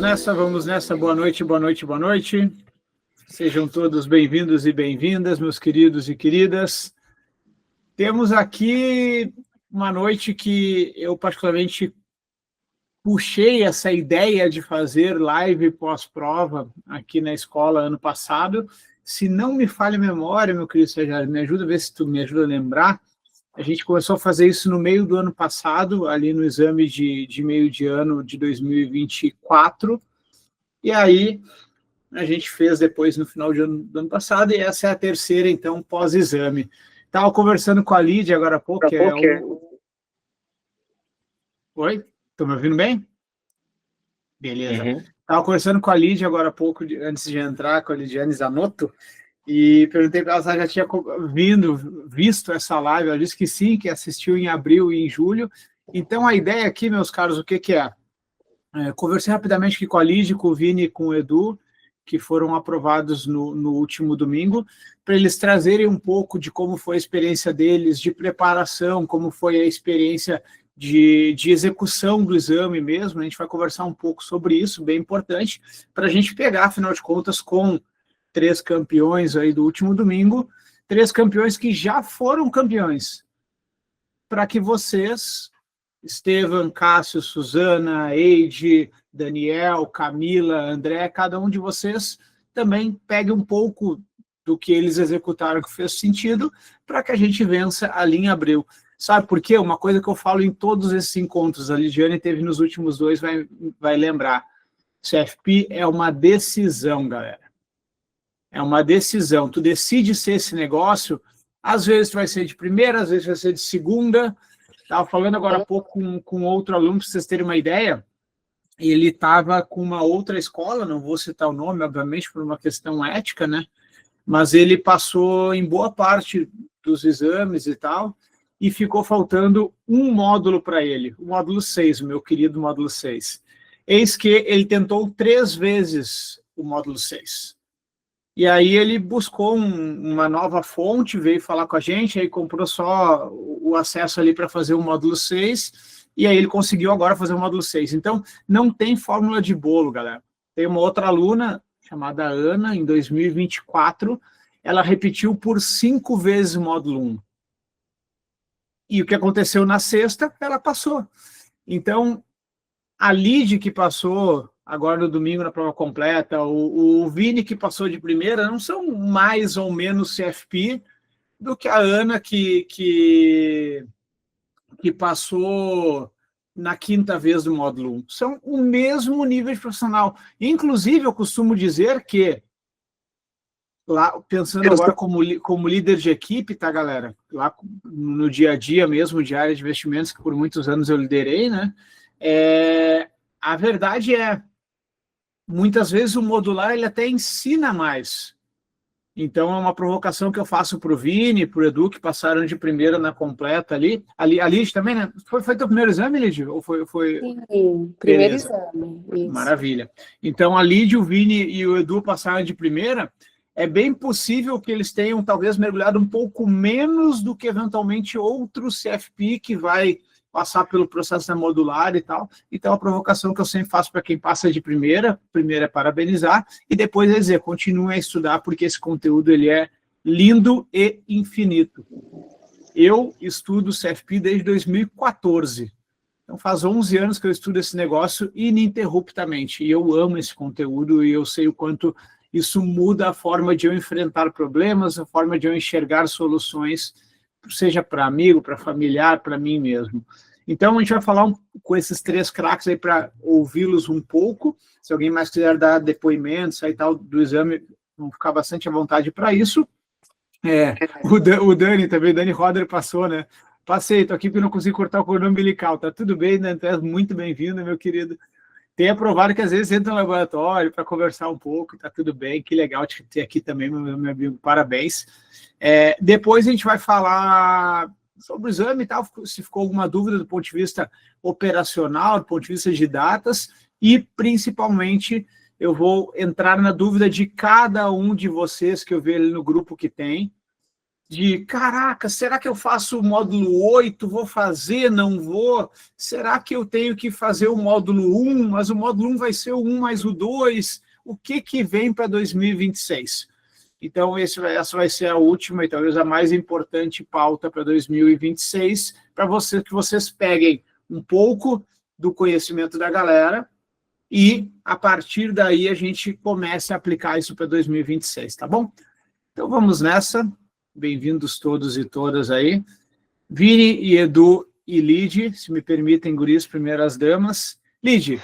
Vamos nessa. Boa noite, boa noite, boa noite. Sejam todos bem-vindos e bem-vindas, meus queridos e queridas. Temos aqui uma noite que eu particularmente puxei essa ideia de fazer live pós-prova aqui na escola ano passado. Se não me falha a memória, meu querido Sérgio, me ajuda a ver se tu me ajuda a lembrar. A gente começou a fazer isso no meio do ano passado, ali no exame de meio de ano de 2024, e aí a gente fez depois no final do ano passado, e essa é a terceira, então, pós-exame. Estava conversando com a Lídia agora há pouco, que é o... Oi? Estão me ouvindo bem? Beleza. Estava conversando com a Lídia agora há pouco, antes de entrar, com a Lidiane Zanotto, e perguntei para ela se ela já tinha visto essa live. Ela disse que sim, que assistiu em abril e em julho. Então, a ideia aqui, meus caros, o que é? Conversei rapidamente aqui com a Lídia, com o Vini e com o Edu, que foram aprovados no último domingo, para eles trazerem um pouco de como foi a experiência deles, de preparação, como foi a experiência de execução do exame mesmo. A gente vai conversar um pouco sobre isso, bem importante, para a gente pegar, afinal de contas, com 3 campeões aí do último domingo, 3 campeões que já foram campeões, para que vocês, Estevam, Cássio, Suzana, Eide, Daniel, Camila, André, cada um de vocês também pegue um pouco do que eles executaram que fez sentido, para que a gente vença ali em abril. Sabe por quê? Uma coisa que eu falo em todos esses encontros, a Lidiane teve nos últimos 2, vai lembrar, CFP é uma decisão, galera. É uma decisão. Tu decide ser esse negócio, às vezes tu vai ser de primeira, às vezes vai ser de segunda. Estava falando agora há pouco com outro aluno, para vocês terem uma ideia. Ele estava com uma outra escola, não vou citar o nome, obviamente, por uma questão ética, né? Mas ele passou em boa parte dos exames e tal, e ficou faltando um módulo para ele, o módulo 6, o meu querido módulo 6. Eis que ele tentou 3 vezes o módulo 6. E aí ele buscou uma nova fonte, veio falar com a gente, aí comprou só o acesso ali para fazer o módulo 6, e aí ele conseguiu agora fazer o módulo 6. Então, não tem fórmula de bolo, galera. Tem uma outra aluna, chamada Ana, em 2024, ela repetiu por 5 vezes o módulo 1. E o que aconteceu na sexta, ela passou. Então, a Lid que passou agora no domingo na prova completa, o Vini que passou de primeira, não são mais ou menos CFP do que a Ana que passou na 5ª vez do módulo 1. São o mesmo nível de profissional. Inclusive, eu costumo dizer que, lá, pensando agora como líder de equipe, tá, galera? Lá no dia a dia mesmo, de área de investimentos, que por muitos anos eu liderei, né? A verdade é, muitas vezes o modular ele até ensina mais. Então é uma provocação que eu faço para o Vini, para o Edu, que passaram de primeira na completa ali. A Lid também, né? Foi teu primeiro exame, Lid? Ou foi... Sim, primeiro exame. Isso. Maravilha. Então a Lid, o Vini e o Edu passaram de primeira. É bem possível que eles tenham talvez mergulhado um pouco menos do que eventualmente outro CFP que vai passar pelo processo da modular e tal. Então, a provocação que eu sempre faço para quem passa de primeira é parabenizar, e depois é dizer, continue a estudar, porque esse conteúdo ele é lindo e infinito. Eu estudo CFP desde 2014. Então, faz 11 anos que eu estudo esse negócio ininterruptamente, e eu amo esse conteúdo, e eu sei o quanto isso muda a forma de eu enfrentar problemas, a forma de eu enxergar soluções, seja para amigo, para familiar, para mim mesmo. Então, a gente vai falar com esses 3 craques aí para ouvi-los um pouco. Se alguém mais quiser dar depoimentos aí tal do exame, vamos ficar bastante à vontade para isso. O Dani também, Dani Roder passou, né? Passei, tô aqui porque não consigo cortar o cordão umbilical. Tá tudo bem, né? Tu és muito bem-vindo, meu querido. Tem aprovado que às vezes entra no laboratório para conversar um pouco, tá tudo bem, que legal te ter aqui também, meu amigo, parabéns. Depois a gente vai falar sobre o exame e tal, se ficou alguma dúvida do ponto de vista operacional, do ponto de vista de datas, e principalmente eu vou entrar na dúvida de cada um de vocês que eu vejo ali no grupo que tem, de, caraca, será que eu faço o módulo 8? Vou fazer, não vou? Será que eu tenho que fazer o módulo 1, mas o módulo 1 vai ser o 1 mais o 2? O que vem para 2026? Então, essa vai ser a última e talvez a mais importante pauta para 2026, para que vocês peguem um pouco do conhecimento da galera e, a partir daí, a gente comece a aplicar isso para 2026, tá bom? Então, vamos nessa. Bem-vindos todos e todas aí. Vini e Edu e Lid, se me permitem, guris, primeiras damas. Lid,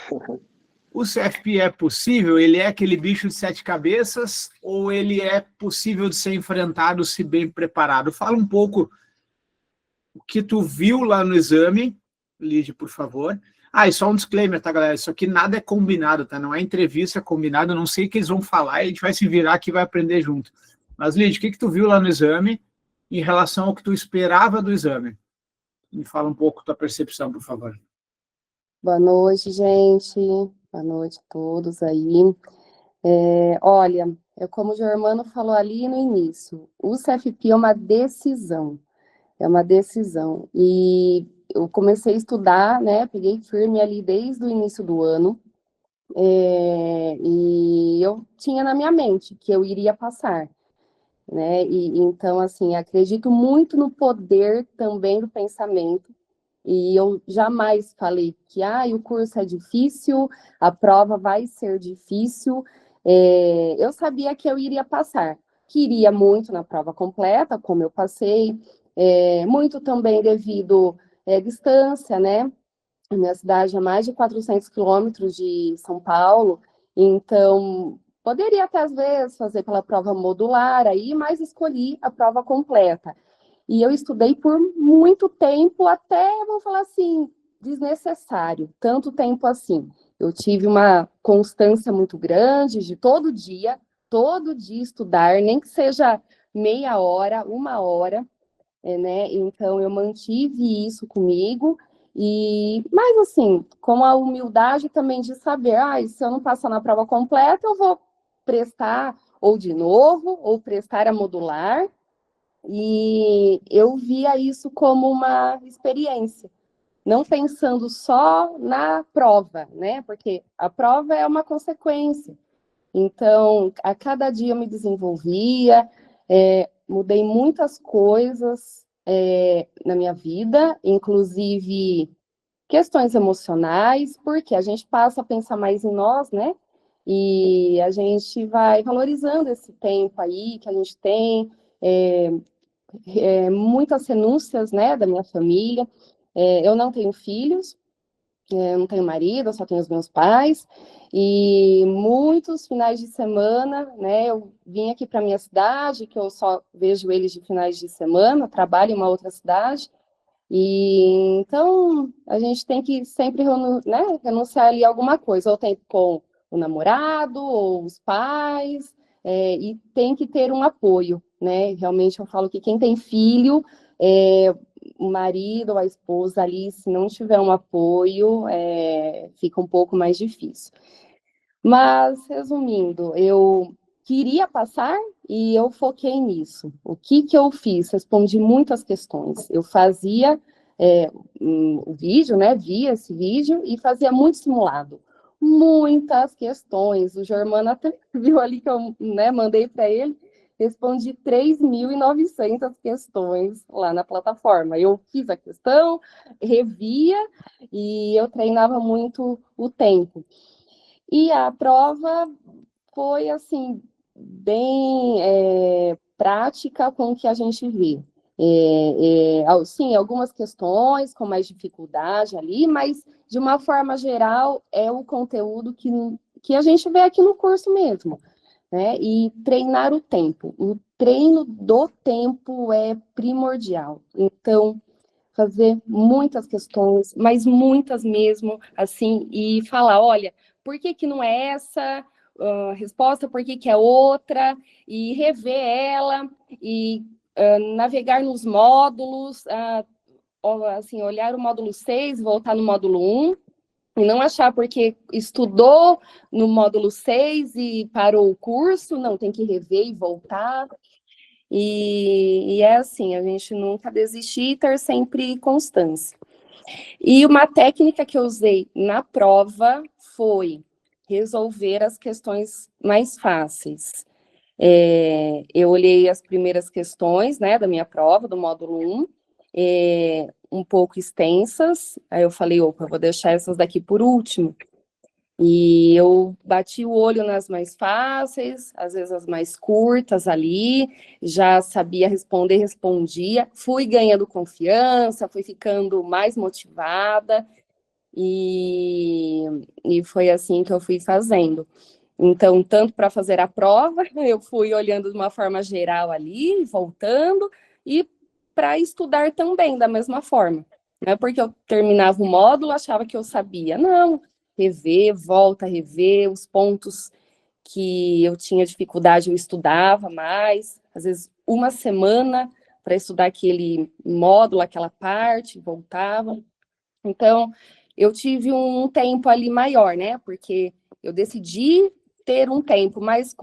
o CFP é possível? Ele é aquele bicho de 7 cabeças ou ele é possível de ser enfrentado se bem preparado? Fala um pouco o que tu viu lá no exame, Lid, por favor. Ah, e só um disclaimer, tá, galera? Isso aqui nada é combinado, tá? Não é entrevista combinada, não sei o que eles vão falar e a gente vai se virar aqui e vai aprender junto. Mas, Lid, o que tu viu lá no exame em relação ao que tu esperava do exame? Me fala um pouco da tua percepção, por favor. Boa noite, gente. Boa noite a todos aí. Olha, como o Germano falou ali no início, o CFP é uma decisão. É uma decisão. E eu comecei a estudar, né? Peguei firme ali desde o início do ano. E eu tinha na minha mente que eu iria passar, né? E então, assim, acredito muito no poder também do pensamento. E eu jamais falei que o curso é difícil, a prova vai ser difícil. Eu sabia que eu iria passar. Queria muito na prova completa, como eu passei, muito também devido à distância, né? A minha cidade é mais de 400 quilômetros de São Paulo, então poderia até às vezes fazer pela prova modular aí, mas escolhi a prova completa. E eu estudei por muito tempo, até, vou falar assim, desnecessário, tanto tempo assim. Eu tive uma constância muito grande de todo dia estudar, nem que seja meia hora, uma hora, né? Então, eu mantive isso comigo, mas assim, com a humildade também de saber, se eu não passar na prova completa, eu vou prestar ou de novo, ou prestar a modular, e eu via isso como uma experiência, não pensando só na prova, né? Porque a prova é uma consequência. Então, a cada dia eu me desenvolvia, mudei muitas coisas na minha vida, inclusive questões emocionais, porque a gente passa a pensar mais em nós, né? E a gente vai valorizando esse tempo aí que a gente tem, muitas renúncias, né, da minha família. Eu não tenho filhos, eu não tenho marido, eu só tenho os meus pais, e muitos finais de semana, né, eu vim aqui para minha cidade, que eu só vejo eles de finais de semana, trabalho em uma outra cidade, e então a gente tem que sempre né, renunciar ali a alguma coisa, ou tempo com o namorado, ou os pais, e tem que ter um apoio, né? Realmente eu falo que quem tem filho, o marido ou a esposa ali, se não tiver um apoio, fica um pouco mais difícil. Mas, resumindo, eu queria passar e eu foquei nisso. O que eu fiz? Respondi muitas questões. Eu fazia o vídeo, né? Via esse vídeo e fazia muito simulado. Muitas questões. O Germano até viu ali que eu, né, mandei para ele. Respondi 3.900 questões lá na plataforma. Eu fiz a questão, revia e eu treinava muito o tempo. E a prova foi, assim, bem prática com o que a gente vê. Sim, algumas questões com mais dificuldade ali, mas, de uma forma geral, é o conteúdo que a gente vê aqui no curso mesmo, né? E treinar o tempo. O treino do tempo é primordial. Então, fazer muitas questões, mas muitas mesmo, assim, e falar, olha, por que não é essa resposta, por que é outra, e rever ela, e navegar nos módulos, assim, olhar o módulo 6, voltar no módulo 1, e não achar porque estudou no módulo 6 e parou o curso, não, tem que rever e voltar. e é assim, a gente nunca desistir e ter sempre constância. E uma técnica que eu usei na prova foi resolver as questões mais fáceis. Eu olhei as primeiras questões, né, da minha prova, do módulo 1, um pouco extensas, aí eu falei, opa, eu vou deixar essas daqui por último. E eu bati o olho nas mais fáceis, às vezes as mais curtas ali, já sabia responder, respondia, fui ganhando confiança, fui ficando mais motivada, e foi assim que eu fui fazendo. Então, tanto para fazer a prova, eu fui olhando de uma forma geral ali, voltando, e para estudar também da mesma forma. Não é porque eu terminava o módulo, achava que eu sabia. Não, rever, volta a rever, os pontos que eu tinha dificuldade, eu estudava mais, às vezes uma semana para estudar aquele módulo, aquela parte, voltava. Então, eu tive um tempo ali maior, né? Porque eu decidi ter um tempo, mas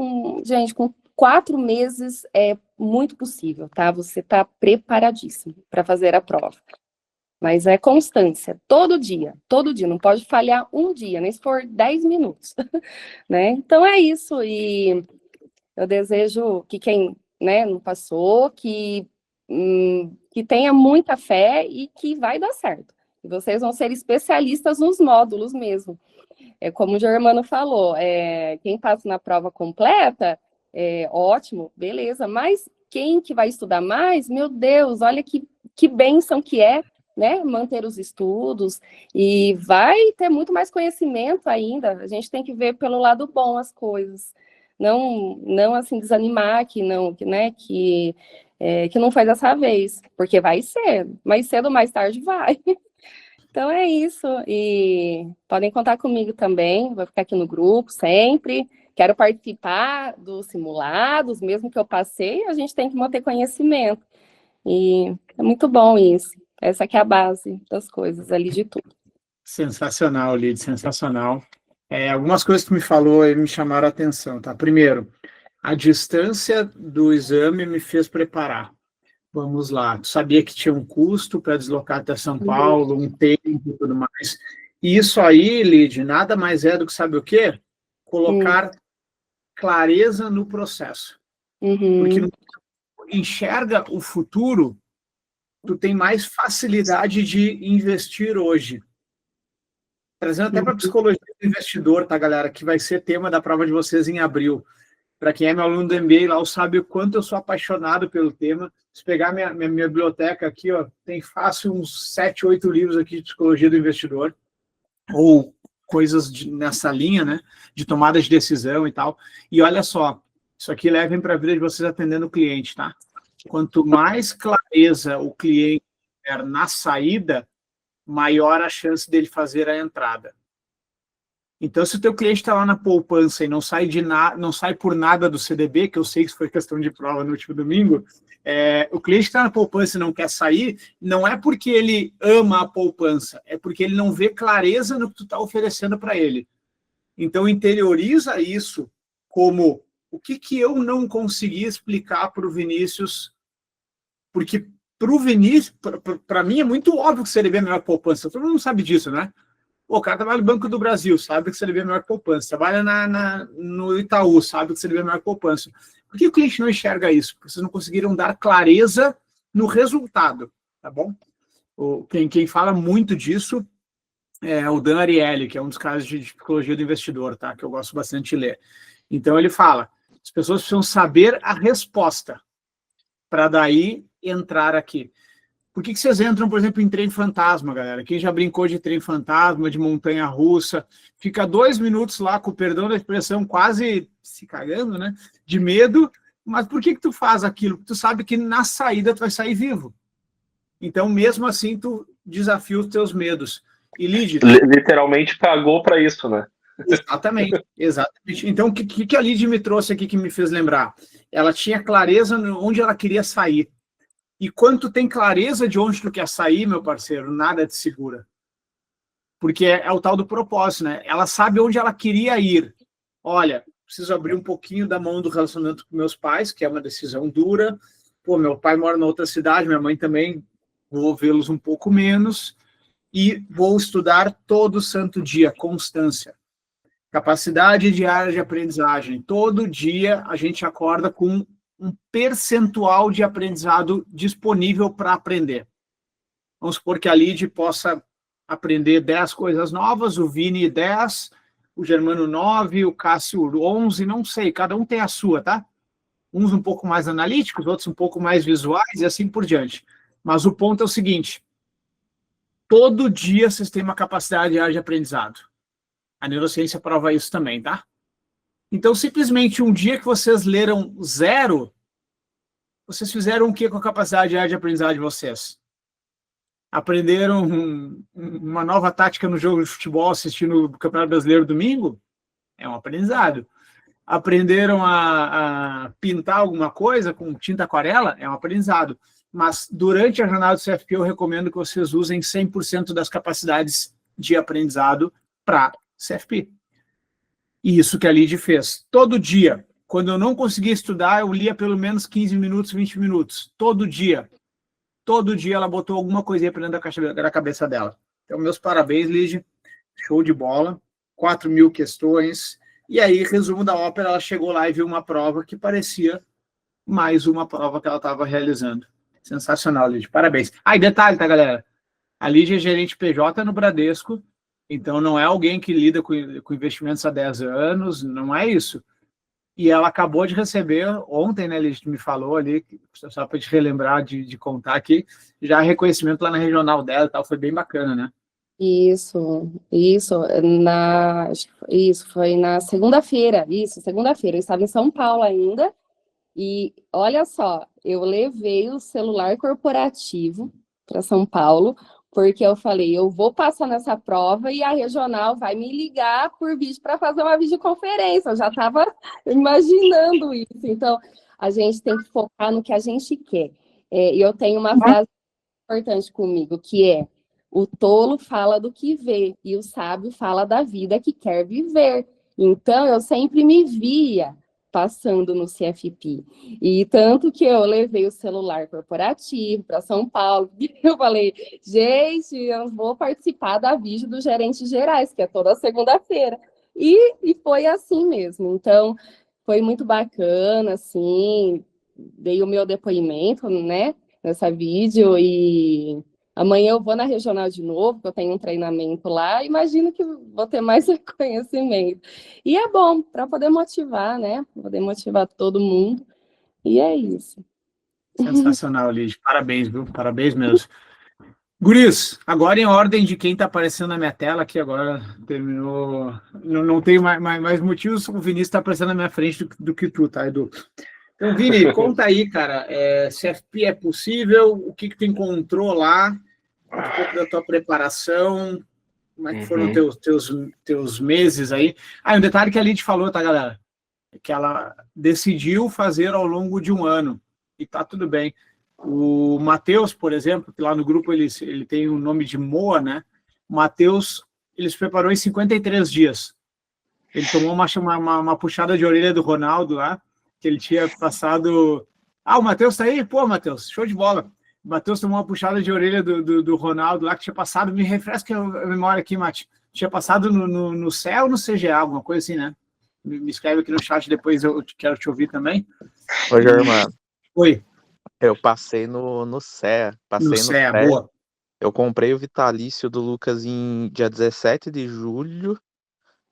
gente, com 4 meses é muito possível, tá? Você está preparadíssimo para fazer a prova. Mas é constância, todo dia, não pode falhar um dia, nem se for 10 minutos, né? Então é isso, e eu desejo que quem, né, não passou, que tenha muita fé e que vai dar certo. E vocês vão ser especialistas nos módulos mesmo. É como o Germano falou, quem passa na prova completa, ótimo, beleza, mas quem que vai estudar mais, meu Deus, olha que bênção que é, né, manter os estudos, e vai ter muito mais conhecimento ainda. A gente tem que ver pelo lado bom as coisas, não assim desanimar que não foi dessa vez, porque vai ser, mais cedo ou mais tarde vai. Então é isso, e podem contar comigo também, vou ficar aqui no grupo sempre, quero participar dos simulados, mesmo que eu passei, a gente tem que manter conhecimento, e é muito bom isso, essa que é a base das coisas ali de tudo. Sensacional, Lid, sensacional. Algumas coisas que me falou e me chamaram a atenção, tá? Primeiro, a distância do exame me fez preparar. Vamos lá, tu sabia que tinha um custo para deslocar até São Paulo, um tempo e tudo mais. E isso aí, Lid, nada mais é do que, sabe o quê? Colocar clareza no processo. Porque no enxerga o futuro, tu tem mais facilidade de investir hoje. Trazendo até para a psicologia do investidor, tá, galera? Que vai ser tema da prova de vocês em abril. Para quem é meu aluno do MBA lá, sabe o quanto eu sou apaixonado pelo tema. Se pegar minha biblioteca aqui, ó, tem fácil uns 7, 8 livros aqui de psicologia do investidor, ou coisas nessa linha, né, de tomada de decisão e tal. E olha só, isso aqui levem para a vida de vocês atendendo o cliente, tá? Quanto mais clareza o cliente tiver na saída, maior a chance dele fazer a entrada. Então, se o teu cliente está lá na poupança e não sai por nada do CDB, que eu sei que foi questão de prova no último domingo, o cliente que está na poupança e não quer sair, não é porque ele ama a poupança, é porque ele não vê clareza no que tu está oferecendo para ele. Então, interioriza isso como o que eu não consegui explicar para o Vinícius, porque para o Vinícius, para mim é muito óbvio que o CDB é a melhor poupança, todo mundo sabe disso, né? O cara trabalha no Banco do Brasil, sabe que o CDB é a melhor poupança. Trabalha no Itaú, sabe que o CDB é a melhor poupança. Por que o cliente não enxerga isso? Porque vocês não conseguiram dar clareza no resultado, tá bom? Quem fala muito disso é o Dan Ariely, que é um dos casos de psicologia do investidor, tá? Que eu gosto bastante de ler. Então ele fala, as pessoas precisam saber a resposta para daí entrar aqui. Por que vocês entram, por exemplo, em trem fantasma, galera? Quem já brincou de trem fantasma, de montanha-russa, fica 2 minutos lá, com o perdão da expressão, quase se cagando, né? De medo, mas por que tu faz aquilo? Porque tu sabe que na saída tu vai sair vivo. Então, mesmo assim, tu desafia os teus medos. E Lid... Literalmente pagou para isso, né? Exatamente, exatamente. Então, o que a Lid me trouxe aqui que me fez lembrar? Ela tinha clareza onde ela queria sair. E quando tu tem clareza de onde tu quer sair, meu parceiro, nada te segura. Porque é o tal do propósito, né? Ela sabe onde ela queria ir. Olha, preciso abrir um pouquinho da mão do relacionamento com meus pais, que é uma decisão dura, pô, meu pai mora na outra cidade, minha mãe também, vou vê-los um pouco menos, e vou estudar todo santo dia, constância. Capacidade diária de aprendizagem. Todo dia a gente acorda com um percentual de aprendizado disponível para aprender. Vamos supor que a Lid possa aprender 10 coisas novas, o Vini 10, o Germano 9, o Cássio 11, não sei, cada um tem a sua, tá? Uns um pouco mais analíticos, outros um pouco mais visuais e assim por diante. Mas o ponto é o seguinte, todo dia vocês têm uma capacidade diária de aprendizado. A neurociência prova isso também, tá? Então, simplesmente um dia que vocês leram 0, vocês fizeram o que com a capacidade diária de aprendizado de vocês? Aprenderam uma nova tática no jogo de futebol assistindo o Campeonato Brasileiro domingo? É um aprendizado. Aprenderam a pintar alguma coisa com tinta aquarela? É um aprendizado. Mas durante a jornada do CFP eu recomendo que vocês usem 100% das capacidades de aprendizado para CFP. E isso que a Lid fez. Todo dia. Quando eu não conseguia estudar, eu lia pelo menos 15 minutos, 20 minutos. Todo dia. Todo dia ela botou alguma coisinha para dentro da cabeça dela. Então, meus parabéns, Lid. Show de bola. 4.000 questões. E aí, resumo da ópera, ela chegou lá e viu uma prova que parecia mais uma prova que ela estava realizando. Sensacional, Lid. Parabéns. Ah, e detalhe, tá, galera? A Lid é gerente PJ no Bradesco, então não é alguém que lida com investimentos há 10 anos, não é isso. E ela acabou de receber, ontem, né, Lid, me falou ali, só para te relembrar de contar aqui, já reconhecimento lá na regional dela e tal, foi bem bacana, né? Isso, foi na segunda-feira, segunda-feira, eu estava em São Paulo ainda, e olha só, eu levei o celular corporativo para São Paulo, porque eu falei, eu vou passar nessa prova e a regional vai me ligar por vídeo para fazer uma videoconferência. Eu já estava imaginando isso. Então, a gente tem que focar no que a gente quer. E eu tenho uma frase importante comigo, que é: o tolo fala do que vê e o sábio fala da vida que quer viver. Então, eu sempre me via passando no CFP. E tanto que eu levei o celular corporativo para São Paulo. Eu falei, gente, eu vou participar da vídeo dos gerentes gerais, que é toda segunda-feira. E foi assim mesmo. Então, foi muito bacana, assim, dei o meu depoimento, né, nessa vídeo, e amanhã eu vou na regional de novo, porque eu tenho um treinamento lá, imagino que vou ter mais conhecimento. E é bom, para poder motivar, né? Poder motivar todo mundo. E é isso. Sensacional, Lid. Parabéns, viu? Parabéns mesmo. Guris, agora em ordem de quem está aparecendo na minha tela, aqui agora terminou. Não tenho mais motivos, o Vinícius está aparecendo na minha frente do que tu, tá, Edu? Então, Vini, conta aí, cara, CFP é possível? O que tu encontrou lá? Um pouco da tua preparação, como é que foram teus meses aí? Ah, um detalhe que a Lid falou, tá, galera? É que ela decidiu fazer ao longo de um ano, e tá tudo bem. O Matheus, por exemplo, que lá no grupo ele tem o nome de Moa, né? O Matheus, ele se preparou em 53 dias. Ele tomou uma puxada de orelha do Ronaldo lá, que ele tinha passado... Ah, o Matheus tá aí? Pô, Matheus, show de bola. O Matheus tomou uma puxada de orelha do Ronaldo lá, que tinha passado, me refresca a memória aqui, Mati, tinha passado no céu ou no CGA, alguma coisa assim, né? Me escreve aqui no chat, depois eu quero te ouvir também. Oi, Germano. Oi. Eu passei no CEA. No CEA, boa. Eu comprei o vitalício do Lucas em dia 17 de julho,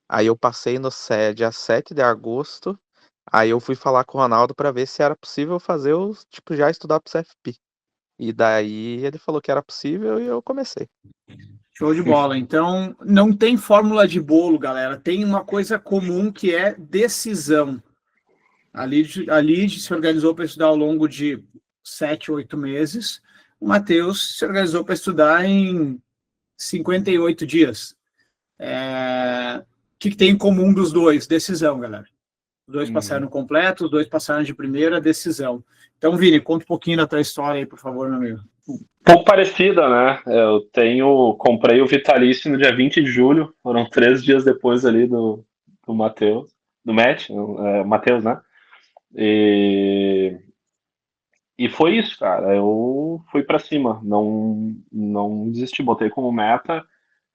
aí eu passei no CEA dia 7 de agosto, aí eu fui falar com o Ronaldo para ver se era possível fazer já estudar pro CFP. E daí ele falou que era possível e eu comecei. Show de bola. Então, não tem fórmula de bolo, galera. Tem uma coisa comum que é decisão. A Lid se organizou para estudar ao longo de 7, 8 meses. O Matheus se organizou para estudar em 58 dias. O que tem em comum dos dois? Decisão, galera. Os dois passaram completo, os dois passaram de primeira, decisão. Então, Vini, conta um pouquinho da tua história aí, por favor, meu amigo. Pouco parecida, né? Comprei o vitalício no dia 20 de julho, foram 3 dias depois ali do Matheus, do Matt, Matheus, né? E E foi isso, cara. Eu fui para cima, não desisti, botei como meta.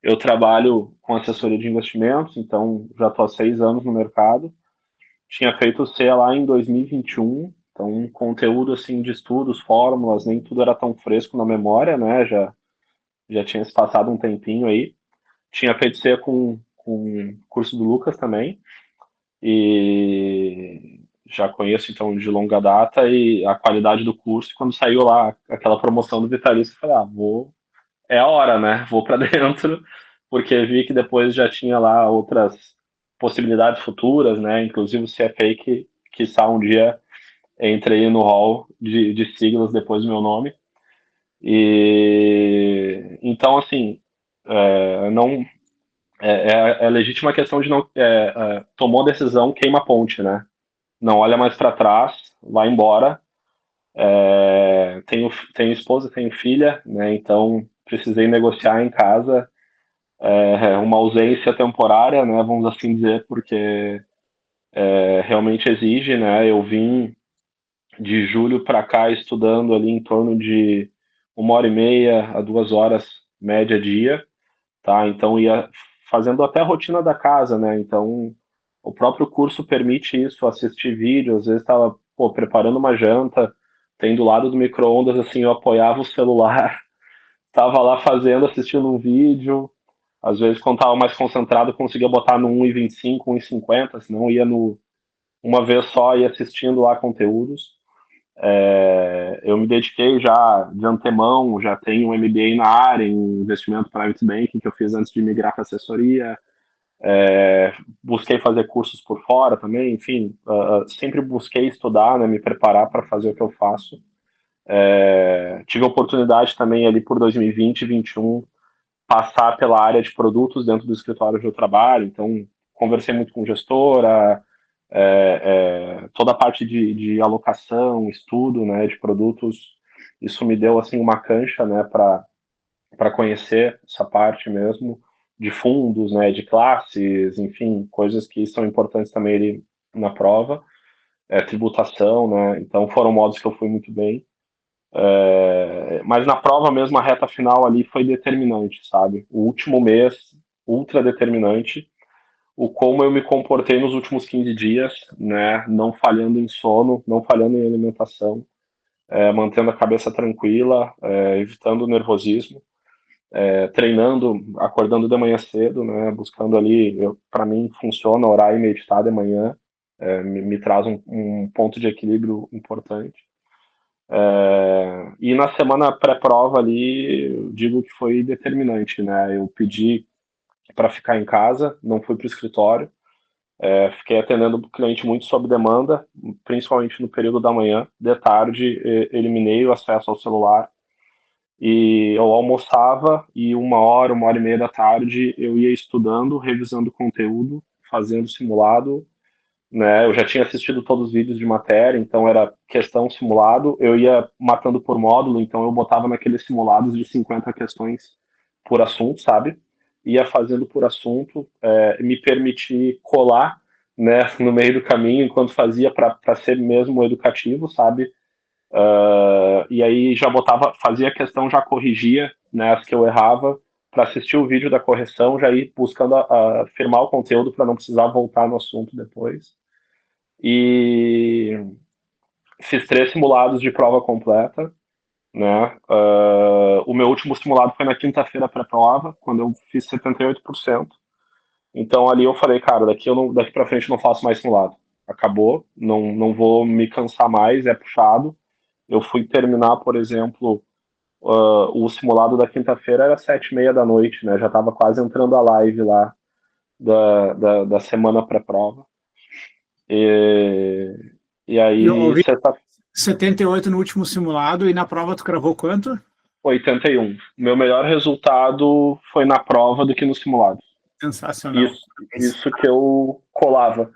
Eu trabalho com assessoria de investimentos, então já estou há 6 anos no mercado. Tinha feito o C lá em 2021, então conteúdo assim de estudos, fórmulas, nem tudo era tão fresco na memória, né? Já tinha se passado um tempinho aí. Tinha feito C com o curso do Lucas também, e já conheço então de longa data e a qualidade do curso. Quando saiu lá aquela promoção do Vitalício, eu falei, é a hora, né? Vou para dentro, porque vi que depois já tinha lá outras possibilidades futuras, né? Inclusive o CFA que está um dia entrei no hall de siglas depois do meu nome. E então assim, não é legítima a questão de não tomou decisão, queima a ponte, né? Não olha mais para trás, vai embora. Tenho esposa, tenho filha, né? Então precisei negociar em casa uma ausência temporária, né? Vamos assim dizer, porque realmente exige, né? Eu vim de julho para cá estudando ali em torno de 1h30 a 2 horas média dia, tá? Então ia fazendo até a rotina da casa, né? Então o próprio curso permite isso, assistir vídeo, às vezes estava preparando uma janta, tem do lado do micro-ondas, assim, eu apoiava o celular, estava lá fazendo, assistindo um vídeo, às vezes quando estava mais concentrado conseguia botar no 1h25, 1h50, senão ia no uma vez só e assistindo lá conteúdos. Eu me dediquei já de antemão, já tenho um MBA na área em investimento private banking que eu fiz antes de migrar para assessoria. Busquei fazer cursos por fora também, enfim, sempre busquei estudar, né, me preparar para fazer o que eu faço. Tive a oportunidade também ali por 2020 e 2021 passar pela área de produtos dentro do escritório onde eu trabalho, então conversei muito com gestora, toda a parte de alocação, estudo, né, de produtos, isso me deu assim uma cancha, né, para conhecer essa parte mesmo de fundos, né, de classes, enfim, coisas que são importantes também ali na prova, tributação, né, então foram modos que eu fui muito bem. Mas na prova mesmo, a reta final ali foi determinante, sabe? O último mês, ultra determinante. O como eu me comportei nos últimos 15 dias, né? Não falhando em sono, não falhando em alimentação, mantendo a cabeça tranquila, evitando o nervosismo, treinando, acordando de manhã cedo, né? Buscando ali, para mim funciona orar e meditar de manhã, me traz um ponto de equilíbrio importante. E na semana pré-prova ali, eu digo que foi determinante, né? Eu pedi para ficar em casa, não fui para o escritório, fiquei atendendo o cliente muito sob demanda, principalmente no período da manhã. De tarde, eliminei o acesso ao celular e eu almoçava e 1 hora, 1h30 da tarde eu ia estudando, revisando conteúdo, fazendo simulado, né? Eu já tinha assistido todos os vídeos de matéria, então era questão simulado. Eu ia matando por módulo, então eu botava naqueles simulados de 50 questões por assunto, sabe? Ia fazendo por assunto, me permitir colar, né, no meio do caminho, enquanto fazia para ser mesmo educativo, sabe? E aí já botava, fazia a questão, já corrigia, né, as que eu errava, para assistir o vídeo da correção, já ir buscando firmar o conteúdo para não precisar voltar no assunto depois. E fiz 3 simulados de prova completa, né? O meu último simulado foi na quinta-feira pré-prova, quando eu fiz 78%. Então ali eu falei, cara, daqui para frente eu não faço mais simulado. Acabou, não vou me cansar mais, é puxado. Eu fui terminar, por exemplo, o simulado da quinta-feira era 7h30 da noite, né? Já estava quase entrando a live lá da semana pré-prova. E aí, Eu ouvi 78 no último simulado e na prova tu cravou quanto? 81. Meu melhor resultado foi na prova do que no simulado. Sensacional. Isso que eu colava.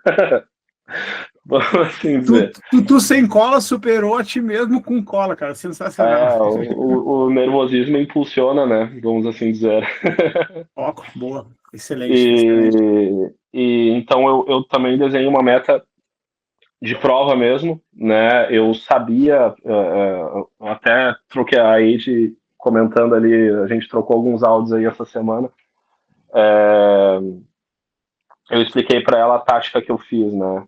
Vamos assim dizer. Tu sem cola superou a ti mesmo com cola, cara. Sensacional. O nervosismo impulsiona, né? Vamos assim dizer. Foco, boa. Excelente. E então eu também desenhei uma meta de prova mesmo, né? Eu sabia, eu até troquei a Aide comentando ali, a gente trocou alguns áudios aí essa semana. Eu expliquei para ela a tática que eu fiz, né?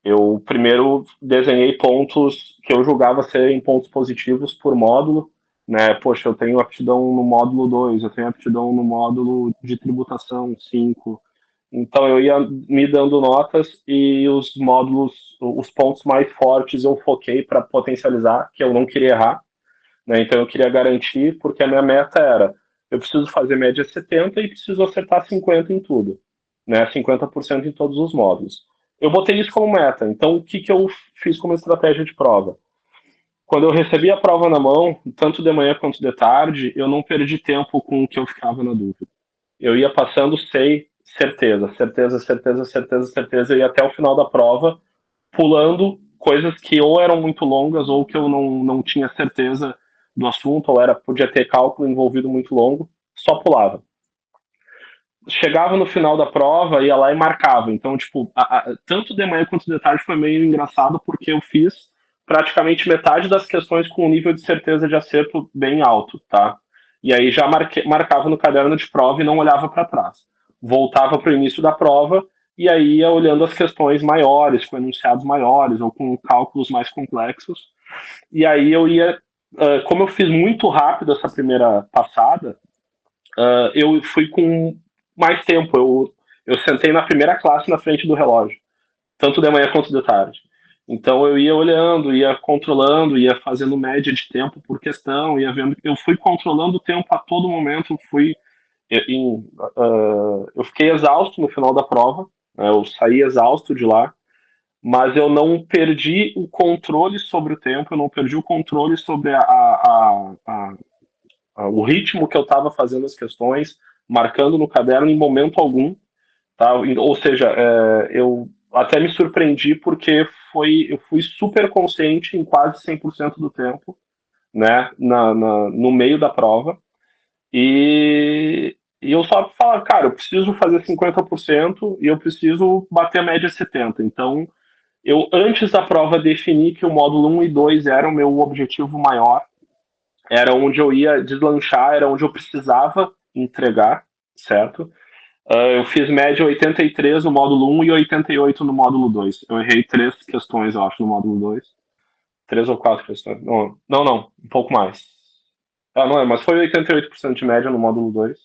Eu primeiro desenhei pontos que eu julgava serem pontos positivos por módulo, né? Poxa, eu tenho aptidão no módulo 2, eu tenho aptidão no módulo de tributação 5. Então eu ia me dando notas e os módulos, os pontos mais fortes eu foquei para potencializar, que eu não queria errar, né? Então eu queria garantir, porque a minha meta era, eu preciso fazer média 70 e preciso acertar 50 em tudo, né? 50% em todos os módulos. Eu botei isso como meta. Então o que eu fiz como estratégia de prova? Quando eu recebi a prova na mão, tanto de manhã quanto de tarde, eu não perdi tempo com o que eu ficava na dúvida. Eu ia passando, certeza, eu ia até o final da prova, pulando coisas que ou eram muito longas ou que eu não tinha certeza do assunto, ou podia ter cálculo envolvido muito longo, só pulava. Chegava no final da prova, ia lá e marcava. Então, tipo, tanto de manhã quanto de tarde foi meio engraçado, porque eu fiz praticamente metade das questões com um nível de certeza de acerto bem alto, tá? E aí já marcava no caderno de prova e não olhava para trás. Voltava para o início da prova e aí ia olhando as questões maiores, com enunciados maiores ou com cálculos mais complexos. E aí eu ia, como eu fiz muito rápido essa primeira passada, eu fui com mais tempo. Eu sentei na primeira classe na frente do relógio, tanto de manhã quanto de tarde. Então eu ia olhando, ia controlando, ia fazendo média de tempo por questão, ia vendo. Eu fui controlando o tempo a todo momento. Eu fiquei exausto no final da prova, né, eu saí exausto de lá, mas eu não perdi o controle sobre o tempo, eu não perdi o controle sobre o ritmo que eu estava fazendo as questões, marcando no caderno em momento algum, tá? Ou seja, eu até me surpreendi porque eu fui super consciente em quase 100% do tempo, né, no meio da prova, e eu só falava, cara, eu preciso fazer 50% e eu preciso bater a média 70%. Então, eu antes da prova defini que o módulo 1 e 2 era o meu objetivo maior, era onde eu ia deslanchar, era onde eu precisava entregar, certo? Eu fiz média 83 no módulo 1 e 88 no módulo 2. Eu errei 3 questões, eu acho, no módulo 2. 3 ou 4 questões. Não, um pouco mais. Não é, mas foi 88% de média no módulo 2.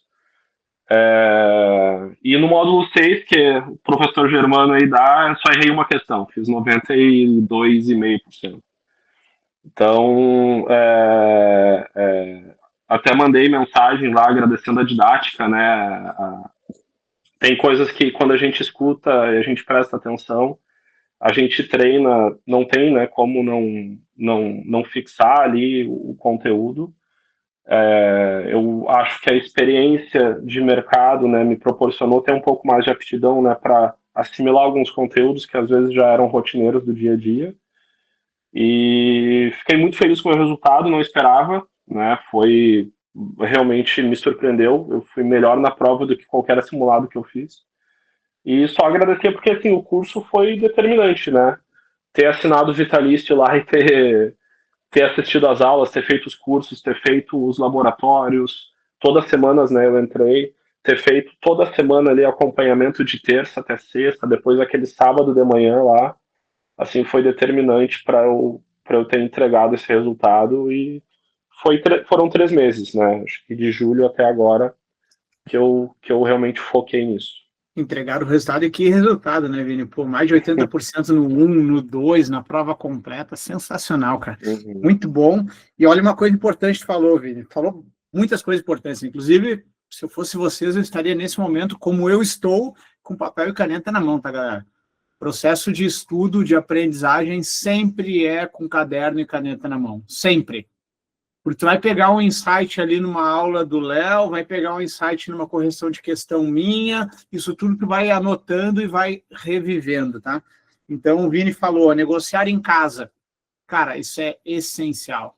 E no módulo 6, que o professor Germano aí dá, eu só errei uma questão, fiz 92,5%. Então, até mandei mensagem lá agradecendo a didática, né? Tem coisas que quando a gente escuta e a gente presta atenção, a gente treina, não tem, né, como não fixar ali o conteúdo. Eu acho que a experiência de mercado, né, me proporcionou ter um pouco mais de aptidão, né, para assimilar alguns conteúdos que às vezes já eram rotineiros do dia a dia. E fiquei muito feliz com o meu resultado, não esperava, né, realmente me surpreendeu, eu fui melhor na prova do que qualquer simulado que eu fiz. E só agradecer porque, assim, o curso foi determinante, né, ter assinado o vitalício lá e ter assistido às aulas, ter feito os cursos, ter feito os laboratórios, todas as semanas, né, eu entrei, ter feito toda semana ali acompanhamento de terça até sexta, depois aquele sábado de manhã lá, assim, foi determinante para eu ter entregado esse resultado e foram 3 meses, né, acho que de julho até agora que eu realmente foquei nisso. Entregar o resultado, e que resultado, né, Vini? Pô, mais de 80% no 1, no 2, na prova completa, sensacional, cara. Uhum. Muito bom. E olha uma coisa importante que falou, Vini. Falou muitas coisas importantes. Inclusive, se eu fosse vocês, eu estaria nesse momento, como eu estou, com papel e caneta na mão, tá, galera? Processo de estudo, de aprendizagem, sempre é com caderno e caneta na mão. Sempre. Porque tu vai pegar um insight ali numa aula do Léo, vai pegar um insight numa correção de questão minha, isso tudo tu vai anotando e vai revivendo, tá? Então, o Vini falou, negociar em casa. Cara, isso é essencial.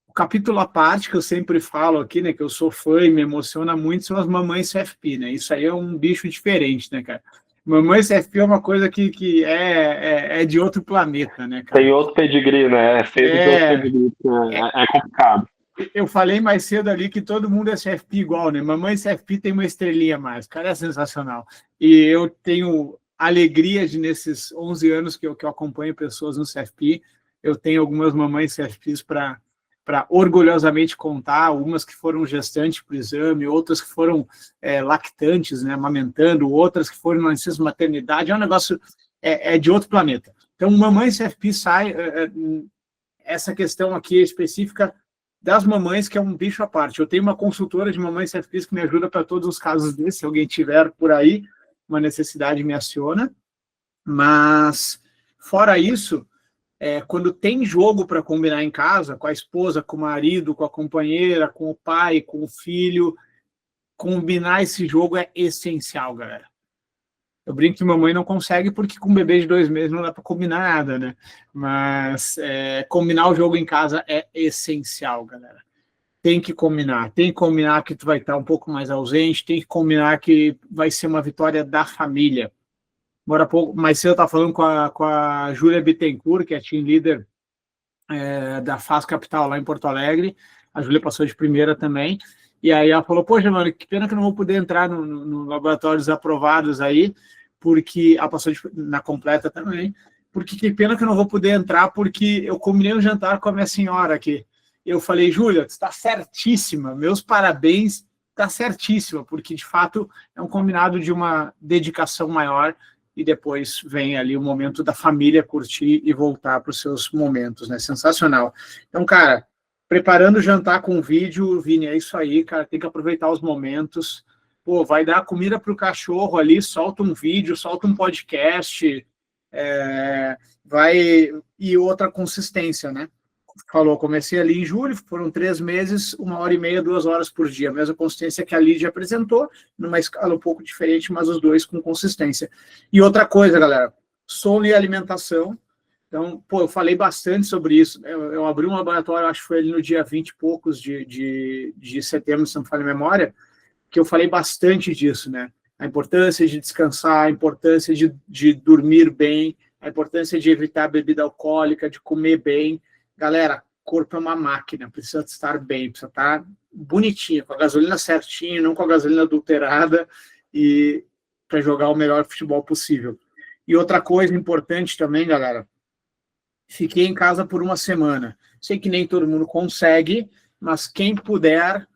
O capítulo à parte, que eu sempre falo aqui, né, que eu sou fã e me emociona muito, são as mamães CFP, né? Isso aí é um bicho diferente, né, cara? Mamãe CFP é uma coisa que é de outro planeta, né, cara? Tem outro pedigree, né? Feito de outro pedigree, é complicado. Eu falei mais cedo ali que todo mundo é CFP igual, né? Mamãe CFP tem uma estrelinha a mais. Cara, é sensacional. E eu tenho alegria de, nesses 11 anos que eu acompanho pessoas no CFP, eu tenho algumas mamães CFPs para orgulhosamente contar, algumas que foram gestantes para o exame, outras que foram lactantes, né, amamentando, outras que foram na licença maternidade. É um negócio de outro planeta. Então, mamãe CFP sai... essa questão aqui específica das mamães, que é um bicho à parte. Eu tenho uma consultora de mamães CFPs que me ajuda para todos os casos desses. Se alguém tiver por aí uma necessidade, me aciona. Mas, fora isso, quando tem jogo para combinar em casa, com a esposa, com o marido, com a companheira, com o pai, com o filho, combinar esse jogo é essencial, galera. Eu brinco que mamãe não consegue porque com um bebê de 2 meses não dá para combinar nada, né? Mas combinar o jogo em casa é essencial, galera. Tem que combinar que tu vai estar um pouco mais ausente, tem que combinar que vai ser uma vitória da família. Agora, mais cedo eu estava falando com a Júlia Bittencourt, que é team leader da FAS Capital lá em Porto Alegre. A Júlia passou de primeira também. E aí ela falou, poxa, mano, que pena que eu não vou poder entrar no laboratórios aprovados aí, porque ela passou na completa também, porque que pena que eu não vou poder entrar, porque eu combinei um jantar com a minha senhora aqui. Eu falei, Júlia, tu está certíssima, meus parabéns, está certíssima, porque de fato é um combinado de uma dedicação maior, e depois vem ali o momento da família curtir e voltar para os seus momentos, né? Sensacional. Então, cara, preparando o jantar com vídeo, Vini, é isso aí, cara, tem que aproveitar os momentos. Pô, vai dar comida para o cachorro ali, solta um vídeo, solta um podcast, e outra consistência, né? Falou, comecei ali em julho, foram 3 meses, 1h30, 2 horas por dia, a mesma consistência que a Lídia apresentou, numa escala um pouco diferente, mas os dois com consistência. E outra coisa, galera, sono e alimentação. Então, pô, eu falei bastante sobre isso. Eu abri um laboratório, acho que foi ali no dia 20 e poucos de setembro, se não me falha a memória, que eu falei bastante disso, né? A importância de descansar, a importância de dormir bem, a importância de evitar bebida alcoólica, de comer bem. Galera, corpo é uma máquina, precisa estar bem, precisa estar bonitinho, com a gasolina certinha, não com a gasolina adulterada, e para jogar o melhor futebol possível. E outra coisa importante também, galera, fiquei em casa por 1 semana. Sei que nem todo mundo consegue, mas quem puder,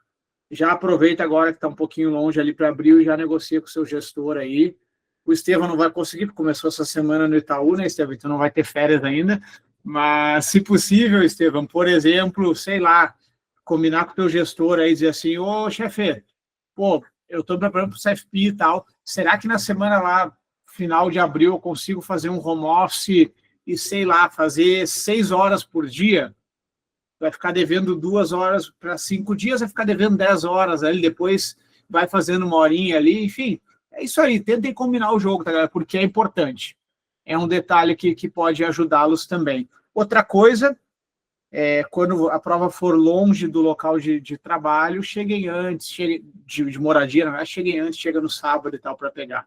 já aproveita agora que está um pouquinho longe ali para abril e já negocia com o seu gestor aí. O Estevão não vai conseguir, porque começou essa semana no Itaú, né, Estevão? Então não vai ter férias ainda. Mas, se possível, Estevão, por exemplo, sei lá, combinar com o teu gestor aí, dizer assim, ô, chefe, pô, eu estou preparando para o CFP e tal, será que na semana lá, final de abril, eu consigo fazer um home office e, sei lá, fazer 6 horas por dia? Vai ficar devendo 2 horas para 5 dias, vai ficar devendo 10 horas, aí depois vai fazendo 1 horinha ali, enfim, é isso aí, tentem combinar o jogo, tá, galera? Porque é importante. É um detalhe que pode ajudá-los também. Outra coisa, quando a prova for longe do local de trabalho, cheguem antes, de moradia, não é? Cheguem antes, chega no sábado e tal, para pegar.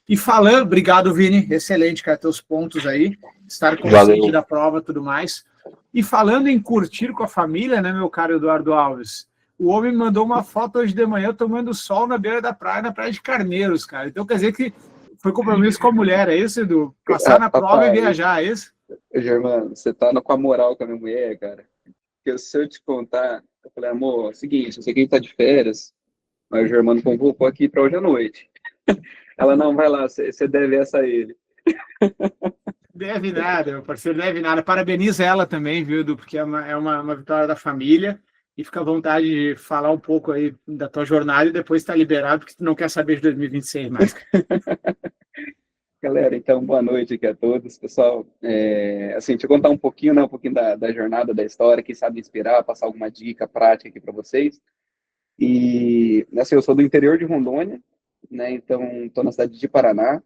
E falando, obrigado, Vini, excelente, cara, teus pontos aí, estar consciente da prova e tudo mais. E falando em curtir com a família, né, meu caro Eduardo Alves, o homem me mandou uma foto hoje de manhã tomando sol na beira da praia, na Praia de Carneiros, cara. Então quer dizer que foi compromisso com a mulher, é isso, Edu? Passar na prova e viajar, é isso? Germano, você tá com a moral com a minha mulher, cara. Porque se eu te contar, eu falei, amor, é o seguinte, eu sei que a gente tá de férias, mas o Germano convocou aqui pra hoje à noite. Ela, não, vai lá, você deve essa a ele. Deve nada, meu parceiro, deve nada. Parabeniza ela também, viu, Edu? Porque é uma vitória da família. E fica à vontade de falar um pouco aí da tua jornada e depois tá liberado, porque tu não quer saber de 2026 mais. Galera, então, boa noite aqui a todos. Pessoal, assim, deixa eu contar um pouquinho, né, um pouquinho da jornada, da história, quem sabe inspirar, passar alguma dica prática aqui para vocês. E, assim, eu sou do interior de Rondônia, né, então estou na cidade de Paraná.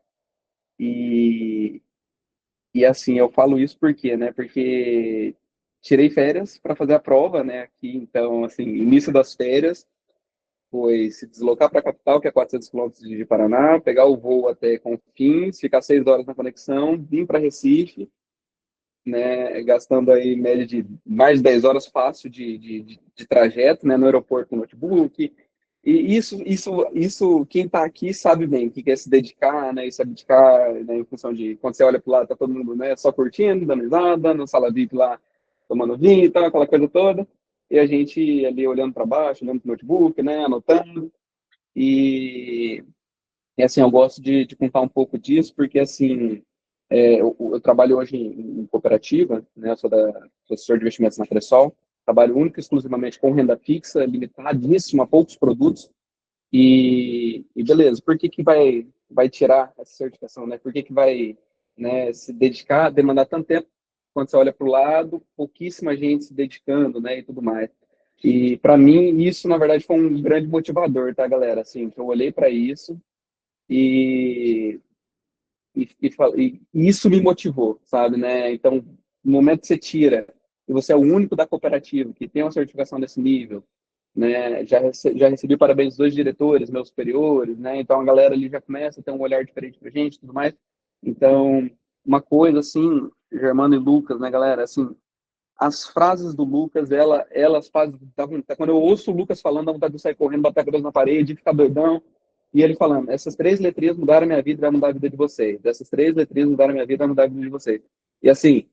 E assim, eu falo isso porque, né, porque tirei férias para fazer a prova, né, aqui, então, assim, início das férias, foi se deslocar para a capital, que é 400 quilômetros de Paraná, pegar o voo até Confins, ficar 6 horas na conexão, vir para Recife, né, gastando aí em média de mais de 10 horas fácil de trajeto, né, no aeroporto com notebook. E isso quem está aqui sabe bem, que quer se dedicar, né, e se abdicar, né, em função de, quando você olha para o lado, tá todo mundo, né, só curtindo, dando risada, na sala VIP lá, tomando vinho e tal, aquela coisa toda, e a gente ali olhando para baixo, olhando para o notebook, né, anotando, e, e assim, eu gosto de contar um pouco disso, porque assim, eu trabalho hoje em cooperativa, né? Sou assessor de investimentos na Cressol. Trabalho único e exclusivamente com renda fixa, limitadíssimo a poucos produtos. E beleza, por que vai tirar essa certificação, né? Por que vai, né, se dedicar, demandar tanto tempo? Quando você olha para o lado, pouquíssima gente se dedicando, né, e tudo mais. E para mim isso na verdade foi um grande motivador, tá, galera? Assim, que eu olhei para isso e e isso me motivou, sabe, né? Então, no momento que você tira, e você é o único da cooperativa que tem uma certificação desse nível, né? Já recebi parabéns dos 2 diretores, meus superiores, né? Então a galera ali já começa a ter um olhar diferente pra gente, e tudo mais. Então, uma coisa assim, Germano e Lucas, né, galera? Assim, as frases do Lucas, elas fazem. Quando eu ouço o Lucas falando, dá vontade de sair correndo, bater a cabeça na parede, ficar doidão. E ele falando: essas 3 letrinhas mudaram a minha vida, vai mudar a vida de vocês. Essas 3 letrinhas mudaram a minha vida, vai mudar a vida de vocês. E assim,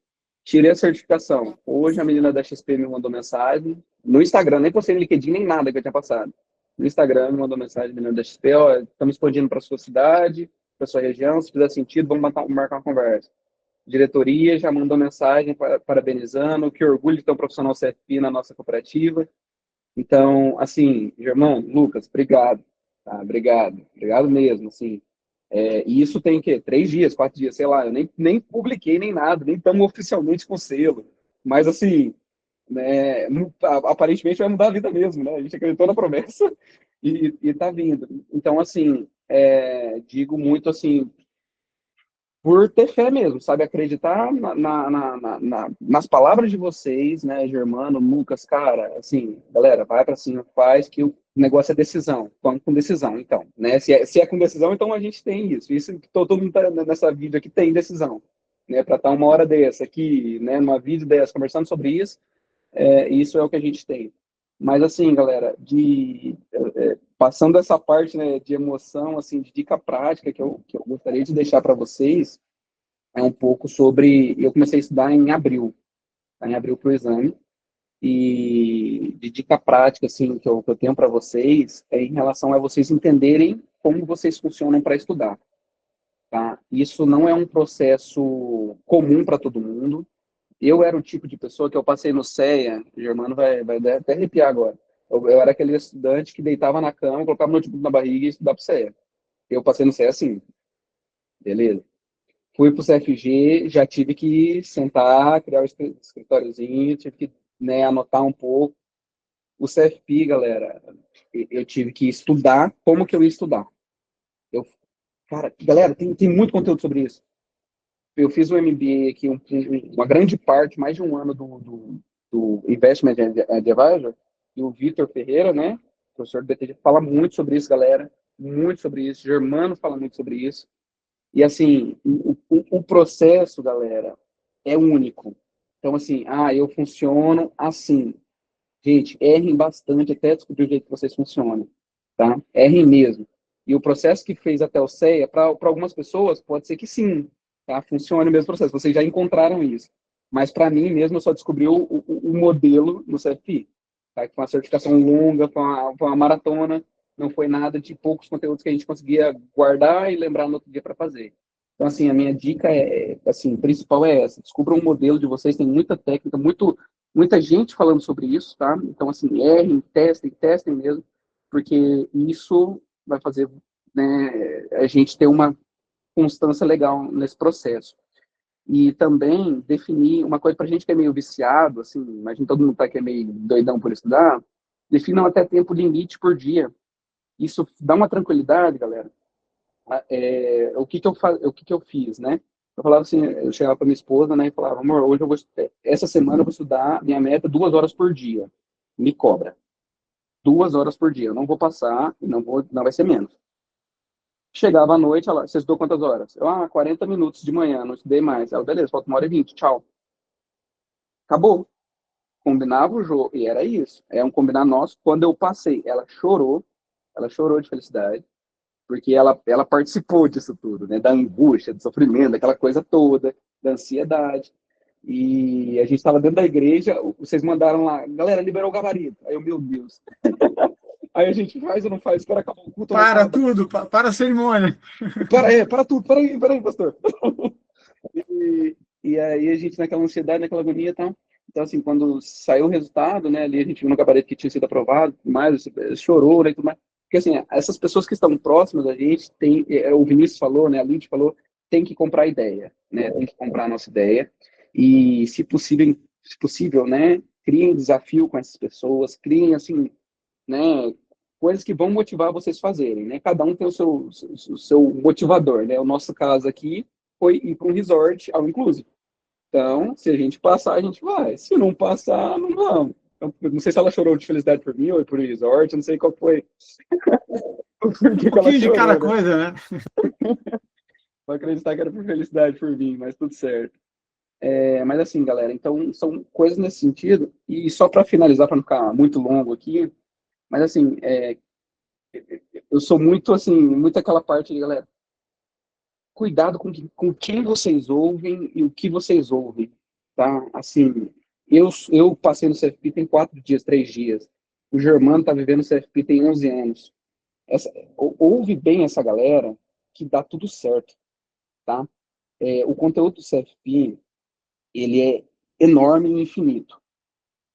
tirei a certificação. Hoje a menina da XP me mandou mensagem no Instagram, nem postei no LinkedIn, nem nada que eu tinha passado. No Instagram me mandou mensagem, a menina da XP: ó, estamos expandindo para sua cidade, para sua região, se fizer sentido, vamos marcar uma conversa. Diretoria já mandou mensagem parabenizando, que orgulho de ter um profissional CFP na nossa cooperativa. Então, assim, Germano, Lucas, obrigado, tá? Obrigado mesmo, assim. E isso tem, o quê? 3 dias, 4 dias, sei lá, eu nem publiquei nem nada, nem estamos oficialmente com selo, mas, assim, né, aparentemente vai mudar a vida mesmo, né? A gente acreditou na promessa e tá vindo. Então, assim, digo muito, assim, por ter fé mesmo, sabe? Acreditar nas palavras de vocês, né, Germano, Lucas, cara, assim, galera, vai para cima, faz que o negócio é decisão. Vamos com decisão, então, né? Se é com decisão, então a gente tem isso. Isso que todo mundo tá nessa vídeo aqui tem decisão, né? Para estar uma hora dessa aqui, né, numa vídeo dessa, conversando sobre isso, isso é o que a gente tem. Mas assim, galera, passando essa parte, né, de emoção, assim, de dica prática que eu gostaria de deixar para vocês, é um pouco sobre. Eu comecei a estudar em abril, tá? Em abril para o exame, e de dica prática, assim, que eu tenho para vocês é em relação a vocês entenderem como vocês funcionam para estudar, tá? Isso não é um processo comum para todo mundo. Eu era o tipo de pessoa que eu passei no CEA, o Germano vai até arrepiar agora. Eu era aquele estudante que deitava na cama, colocava o notebook na barriga e estudava para o CEA. Eu passei no CEA assim, beleza. Fui para o CFG, já tive que sentar, criar o escritóriozinho, tive que, né, anotar um pouco. O CFP, galera, eu tive que estudar como que eu ia estudar. Cara, galera, tem muito conteúdo sobre isso. Eu fiz um MBA aqui, uma grande parte, mais de um ano do Investment Advisor, e o Vitor Ferreira, né, professor do BTG, fala muito sobre isso, galera, muito sobre isso. Germano fala muito sobre isso. E assim, o processo, galera, é único. Então, assim, eu funciono assim. Gente, errem bastante até descobrir o jeito que vocês funcionam, tá? Errem mesmo. E o processo que fez até o CEA, para algumas pessoas, pode ser que sim, tá? Funcione o mesmo processo. Vocês já encontraram isso. Mas para mim mesmo, eu só descobri o modelo no CFP, tá? Que foi uma certificação longa, foi uma maratona, não foi nada de poucos conteúdos que a gente conseguia guardar e lembrar no outro dia para fazer. Então, assim, a minha dica assim, principal é essa. Descubram um modelo de vocês, tem muita técnica, muita gente falando sobre isso, tá? Então, assim, errem, testem mesmo, porque isso vai fazer, né, a gente ter uma constância legal nesse processo. E também definir uma coisa para a gente que é meio viciado, assim, imagina todo mundo tá que é meio doidão por estudar, definam até tempo limite por dia. Isso dá uma tranquilidade, galera. O que eu fiz, né? Eu falava assim, eu chegava para minha esposa, né, e falava: amor, hoje essa semana eu vou estudar, minha meta 2 horas por dia. Me cobra. 2 horas por dia. Eu não vou passar, não vai ser menos. Chegava à noite, ela, você estudou quantas horas? Eu, 40 minutos de manhã, não estudei mais. Ela, beleza, falta 1h20, tchau. Acabou. Combinava o jogo, e era isso. É um combinar nosso. Quando eu passei, ela chorou de felicidade, porque ela participou disso tudo, né? Da angústia, do sofrimento, daquela coisa toda, da ansiedade. E a gente estava dentro da igreja, vocês mandaram lá, galera, liberou o gabarito. Aí eu, meu Deus. Aí a gente faz ou não faz? Espera acabar o culto. Para tudo, para a cerimônia. Para tudo, peraí, pastor. E aí a gente naquela ansiedade, naquela agonia e tal. Então, assim, quando saiu o resultado, né, ali a gente viu no gabarito que tinha sido aprovado, mais, chorou, né, e tudo mais. Porque, assim, essas pessoas que estão próximas a gente, o Vinícius falou, né, a Lid falou, tem que comprar ideia, né, tem que comprar a nossa ideia. E, se possível, né, criem desafio com essas pessoas, criem, assim, né, coisas que vão motivar vocês a fazerem, né? Cada um tem o seu motivador, né? O nosso caso aqui foi ir para um resort ao inclusive. Então, se a gente passar, a gente vai. Se não passar, não vamos. Eu não sei se ela chorou de felicidade por mim ou por resort, eu não sei qual foi. Um pouquinho de cada coisa, né? Vou acreditar que era por felicidade por mim, mas tudo certo. Mas assim, galera, então são coisas nesse sentido. E só para finalizar, para não ficar muito longo aqui, mas assim, eu sou muito assim, muito aquela parte de, galera, cuidado com quem vocês ouvem e o que vocês ouvem, tá? Assim, eu passei no CFP tem 4 dias, 3 dias. O Germano tá vivendo no CFP tem 11 anos. Ouve bem essa galera que dá tudo certo, tá? O conteúdo do CFP, ele é enorme e infinito.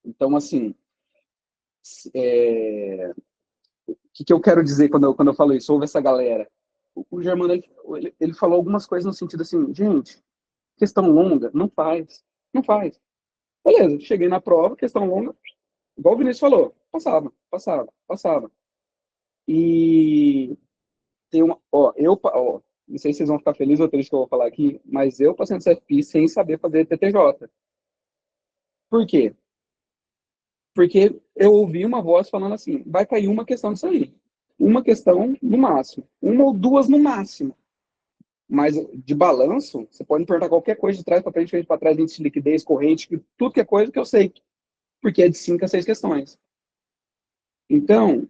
Então, assim, o que eu quero dizer quando eu falo isso? Ouve essa galera. O Germano, ele falou algumas coisas no sentido assim, gente, questão longa, não faz. Não faz. Beleza, cheguei na prova, questão longa, igual o Vinícius falou, passava. E tem uma, não sei se vocês vão ficar felizes ou tristes que eu vou falar aqui, mas eu passei no CFP sem saber fazer TTJ. Por quê? Porque eu ouvi uma voz falando assim, vai cair uma questão disso aí. Uma questão no máximo. Uma ou duas no máximo. Mas de balanço, você pode me perguntar qualquer coisa de trás para frente para trás, índice de liquidez, corrente, tudo que é coisa que eu sei, porque é de 5 a 6 questões. Então,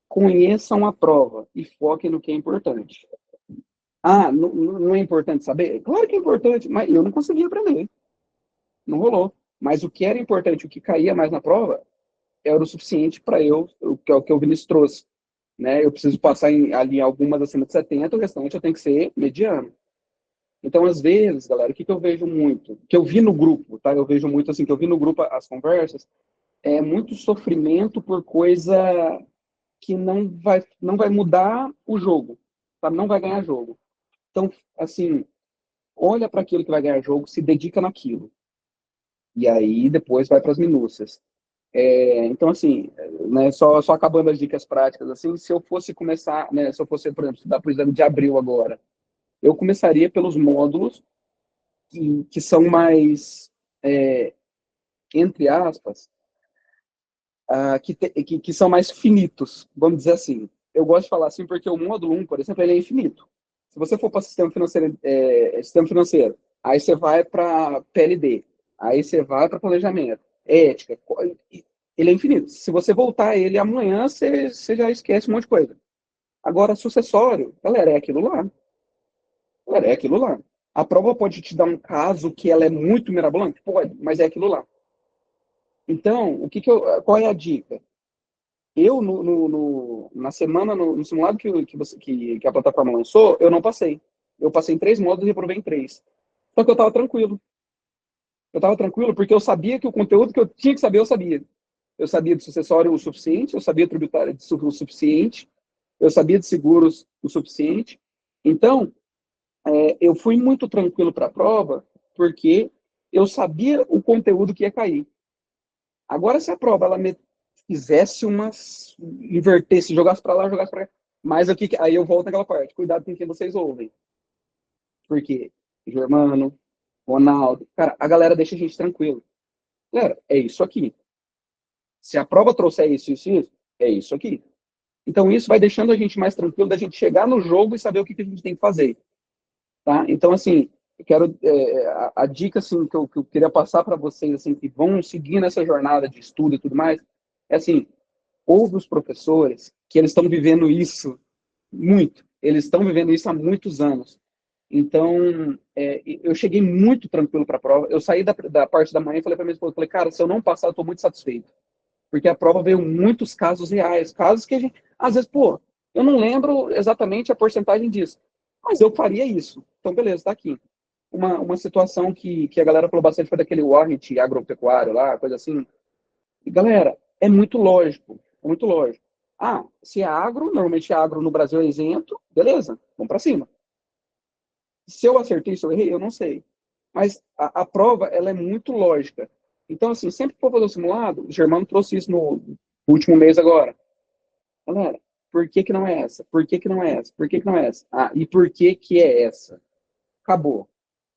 conheçam a prova e foquem no que é importante. Não é importante saber? Claro que é importante, mas eu não consegui aprender. Não rolou. Mas o que era importante, o que caía mais na prova, era o suficiente para o que o Vinícius trouxe. Né? Eu preciso passar ali algumas acima de 70, o restante eu tenho que ser mediano. Então, às vezes, galera, o que eu vejo muito? Que eu vi no grupo, tá? Eu vejo muito assim, que eu vi no grupo as conversas, é muito sofrimento por coisa que não vai mudar o jogo, sabe? Não vai ganhar jogo. Então, assim, olha para aquilo que vai ganhar jogo, se dedica naquilo. E aí, depois vai para as minúcias. Então, assim, né, só acabando as dicas práticas, assim, se eu fosse começar, né, se eu fosse, por exemplo, estudar para o exame de abril agora, eu começaria pelos módulos que são mais, entre aspas, que são mais finitos, vamos dizer assim. Eu gosto de falar assim porque o módulo 1, por exemplo, ele é infinito. Se você for para sistema financeiro, aí você vai para PLD, aí você vai para planejamento, ética, ele é infinito. Se você voltar ele amanhã, você já esquece um monte de coisa. Agora, sucessório, galera, é aquilo lá. Galera, é aquilo lá. A prova pode te dar um caso que ela é muito mirabolante? Pode, mas é aquilo lá. Então, qual é a dica? Eu, na semana, no simulado que a plataforma lançou, eu não passei. Eu passei em 3 módulos e reprovei em 3. Só que eu estava tranquilo. Eu estava tranquilo porque eu sabia que o conteúdo que eu tinha que saber, eu sabia. Eu sabia de sucessório o suficiente, eu sabia tributário o suficiente, eu sabia de seguros o suficiente. Então, eu fui muito tranquilo para a prova porque eu sabia o conteúdo que ia cair. Agora, se a prova ela me fizesse invertesse, jogasse para lá, jogasse para cá, mas aí eu volto naquela parte, cuidado com quem vocês ouvem. Porque Germano, Ronaldo, cara, a galera deixa a gente tranquilo. Galera, é isso aqui. Se a prova trouxer isso, é isso aqui. Então, isso vai deixando a gente mais tranquilo da gente chegar no jogo e saber o que a gente tem que fazer. Tá? Então, assim, eu quero a dica assim, que eu queria passar para vocês, assim, que vão seguir nessa jornada de estudo e tudo mais, é assim, ouve os professores que eles estão vivendo isso muito. Eles estão vivendo isso há muitos anos. Então, eu cheguei muito tranquilo para a prova. Eu saí da parte da manhã e falei para minha esposa, falei, cara, se eu não passar, eu estou muito satisfeito. Porque a prova veio muitos casos reais, casos que a gente, às vezes, pô, eu não lembro exatamente a porcentagem disso, mas eu faria isso. Então, beleza, tá aqui. Uma situação que a galera falou bastante foi daquele warrant agropecuário lá, coisa assim. E, galera, é muito lógico, é muito lógico. Ah, se é agro, normalmente agro no Brasil é isento, beleza, vamos para cima. Se eu acertei, se eu errei, eu não sei. Mas a prova, ela é muito lógica. Então, assim, sempre que for fazer o simulado, o Germano trouxe isso no último mês agora. Galera, por que não é essa? Por que não é essa? Por que não é essa? Ah, e por que é essa? Acabou.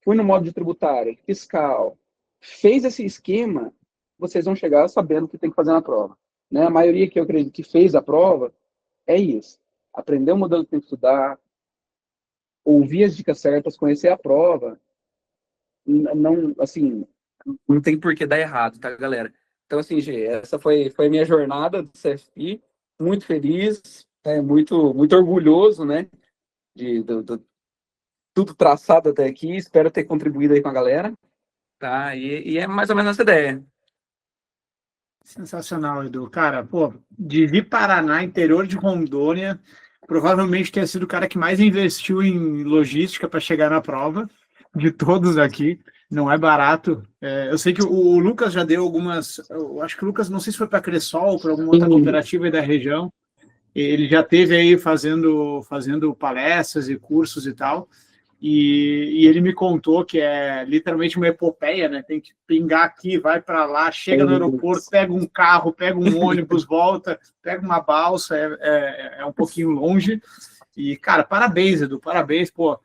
Fui no modo de tributário, fiscal, fez esse esquema, vocês vão chegar sabendo o que tem que fazer na prova. Né? A maioria que eu acredito que fez a prova é isso. Aprender o modelo que tem que estudar, ouvir as dicas certas, conhecer a prova. Não, assim, não tem por que dar errado, tá, galera? Então, assim, Gê, essa foi a minha jornada do CFP. Muito feliz, muito orgulhoso, né? Tudo traçado até aqui. Espero ter contribuído aí com a galera. Tá? E é mais ou menos essa ideia. Sensacional, Edu. Cara, pô, de Paraná, interior de Rondônia, provavelmente tenha sido o cara que mais investiu em logística para chegar na prova, de todos aqui. Não é barato. Eu sei que o Lucas já deu algumas. Eu acho que o Lucas, não sei se foi para a Cressol ou para alguma outra cooperativa aí da região. Ele já teve aí fazendo palestras e cursos e tal. E ele me contou que é literalmente uma epopeia, né? Tem que pingar aqui, vai para lá, chega no aeroporto, pega um carro, pega um ônibus, volta, pega uma balsa, é um pouquinho longe. E, cara, parabéns, Edu, parabéns, pô.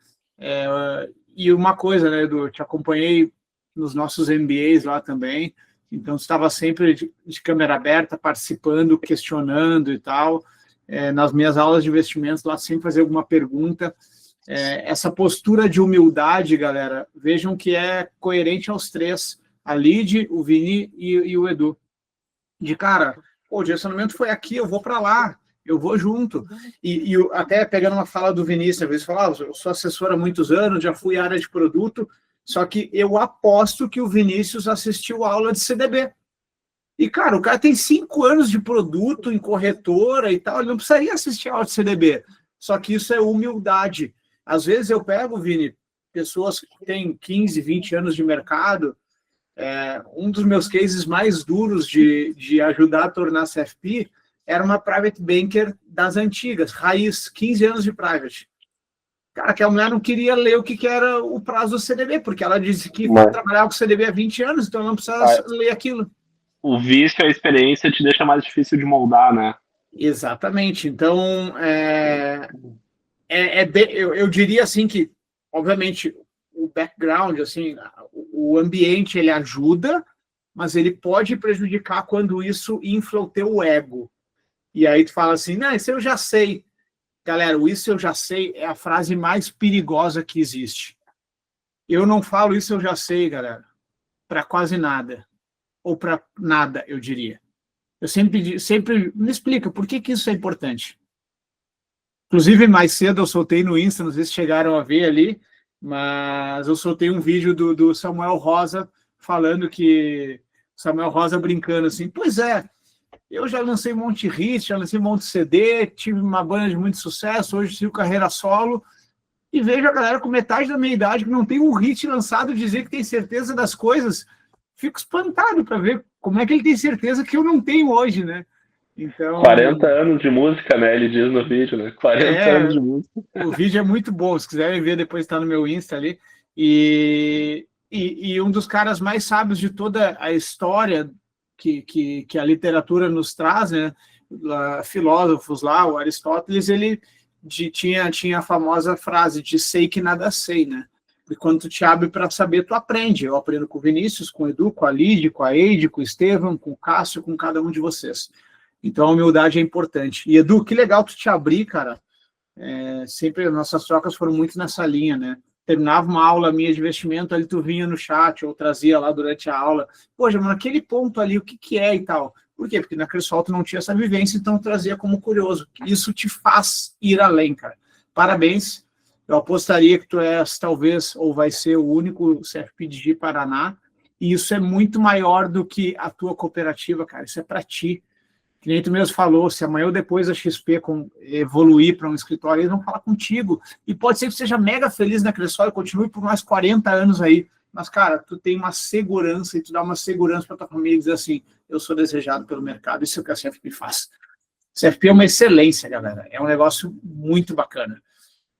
E uma coisa, né, Edu, eu te acompanhei nos nossos MBAs lá também, então estava sempre de câmera aberta, participando, questionando e tal. Nas minhas aulas de investimentos lá, sempre fazer alguma pergunta. Essa postura de humildade, galera, vejam que é coerente aos três, a Lid, o Vini e o Edu. De cara, pô, o direcionamento foi aqui, eu vou para lá, eu vou junto. E até pegando uma fala do Vinícius, às vezes fala, eu sou assessor há muitos anos, já fui área de produto, só que eu aposto que o Vinícius assistiu aula de CDB. E, cara, o cara tem 5 anos de produto em corretora e tal, ele não precisaria assistir aula de CDB. Só que isso é humildade. Às vezes eu pego, Vini, pessoas que têm 15, 20 anos de mercado, um dos meus cases mais duros de ajudar a tornar CFP era uma private banker das antigas, raiz, 15 anos de private. Cara, que a mulher não queria ler o que era o prazo do CDB, porque ela disse que trabalhava com CDB há 20 anos, então não precisa ler aquilo. O vício, a experiência te deixa mais difícil de moldar, né? Exatamente. Então, eu diria assim que, obviamente, o background, assim, o ambiente, ele ajuda, mas ele pode prejudicar quando isso infla o teu ego. E aí tu fala assim, não, isso eu já sei. Galera, o isso eu já sei é a frase mais perigosa que existe. Eu não falo isso eu já sei, galera, para quase nada. Ou para nada, eu diria. Eu sempre me explica por que isso é importante. Inclusive, mais cedo eu soltei no Insta, não sei se chegaram a ver ali, mas eu soltei um vídeo do Samuel Rosa falando que... Samuel Rosa brincando assim, pois é, eu já lancei um monte de hit, já lancei um monte de CD, tive uma banda de muito sucesso, hoje sigo carreira solo, e vejo a galera com metade da minha idade que não tem um hit lançado dizer que tem certeza das coisas. Fico espantado para ver como é que ele tem certeza que eu não tenho hoje, né? Então, 40 anos de música, né? Ele diz no vídeo, né? 40 anos de música. O vídeo é muito bom, se quiserem ver, depois está no meu Insta ali. E um dos caras mais sábios de toda a história que a literatura nos traz, né? Filósofos lá, o Aristóteles, ele tinha a famosa frase de sei que nada sei, né? E quando tu te abre para saber, tu aprende. Eu aprendo com o Vinícius, com o Edu, com a Lid, com a Eide, com o Estevam, com o Cássio, com cada um de vocês. Então a humildade é importante. E Edu, que legal tu te abrir, cara. Sempre nossas trocas foram muito nessa linha, né? Terminava uma aula minha de investimento, ali tu vinha no chat, ou trazia lá durante a aula. Poxa, mas naquele ponto ali, o que que é e tal? Por quê? Porque na Cressol tu não tinha essa vivência, então trazia como curioso. Isso te faz ir além, cara. Parabéns. Eu apostaria que tu és, talvez, ou vai ser o único CFP de Paraná, e isso é muito maior do que a tua cooperativa, cara. Isso é para ti. Que nem tu mesmo falou, se amanhã ou depois a XP evoluir para um escritório, eles vão falar contigo. E pode ser que seja mega feliz na Cressol e continue por mais 40 anos aí. Mas, cara, tu tem uma segurança e tu dá uma segurança para tua família e dizer assim, eu sou desejado pelo mercado, isso é o que a CFP faz. CFP é uma excelência, galera. É um negócio muito bacana.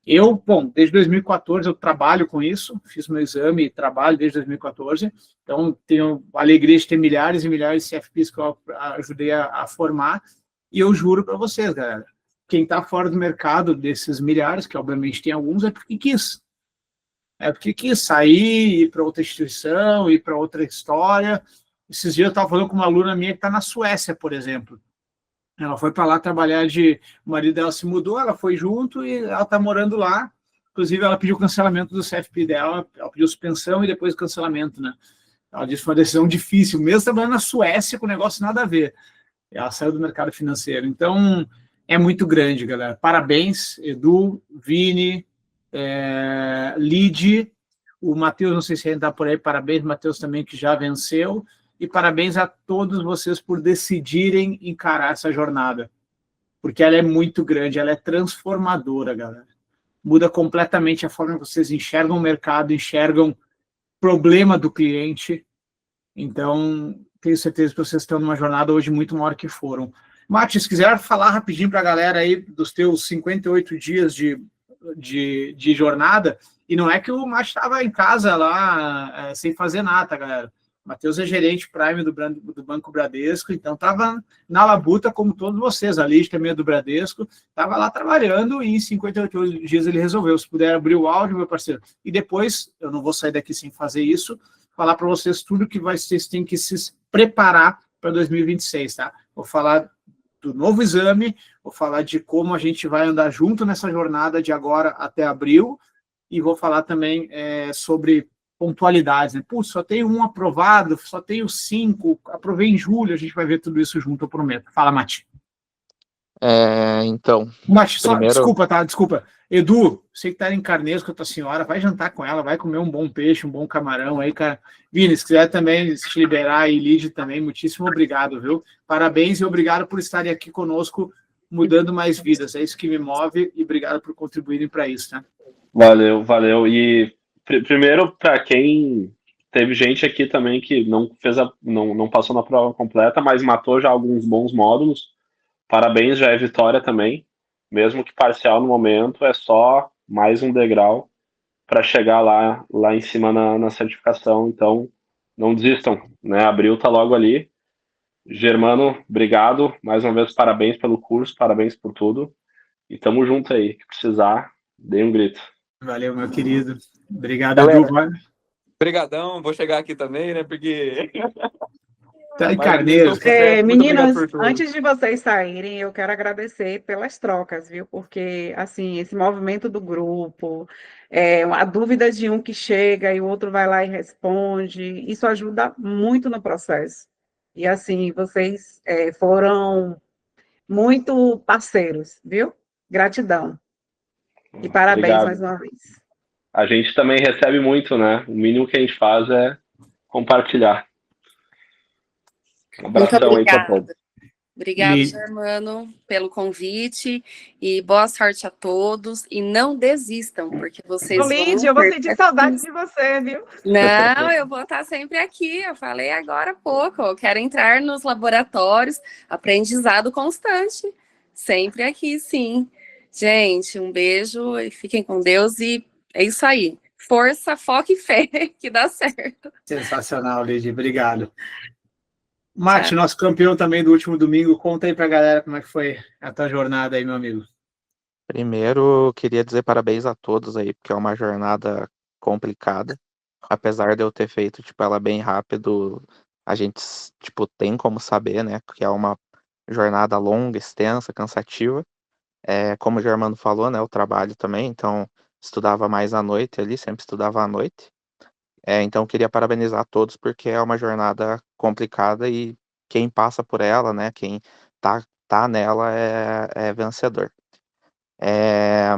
Eu, bom, desde 2014 eu trabalho com isso, fiz meu exame e trabalho desde 2014, então tenho a alegria de ter milhares e milhares de CFPs que eu ajudei a formar, e eu juro para vocês, galera, quem está fora do mercado desses milhares, que obviamente tem alguns, é porque quis. É porque quis sair, ir para outra instituição, ir para outra história. Esses dias eu estava falando com uma aluna minha que está na Suécia, por exemplo. Ela foi para lá trabalhar o marido dela se mudou, ela foi junto e ela está morando lá. Inclusive, ela pediu cancelamento do CFP dela, ela pediu suspensão e depois cancelamento, né? Ela disse que foi uma decisão difícil, mesmo trabalhando na Suécia com negócio nada a ver. Ela saiu do mercado financeiro. Então, é muito grande, galera. Parabéns, Edu, Vini, Lide, o Matheus, não sei se ainda está por aí, parabéns, Matheus também, que já venceu. E parabéns a todos vocês por decidirem encarar essa jornada, porque ela é muito grande, ela é transformadora, galera. Muda completamente a forma que vocês enxergam o mercado, enxergam o problema do cliente. Então, tenho certeza que vocês estão numa jornada hoje muito maior que foram. Mati, se quiser falar rapidinho para a galera aí dos teus 58 dias de jornada, e não é que o Mati estava em casa lá sem fazer nada, galera. Matheus é gerente Prime do Banco Bradesco, então estava na labuta como todos vocês, a Lígia também é do Bradesco, estava lá trabalhando e em 58 dias ele resolveu. Se puder abrir o áudio, meu parceiro. E depois, eu não vou sair daqui sem fazer isso, falar para vocês tudo que vocês têm que se preparar para 2026, tá? Vou falar do novo exame, vou falar de como a gente vai andar junto nessa jornada de agora até abril, e vou falar também sobre pontualidades, né? Putz, só tenho um aprovado, só tenho 5, aprovei em julho, a gente vai ver tudo isso junto, eu prometo. Fala, Mati. Então, Mati, só, primeiro... desculpa, tá? Desculpa. Edu, você que tá em Carneiro com a tua senhora, vai jantar com ela, vai comer um bom peixe, um bom camarão aí, cara. Vini, se quiser também se liberar e Lídia também, muitíssimo obrigado, viu? Parabéns e obrigado por estarem aqui conosco, mudando mais vidas. É isso que me move e obrigado por contribuírem para isso, tá? Valeu. E primeiro, para quem teve gente aqui também que não passou na prova completa, mas matou já alguns bons módulos, parabéns, já é vitória também, mesmo que parcial no momento, é só mais um degrau para chegar lá em cima na certificação, então não desistam, né? Abril tá logo ali. Germano, obrigado, mais uma vez parabéns pelo curso, parabéns por tudo, e tamo junto aí, que precisar, dê um grito. Valeu, meu querido. Obrigado, Edu. Obrigadão, vou chegar aqui também, né, porque... Tá em Carneiro. Meninos, antes de vocês saírem, eu quero agradecer pelas trocas, viu? Porque, assim, esse movimento do grupo, a dúvida de um que chega e o outro vai lá e responde, isso ajuda muito no processo. E, assim, vocês foram muito parceiros, viu? Gratidão. E parabéns Obrigado. mais uma vez. A gente também recebe muito, né? O mínimo que a gente faz é compartilhar. Um abração aí para todos. Obrigado, Germano, pelo convite e boa sorte a todos. E não desistam, porque vocês Lídia, eu vou sentir saudade de você, viu? Não, eu vou estar sempre aqui. Eu falei agora há pouco. Eu quero entrar nos laboratórios, aprendizado constante. Sempre aqui, sim. Gente, um beijo e fiquem com Deus. E é isso aí. Força, foco e fé, que dá certo. Sensacional, Lídia. Obrigado. Mati, nosso campeão também do último domingo, conta aí pra galera como é que foi a tua jornada aí, meu amigo. Primeiro, queria dizer parabéns a todos aí, porque é uma jornada complicada. Apesar de eu ter feito, ela bem rápido, a gente, tem como saber, né, que é uma jornada longa, extensa, cansativa. Como o Germano falou, né, o trabalho também, então estudava mais à noite ali, sempre estudava à noite. Então queria parabenizar todos porque é uma jornada complicada e quem passa por ela, né, quem tá nela é vencedor. É,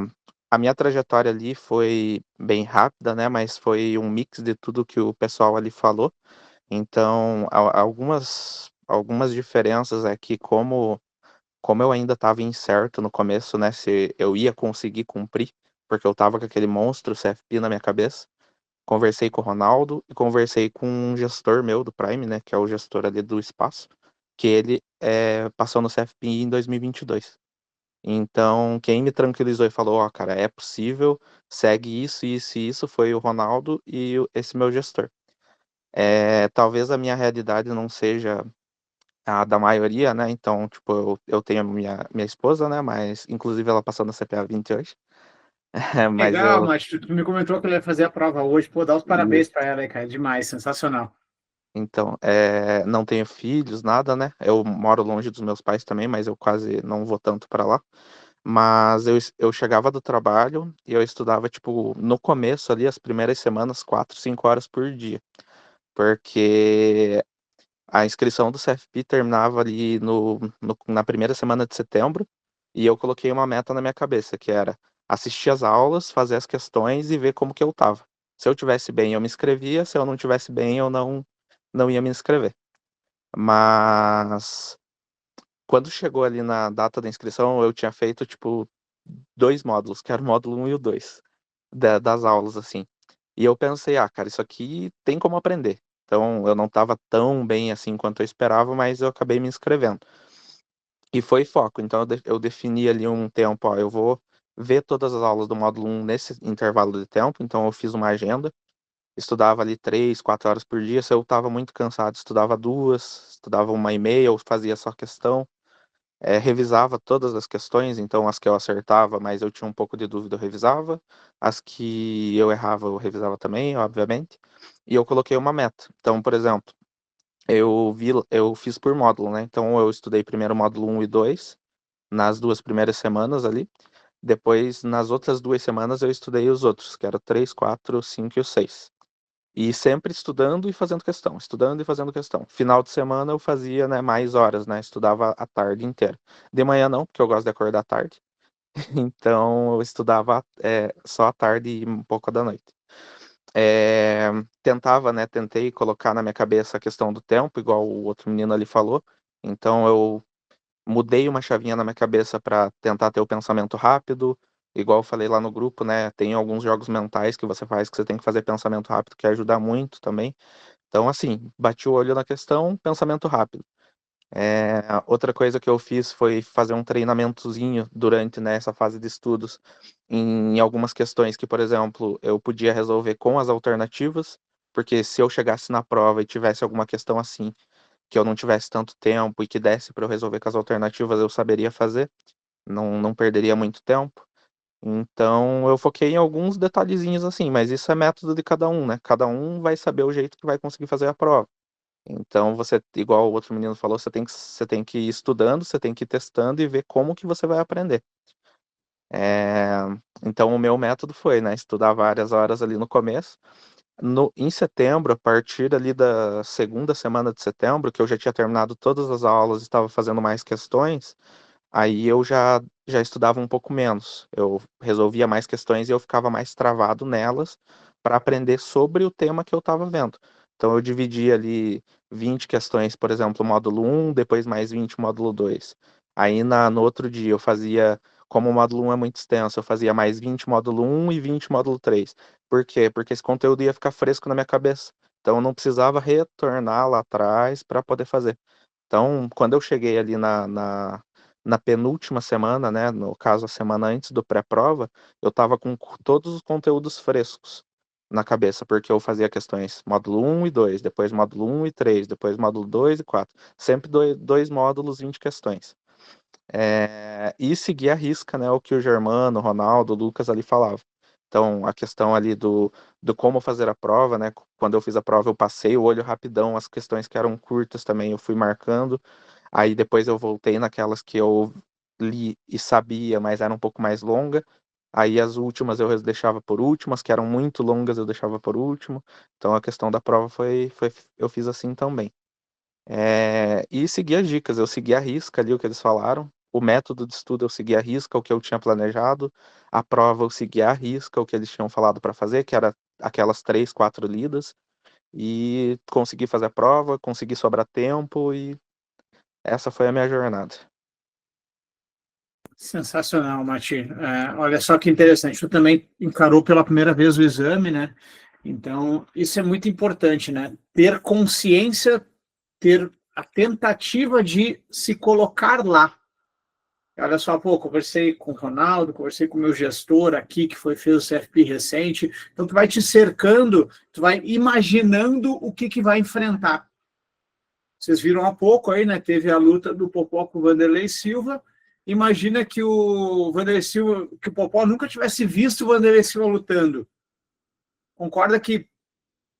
a minha trajetória ali foi bem rápida, né, mas foi um mix de tudo que o pessoal ali falou. Então, algumas diferenças é que como eu ainda estava incerto no começo, né, se eu ia conseguir cumprir, porque eu estava com aquele monstro CFP na minha cabeça. Conversei com o Ronaldo e conversei com um gestor meu do Prime, né, que é o gestor ali do espaço, que ele passou no CFP em 2022. Então, quem me tranquilizou e falou, ó, cara, é possível, segue isso, isso e isso, foi o Ronaldo e esse meu gestor. Talvez a minha realidade não seja a da maioria, né? Então, tipo, eu tenho a minha esposa, né? Mas, inclusive, ela passou na CPA 20 hoje. Mas Legal, mas tu me comentou que ela ia fazer a prova hoje. Pô, dá os parabéns para ela, aí, cara. Demais, sensacional. Então, não tenho filhos, nada, né? Eu moro longe dos meus pais também, mas eu quase não vou tanto para lá. Mas eu chegava do trabalho e eu estudava, tipo, no começo ali, as primeiras semanas, 4, 5 horas por dia. Porque a inscrição do CFP terminava ali na primeira semana de setembro e eu coloquei uma meta na minha cabeça, que era assistir as aulas, fazer as questões e ver como que eu tava. Se eu tivesse bem, eu me inscrevia, se eu não tivesse bem, eu não ia me inscrever. Mas quando chegou ali na data da inscrição, eu tinha feito, tipo, 2 módulos, que era o módulo 1 e o 2 das aulas, assim. E eu pensei, cara, isso aqui tem como aprender. Então, eu não estava tão bem assim quanto eu esperava, mas eu acabei me inscrevendo. E foi foco. Então, eu defini ali um tempo, ó, eu vou ver todas as aulas do módulo 1 nesse intervalo de tempo. Então, eu fiz uma agenda, estudava ali 3, 4 horas por dia. Se eu estava muito cansado, estudava 2, estudava 1h30, ou fazia só questão. Revisava todas as questões, então as que eu acertava, mas eu tinha um pouco de dúvida, eu revisava. As que eu errava, eu revisava também, obviamente. E eu coloquei uma meta. Então, por exemplo, eu fiz por módulo, né? Então eu estudei primeiro o módulo 1 e 2 nas 2 primeiras semanas ali. Depois, nas outras 2 semanas, eu estudei os outros, que era o 3, 4, 5 e o 6. E sempre estudando e fazendo questão, estudando e fazendo questão. Final de semana eu fazia, né, mais horas, né? Estudava a tarde inteira. De manhã não, porque eu gosto de acordar tarde. Então eu estudava só à tarde e um pouco da noite. Tentei colocar na minha cabeça a questão do tempo, igual o outro menino ali falou. Então eu mudei uma chavinha na minha cabeça para tentar ter o pensamento rápido. Igual eu falei lá no grupo, né? Tem alguns jogos mentais que você faz que você tem que fazer pensamento rápido, que ajuda muito também. Então, assim, bati o olho na questão, pensamento rápido. Outra coisa que eu fiz foi fazer um treinamentozinho durante, né, essa fase de estudos em algumas questões que, por exemplo, eu podia resolver com as alternativas, porque se eu chegasse na prova e tivesse alguma questão assim, que eu não tivesse tanto tempo e que desse para eu resolver com as alternativas, eu saberia fazer, não perderia muito tempo. Então, eu foquei em alguns detalhezinhos assim, mas isso é método de cada um, né? Cada um vai saber o jeito que vai conseguir fazer a prova. Então, igual o outro menino falou, você tem que ir estudando, você tem que ir testando e ver como que você vai aprender. É, então, o meu método foi, né, estudar várias horas ali no começo. Em setembro, a partir ali da segunda semana de setembro, que eu já tinha terminado todas as aulas e estava fazendo mais questões, aí eu já estudava um pouco menos. Eu resolvia mais questões e eu ficava mais travado nelas para aprender sobre o tema que eu estava vendo. Então eu dividia ali 20 questões, por exemplo, módulo 1, depois mais 20 módulo 2. Aí no outro dia eu fazia, como o módulo 1 é muito extenso, eu fazia mais 20 módulo 1 e 20 módulo 3. Por quê? Porque esse conteúdo ia ficar fresco na minha cabeça. Então eu não precisava retornar lá atrás para poder fazer. Então, quando eu cheguei ali na penúltima semana, né, no caso a semana antes do pré-prova, eu estava com todos os conteúdos frescos na cabeça, porque eu fazia questões módulo 1 e 2, depois módulo 1 e 3, depois módulo 2 e 4, sempre dois módulos, 20 questões. E seguir a risca, né, o que o Germano, o Ronaldo, o Lucas ali falavam. Então, a questão ali do como fazer a prova, né? Quando eu fiz a prova, eu passei o olho rapidão, as questões que eram curtas também eu fui marcando. Aí depois eu voltei naquelas que eu li e sabia, mas era um pouco mais longa. Aí as últimas eu deixava por últimas, que eram muito longas, eu deixava por último. Então a questão da prova eu fiz assim também. E segui as dicas, eu segui a risca ali o que eles falaram. O método de estudo eu segui a risca, o que eu tinha planejado. A prova eu segui a risca, o que eles tinham falado para fazer, que era aquelas 3, 4 lidas. E consegui fazer a prova, consegui sobrar tempo e essa foi a minha jornada. Sensacional, Mati. Olha só que interessante, tu também encarou pela primeira vez o exame, né? Então, isso é muito importante, né? Ter consciência, ter a tentativa de se colocar lá. Olha só, pô, conversei com o Ronaldo, conversei com o meu gestor aqui, que fez o CFP recente. Então, tu vai te cercando, tu vai imaginando o que vai enfrentar. Vocês viram há pouco aí, né? Teve a luta do Popó com o Vanderlei Silva. Imagina que o Vanderlei Silva, que o Popó nunca tivesse visto o Vanderlei Silva lutando. Concorda que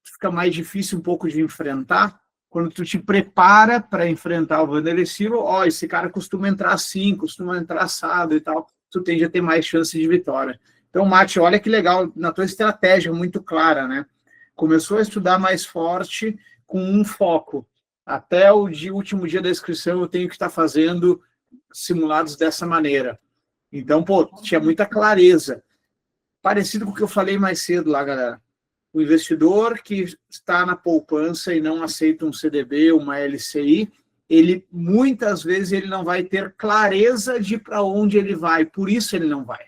fica mais difícil um pouco de enfrentar? Quando tu te prepara para enfrentar o Vanderlei Silva, esse cara costuma entrar assim, costuma entrar assado e tal, tu tende a ter mais chance de vitória. Então, Mati, olha que legal, na tua estratégia muito clara, né? Começou a estudar mais forte com um foco. Até o último dia da inscrição eu tenho que estar fazendo simulados dessa maneira. Então, tinha muita clareza. Parecido com o que eu falei mais cedo lá, galera. O investidor que está na poupança e não aceita um CDB, uma LCI, ele muitas vezes ele não vai ter clareza de para onde ele vai, por isso ele não vai.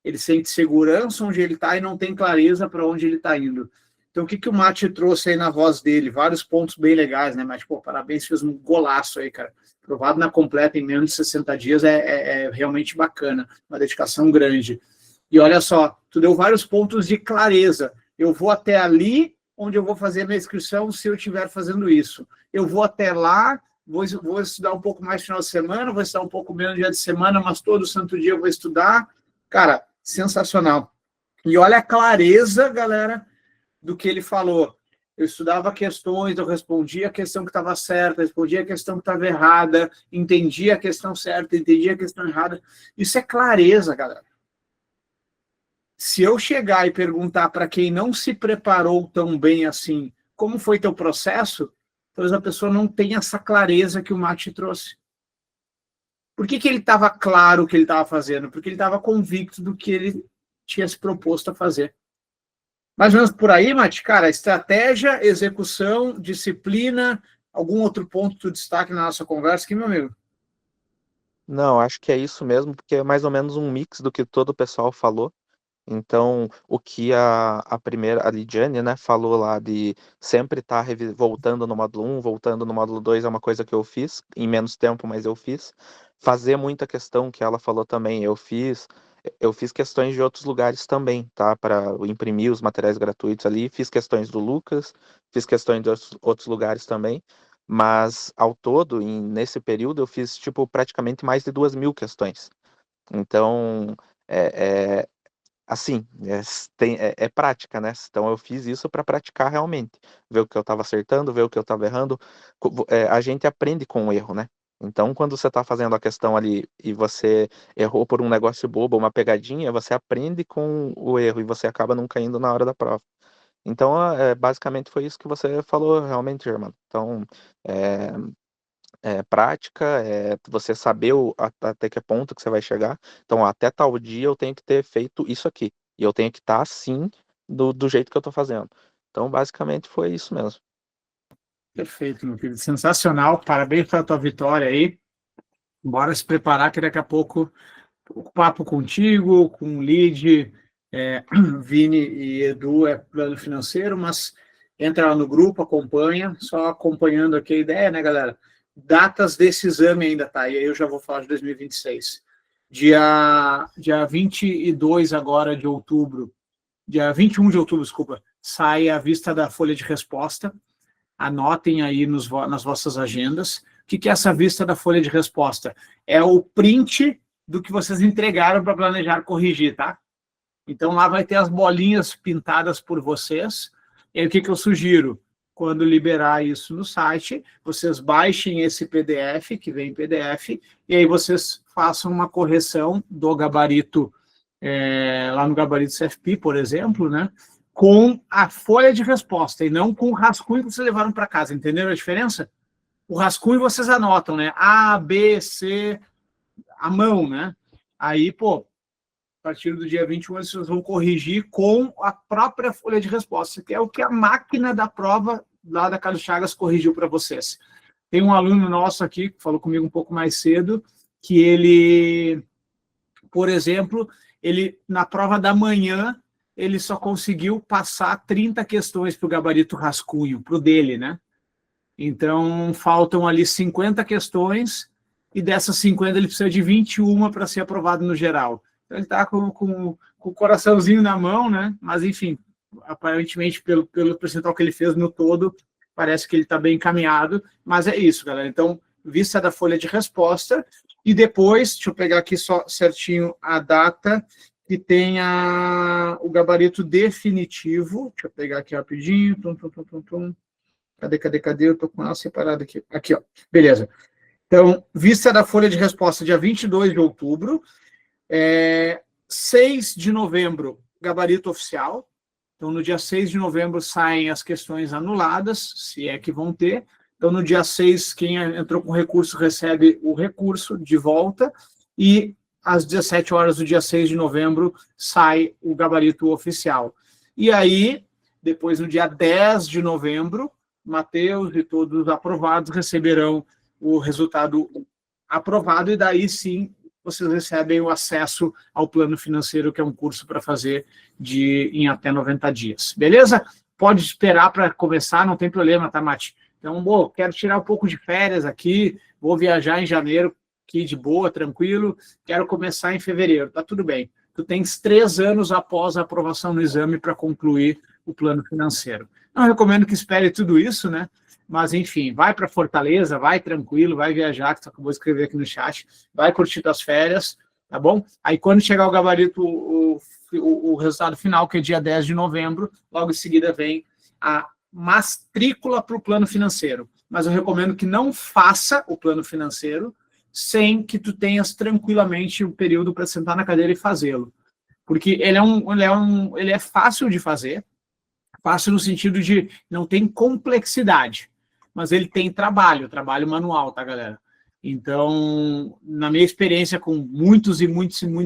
Ele sente segurança onde ele está e não tem clareza para onde ele está indo. Então, o que o Mati trouxe aí na voz dele? Vários pontos bem legais, né, Mati? Parabéns, fez um golaço aí, cara. Provado na completa em menos de 60 dias é realmente bacana, uma dedicação grande. E olha só, tu deu vários pontos de clareza. Eu vou até ali, onde eu vou fazer a minha inscrição, se eu estiver fazendo isso. Eu vou até lá, vou estudar um pouco mais no final de semana, vou estudar um pouco menos no dia de semana, mas todo santo dia eu vou estudar. Cara, sensacional. E olha a clareza, galera, do que ele falou. Eu estudava questões, eu respondia a questão que estava certa, respondia a questão que estava errada, entendia a questão certa, entendia a questão errada. Isso é clareza, galera. Se eu chegar e perguntar para quem não se preparou tão bem assim, como foi teu processo, talvez a pessoa não tenha essa clareza que o Mati trouxe. Por que ele estava claro o que ele estava fazendo? Porque ele estava convicto do que ele tinha se proposto a fazer. Mais ou menos por aí, Mati, cara, estratégia, execução, disciplina, algum outro ponto que tu destaque na nossa conversa aqui, meu amigo? Não, acho que é isso mesmo, porque é mais ou menos um mix do que todo o pessoal falou. Então, o que a primeira, a Lidiane, né, falou lá de sempre estar voltando no módulo 1, voltando no módulo 2, é uma coisa que eu fiz, em menos tempo, mas eu fiz. Fazer muita questão que ela falou também, eu fiz questões de outros lugares também, tá, para imprimir os materiais gratuitos ali, fiz questões do Lucas, fiz questões de outros lugares também, mas ao todo, nesse período, eu fiz, tipo, praticamente mais de 2.000 questões. Então, assim, é prática, né? Então eu fiz isso para praticar realmente, ver o que eu estava acertando, ver o que eu estava errando. A gente aprende com o erro, né? Então, quando você está fazendo a questão ali e você errou por um negócio bobo, uma pegadinha, você aprende com o erro e você acaba não caindo na hora da prova. Então, basicamente foi isso que você falou realmente, Germano. Então, prática, você saber até que ponto que você vai chegar. Então, até tal dia eu tenho que ter feito isso aqui. E eu tenho que estar assim, do jeito que eu estou fazendo. Então, basicamente, foi isso mesmo. Perfeito, meu querido. Sensacional. Parabéns pela tua vitória aí. Bora se preparar que daqui a pouco o papo contigo, com o Lid, Vini e Edu é plano financeiro, mas entra lá no grupo, acompanha, só acompanhando aqui a ideia, né, galera? Datas desse exame ainda, tá? E aí eu já vou falar de 2026. Dia 22 agora de outubro, dia 21 de outubro, desculpa, sai a vista da folha de resposta. Anotem aí nas vossas agendas. O que é essa vista da folha de resposta? É o print do que vocês entregaram para planejar corrigir, tá? Então lá vai ter as bolinhas pintadas por vocês. E aí o que eu sugiro? quando liberar isso no site, vocês baixem esse PDF, que vem em PDF, e aí vocês façam uma correção do gabarito, lá no gabarito CFP, por exemplo, né, com a folha de resposta, e não com o rascunho que vocês levaram para casa, entenderam a diferença? O rascunho vocês anotam, né, A, B, C, à mão, né, aí, pô, a partir do dia 21, vocês vão corrigir com a própria folha de resposta, que é o que a máquina da prova lá da Carlos Chagas corrigiu para vocês. Tem um aluno nosso aqui, que falou comigo um pouco mais cedo, que ele, por exemplo, ele na prova da manhã, ele só conseguiu passar 30 questões para o gabarito rascunho, para o dele, né? Então, faltam ali 50 questões, e dessas 50 ele precisa de 21 para ser aprovado no geral. Ele está com o coraçãozinho na mão, né? Mas, enfim, aparentemente, pelo percentual que ele fez no todo, parece que ele está bem encaminhado. Mas é isso, galera. Então, vista da folha de resposta. E depois, deixa eu pegar aqui só certinho a data, que tem o gabarito definitivo. Deixa eu pegar aqui rapidinho. Cadê? Eu estou com ela separada aqui. Aqui, ó. Beleza. Então, vista da folha de resposta, dia 22 de outubro. 6 de novembro, gabarito oficial. Então, no dia 6 de novembro saem as questões anuladas, se é que vão ter. Então, no dia 6, quem entrou com recurso recebe o recurso de volta. E às 17 horas do dia 6 de novembro sai o gabarito oficial. E aí, depois, no dia 10 de novembro, Matheus e todos os aprovados receberão o resultado aprovado, e daí sim vocês recebem o acesso ao plano financeiro, que é um curso para fazer em até 90 dias. Beleza? Pode esperar para começar, não tem problema, tá, Mati? Então, quero tirar um pouco de férias aqui, vou viajar em janeiro, aqui de boa, tranquilo, quero começar em fevereiro, tá tudo bem. Tu tens 3 anos após a aprovação no exame para concluir o plano financeiro. Não recomendo que espere tudo isso, né? Mas, enfim, vai para Fortaleza, vai tranquilo, vai viajar, que tu acabou de escrever aqui no chat, vai curtir tuas férias, tá bom? Aí, quando chegar o gabarito, o resultado final, que é dia 10 de novembro, logo em seguida vem a matrícula para o plano financeiro. Mas eu recomendo que não faça o plano financeiro sem que tu tenhas tranquilamente um período para sentar na cadeira e fazê-lo. Porque ele é fácil de fazer, fácil no sentido de não tem complexidade, mas ele tem trabalho manual, tá, galera? Então, na minha experiência com muitos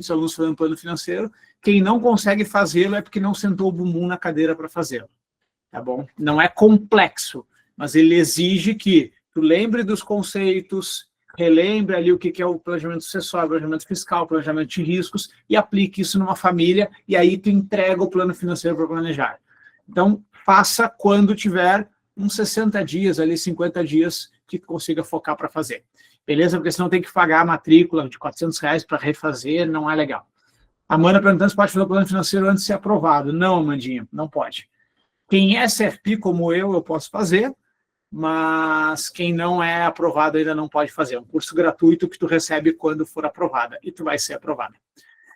alunos fazendo plano financeiro, quem não consegue fazê-lo é porque não sentou o bumbum na cadeira para fazê-lo, tá bom? Não é complexo, mas ele exige que tu lembre dos conceitos, relembre ali o que é o planejamento sucessório, planejamento fiscal, planejamento de riscos, e aplique isso numa família, e aí tu entrega o plano financeiro para planejar. Então, faça quando tiver uns 60 dias, ali 50 dias, que consiga focar para fazer. Beleza? Porque senão tem que pagar a matrícula de R$400 para refazer, não é legal. A Amanda perguntando se pode fazer o plano financeiro antes de ser aprovado. Não, Amandinha, não pode. Quem é CFP como eu posso fazer, mas quem não é aprovado ainda não pode fazer. É um curso gratuito que tu recebe quando for aprovada, e tu vai ser aprovada.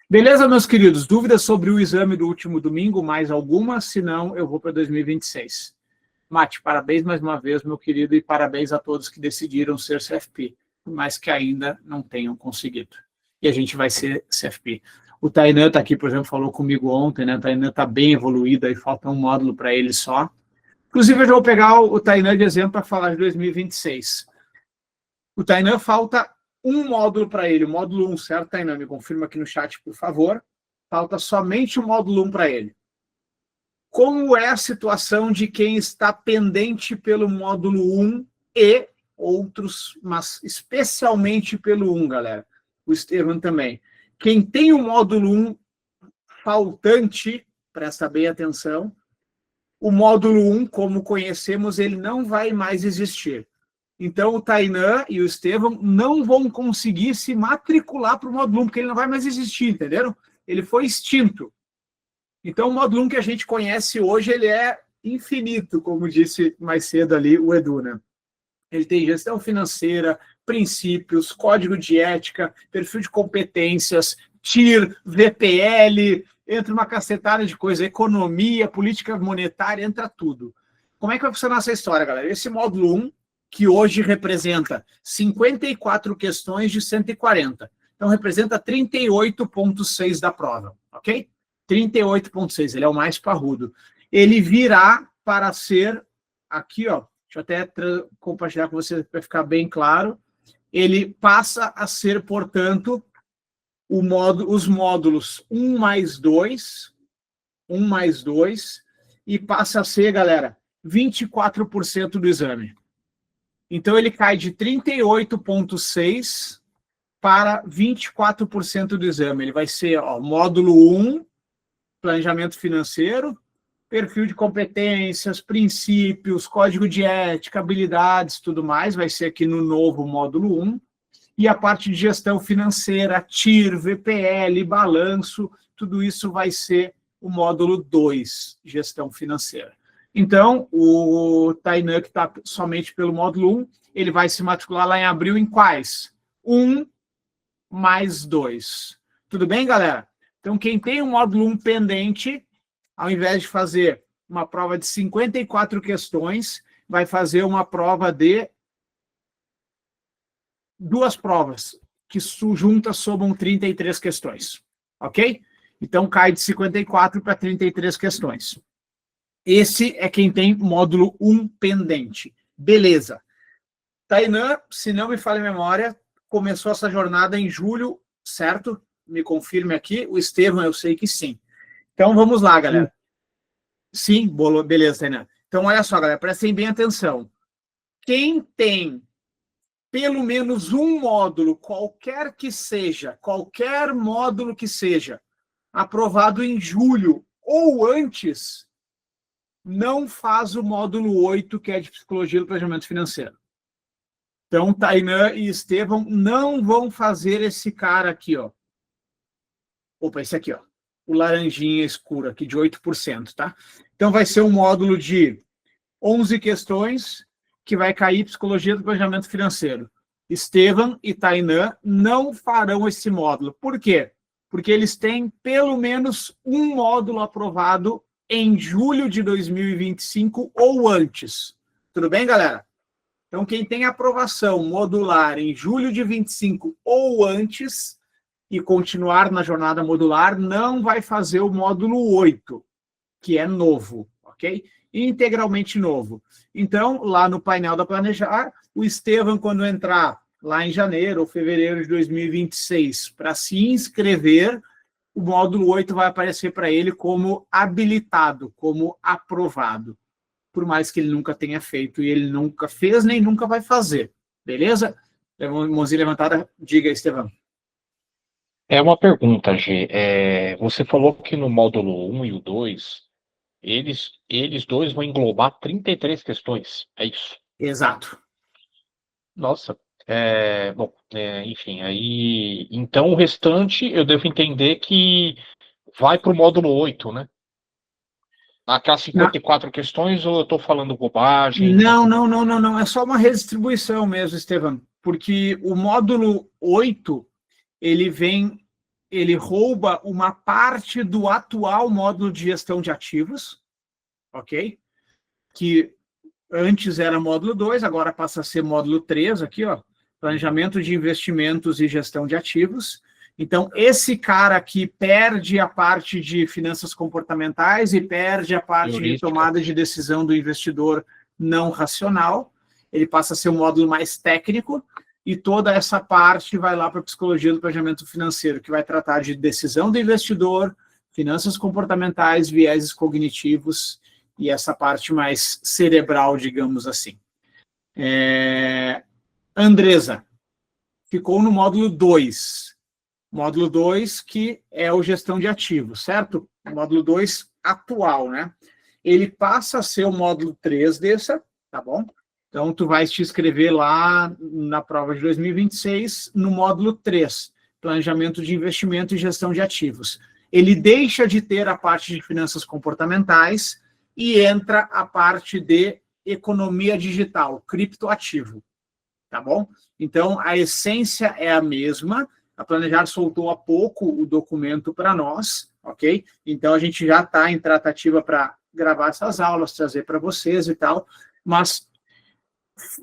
Beleza, meus queridos? Dúvidas sobre o exame do último domingo? Mais alguma? Se não, eu vou para 2026. Mate, parabéns mais uma vez, meu querido, e parabéns a todos que decidiram ser CFP, mas que ainda não tenham conseguido. E a gente vai ser CFP. O Tainan está aqui, por exemplo, falou comigo ontem, né? O Tainan está bem evoluído, aí falta um módulo para ele só. Inclusive, eu já vou pegar o Tainan de exemplo para falar de 2026. O Tainan falta um módulo para ele, o módulo 1, certo, Tainan? Me confirma aqui no chat, por favor. Falta somente o módulo 1 para ele. Como é a situação de quem está pendente pelo módulo 1 e outros, mas especialmente pelo 1, galera? O Estevam também. Quem tem o módulo 1 faltante, presta bem atenção, o módulo 1, como conhecemos, ele não vai mais existir. Então, o Tainan e o Estevam não vão conseguir se matricular para o módulo 1, porque ele não vai mais existir, entenderam? Ele foi extinto. Então, o módulo 1 que a gente conhece hoje, ele é infinito, como disse mais cedo ali o Edu, né? Ele tem gestão financeira, princípios, código de ética, perfil de competências, TIR, VPL, entra uma cacetada de coisa, economia, política monetária, entra tudo. como é que vai funcionar essa história, galera? Esse módulo 1, que hoje representa 54 questões de 140. Então, representa 38,6 da prova, ok? 38,6, ele é o mais parrudo. Ele virá para ser, aqui, ó, deixa eu até compartilhar com você para ficar bem claro, ele passa a ser, portanto, os módulos 1 mais 2, e passa a ser, galera, 24% do exame. Então, ele cai de 38,6 para 24% do exame. Ele vai ser, ó, módulo 1, planejamento financeiro, perfil de competências, princípios, código de ética, habilidades, tudo mais, vai ser aqui no novo módulo 1. E a parte de gestão financeira, TIR, VPL, balanço, tudo isso vai ser o módulo 2, gestão financeira. Então, o Tainan, que está somente pelo módulo 1, ele vai se matricular lá em abril em quais? 1 mais 2. Tudo bem, galera? Então, quem tem um módulo 1 pendente, ao invés de fazer uma prova de 54 questões, vai fazer uma prova de 2 provas, que juntas somam 33 questões. Ok? Então, cai de 54 para 33 questões. Esse é quem tem módulo 1 pendente. Beleza. Tainan, se não me falha a memória, começou essa jornada em julho, certo? Me confirme aqui. O Estevam, eu sei que sim. Então, vamos lá, galera. Sim, beleza, Tainan. Então, olha só, galera, prestem bem atenção. Quem tem pelo menos um módulo, qualquer módulo que seja, aprovado em julho ou antes, não faz o módulo 8, que é de Psicologia do Planejamento Financeiro. Então, Tainan e Estevão não vão fazer esse cara aqui, ó. Opa, esse aqui, ó. O laranjinha escuro aqui, de 8%, tá? Então, vai ser um módulo de 11 questões, que vai cair Psicologia do Planejamento Financeiro. Estevão e Tainan não farão esse módulo. Por quê? Porque eles têm pelo menos um módulo aprovado em julho de 2025 ou antes. Tudo bem, galera? Então, quem tem aprovação modular em julho de 25 ou antes e continuar na jornada modular, não vai fazer o módulo 8, que é novo, ok? Integralmente novo. Então, lá no painel da Planejar, o Estevão, quando entrar lá em janeiro ou fevereiro de 2026 para se inscrever, o módulo 8 vai aparecer para ele como habilitado, como aprovado, por mais que ele nunca tenha feito, e ele nunca fez, nem nunca vai fazer. Beleza? Mãozinha levantada, diga, Estevão. É uma pergunta, G. Você falou que no módulo 1 e o 2, eles dois vão englobar 33 questões, é isso? Exato. Nossa, enfim, aí... Então, o restante, eu devo entender que vai para o módulo 8, né? Aquelas 54 questões, ou eu estou falando bobagem? Não. É só uma redistribuição mesmo, Estevão. Porque o módulo 8, ele rouba uma parte do atual módulo de gestão de ativos, ok? Que antes era módulo 2, agora passa a ser módulo 3, aqui, ó. Planejamento de investimentos e gestão de ativos. Então, esse cara aqui perde a parte de finanças comportamentais e perde a parte de tomada de decisão do investidor não racional. Ele passa a ser um módulo mais técnico e toda essa parte vai lá para a Psicologia do Planejamento Financeiro, que vai tratar de decisão do investidor, finanças comportamentais, vieses cognitivos e essa parte mais cerebral, digamos assim. Andresa, ficou no módulo 2. Módulo 2, que é o gestão de ativos, certo? Módulo 2 atual, né? Ele passa a ser o módulo 3 dessa, tá bom? Então, tu vais te inscrever lá na prova de 2026, no módulo 3, planejamento de investimento e gestão de ativos. Ele deixa de ter a parte de finanças comportamentais e entra a parte de economia digital, criptoativo, tá bom? Então, a essência é a mesma. A Planejar soltou há pouco o documento para nós, ok? Então, a gente já está em tratativa para gravar essas aulas, trazer para vocês e tal, mas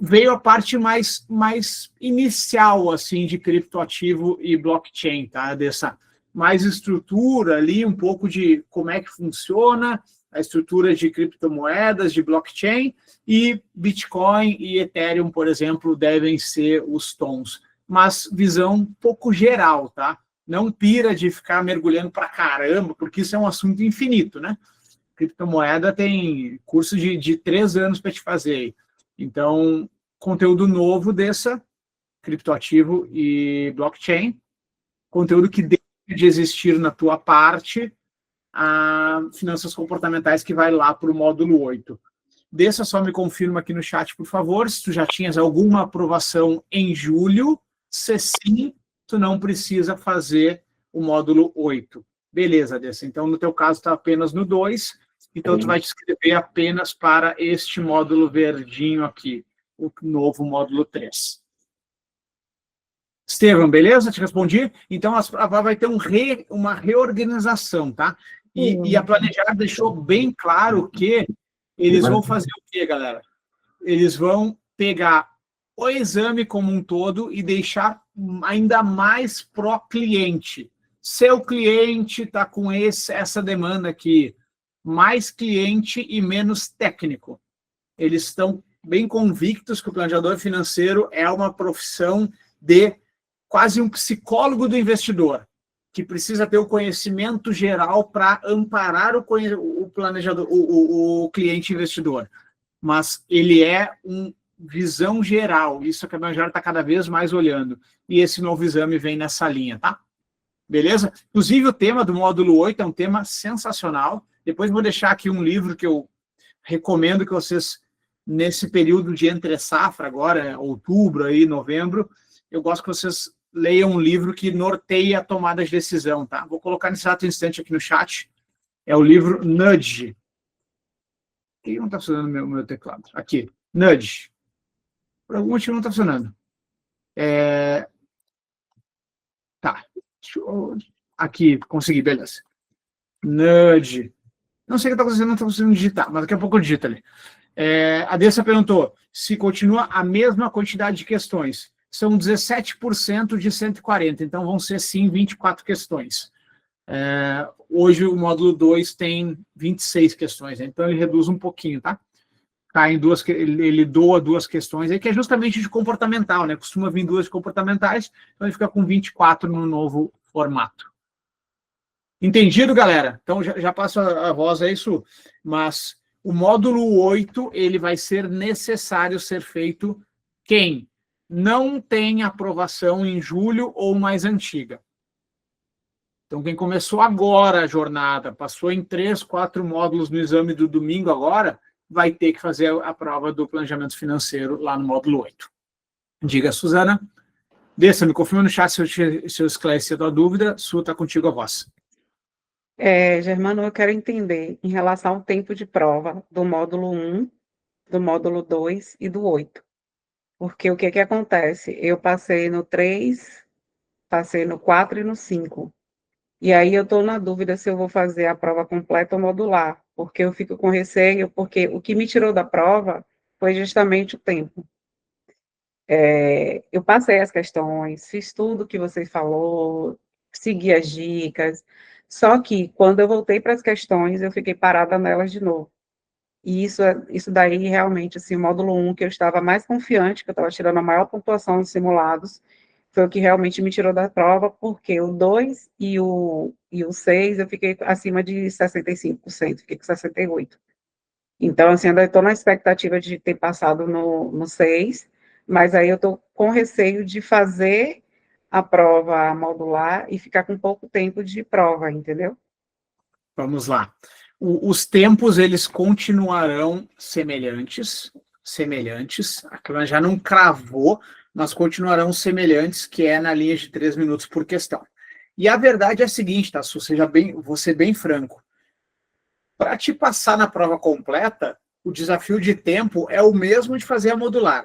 veio a parte mais inicial, assim, de criptoativo e blockchain, tá? Dessa mais estrutura ali, um pouco de como é que funciona, a estrutura de criptomoedas, de blockchain, e Bitcoin e Ethereum, por exemplo, devem ser os tons. Mas visão um pouco geral, tá? Não pira de ficar mergulhando pra caramba, porque isso é um assunto infinito, né? Criptomoeda tem curso de 3 anos para te fazer. Então, conteúdo novo dessa, criptoativo e blockchain, conteúdo que deixa de existir na tua parte, a finanças comportamentais, que vai lá para o módulo 8. Dessa, só me confirma aqui no chat, por favor, se tu já tinhas alguma aprovação em julho. Se sim, tu não precisa fazer o módulo 8. Beleza, Dessa. Então, no teu caso, está apenas no 2, então tu vai te inscrever apenas para este módulo verdinho aqui, o novo módulo 3. Estevam, beleza? Te respondi? Então, vai ter uma reorganização, tá? E a Planejar deixou bem claro que eles vão fazer o quê, galera? Eles vão pegar o exame como um todo e deixar ainda mais pró-cliente. Seu cliente está com essa demanda aqui, mais cliente e menos técnico. Eles estão bem convictos que o planejador financeiro é uma profissão de quase um psicólogo do investidor, que precisa ter o conhecimento geral para amparar o planejador, o cliente investidor. Mas ele é visão geral, isso que a Planejar está cada vez mais olhando. E esse novo exame vem nessa linha, tá? Beleza? Inclusive, o tema do módulo 8 é um tema sensacional. Depois vou deixar aqui um livro que eu recomendo que vocês, nesse período de entre safra, agora, outubro, aí, novembro, eu gosto que vocês leiam um livro que norteia a tomada de decisão, tá? Vou colocar nesse exato instante aqui no chat. É o livro Nudge. Por que não está funcionando o meu teclado? Aqui, Nudge. Por algum motivo não está funcionando. Tá. Aqui, consegui, beleza. Nudge. Não sei o que está acontecendo, não está conseguindo digitar, mas daqui a pouco eu digito ali. A Dessa perguntou se continua a mesma quantidade de questões. São 17% de 140, então vão ser, sim, 24 questões. Hoje o módulo 2 tem 26 questões, então ele reduz um pouquinho, tá? Ele doa 2 questões, aí, que é justamente de comportamental, né? Costuma vir 2 comportamentais, então ele fica com 24 no novo formato. Entendido, galera? Então já passo a voz a isso, mas o módulo 8, ele vai ser necessário ser feito quem não tem aprovação em julho ou mais antiga. Então, quem começou agora a jornada, passou em 3, 4 módulos no exame do domingo agora, vai ter que fazer a prova do planejamento financeiro lá no módulo 8. Diga, Suzana. Dessa, me confirma no chat se eu esclareci a tua dúvida. Su, está contigo a voz. Germano, eu quero entender em relação ao tempo de prova do módulo 1, do módulo 2 e do 8. Porque o que acontece? Eu passei no 3, passei no 4 e no 5. E aí eu estou na dúvida se eu vou fazer a prova completa ou modular, porque eu fico com receio, porque o que me tirou da prova foi justamente o tempo. Eu passei as questões, fiz tudo o que você falou, segui as dicas, só que quando eu voltei para as questões, eu fiquei parada nelas de novo. E isso daí, realmente, assim, o módulo 1, que eu estava mais confiante, que eu estava tirando a maior pontuação nos simulados, foi o que realmente me tirou da prova, porque o 2 e o 6, eu fiquei acima de 65%, fiquei com 68%. Então, assim, ainda estou na expectativa de ter passado no 6, mas aí eu estou com receio de fazer a prova modular e ficar com pouco tempo de prova, entendeu? Vamos lá. Os tempos, eles continuarão semelhantes. A Clã já não cravou, mas continuarão semelhantes, que é na linha de 3 minutos por questão. E a verdade é a seguinte, tá? Vou ser bem franco. Para te passar na prova completa, o desafio de tempo é o mesmo de fazer a modular.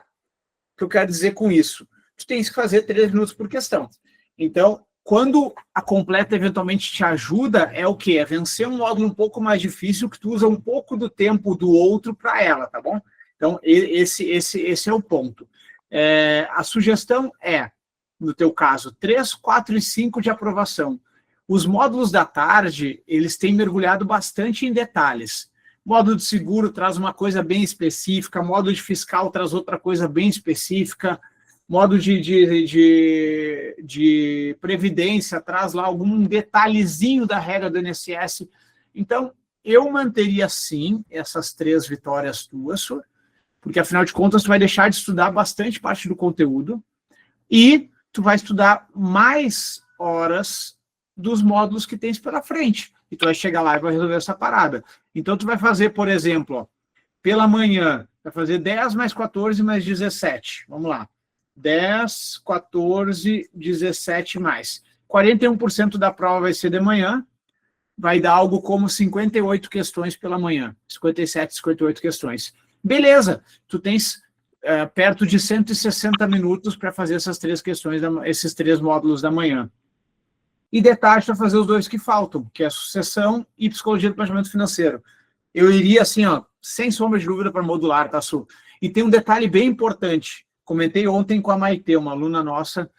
O que eu quero dizer com isso? Tu tens que fazer 3 minutos por questão. Então, Quando a completa eventualmente te ajuda, é o quê? É vencer um módulo um pouco mais difícil, que tu usa um pouco do tempo do outro para ela, tá bom? Então, esse é o ponto. A sugestão é, no teu caso, 3, 4 e 5 de aprovação. Os módulos da tarde, eles têm mergulhado bastante em detalhes. Módulo de seguro traz uma coisa bem específica, módulo de fiscal traz outra coisa bem específica, módulo de previdência traz lá algum detalhezinho da regra do INSS. Então, eu manteria, sim, essas 3 vitórias tuas, porque, afinal de contas, tu vai deixar de estudar bastante parte do conteúdo e tu vai estudar mais horas dos módulos que tens pela frente. E tu vai chegar lá e vai resolver essa parada. Então, tu vai fazer, por exemplo, ó, pela manhã, vai fazer 10 mais 14 mais 17. Vamos lá. 10, 14, 17 mais. 41% da prova vai ser de manhã, vai dar algo como 58 questões pela manhã. 57, 58 questões. Beleza, tu tens perto de 160 minutos para fazer essas 3 questões, esses 3 módulos da manhã. E de tarde para fazer os 2 que faltam, que é sucessão e psicologia do planejamento financeiro. Eu iria assim, ó, sem sombra de dúvida para modular, tá, Su? E tem um detalhe bem importante. Comentei ontem com a Maite, uma aluna nossa,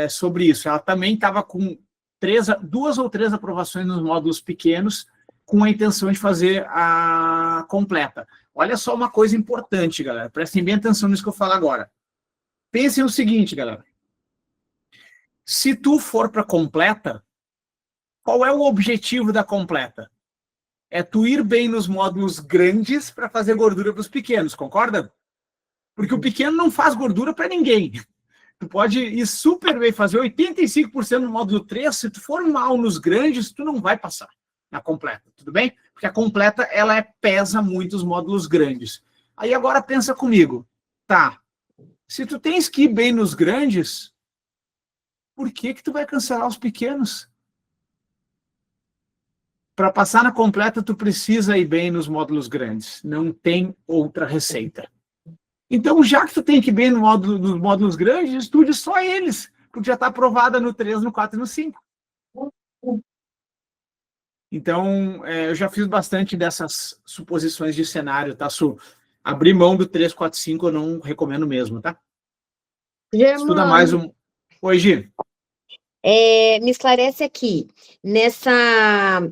sobre isso. Ela também estava com 2 ou 3 aprovações nos módulos pequenos, com a intenção de fazer a completa. Olha só uma coisa importante, galera. Prestem bem atenção nisso que eu falo agora. Pensem o seguinte, galera. Se tu for para completa, qual é o objetivo da completa? É tu ir bem nos módulos grandes para fazer gordura para os pequenos, concorda? Porque o pequeno não faz gordura para ninguém. Tu pode ir super bem, fazer 85% no módulo 3, se tu for mal nos grandes, tu não vai passar na completa, tudo bem? Porque a completa, ela pesa muito os módulos grandes. Aí agora pensa comigo, tá, se tu tens que ir bem nos grandes, por que tu vai cancelar os pequenos? Para passar na completa, tu precisa ir bem nos módulos grandes. Não tem outra receita. Então, já que tu tem que ir bem nos módulos grandes, estude só eles, porque já está aprovada no 3, no 4 e no 5. Então, eu já fiz bastante dessas suposições de cenário, tá, Su? Abrir mão do 3, 4, 5 eu não recomendo mesmo, tá? Estuda mais um... Oi, Gi. Me esclarece aqui,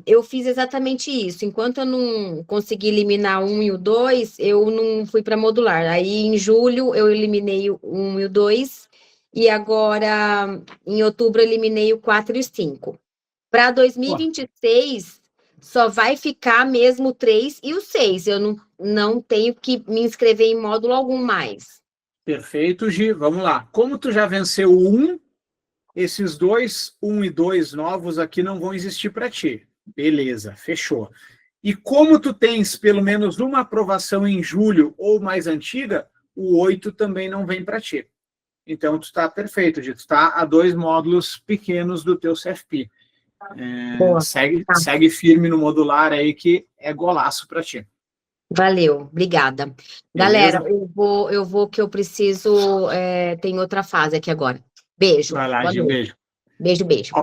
eu fiz exatamente isso, enquanto eu não consegui eliminar o 1 e o 2, eu não fui para modular, aí em julho eu eliminei o 1 e o 2, e agora em outubro eu eliminei o 4 e o 5. Para 2026, só vai ficar mesmo o 3 e o 6, eu não tenho que me inscrever em módulo algum mais. Perfeito, Gi, vamos lá. Como tu já venceu o 1, esses 2, 1 e 2 novos aqui não vão existir para ti. Beleza, fechou. E como tu tens pelo menos uma aprovação em julho ou mais antiga, o 8 também não vem para ti. Então, tu está perfeito, Gi. Tu está a 2 módulos pequenos do teu CFP. Segue firme no modular aí, que é golaço para ti. Valeu, obrigada. Beleza? Galera, eu vou que eu preciso, tem outra fase aqui agora. Beijo. Vai lá, Gi, um beijo. Beijo.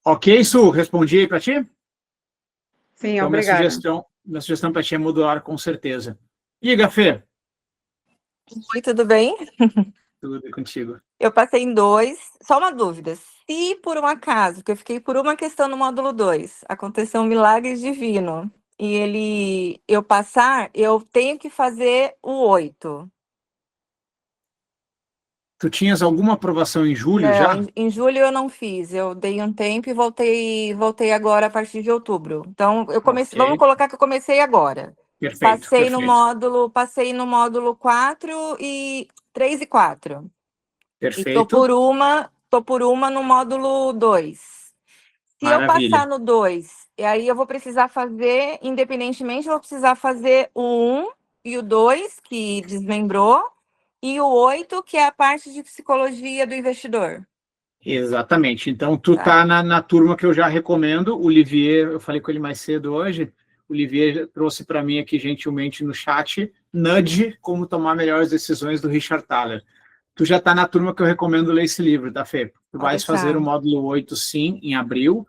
Ok, Su, respondi aí para ti? Sim, então, obrigada. Minha sugestão para ti é modular, com certeza. E Gafê? Oi, tudo bem? Tudo contigo. Eu passei em 2. Só uma dúvida. Se por um acaso, que eu fiquei por uma questão no módulo 2, aconteceu um milagre divino, e eu passar, eu tenho que fazer o 8. Tu tinhas alguma aprovação em julho Não, já? em julho eu não fiz. Eu dei um tempo e voltei agora a partir de outubro. Então, eu comecei, Ok. vamos colocar que eu comecei agora. Perfeito, Passei no módulo 4 e 3 e 4. E perfeito. tô por uma no módulo 2. Se eu Maravilha. passar no 2, e aí eu vou precisar fazer, independentemente, eu vou precisar fazer o 1 e o 2, que desmembrou, e o 8, que é a parte de psicologia do investidor. Exatamente. Então, tu tá na turma que eu já recomendo. O Olivier, eu falei com ele mais cedo hoje, o Olivier trouxe para mim aqui gentilmente no chat, Nudge, como tomar melhores decisões, do Richard Thaler. tu já está na turma que eu recomendo ler esse livro, tá, Fê? Tu vais deixar. fazer o módulo 8, sim, em abril.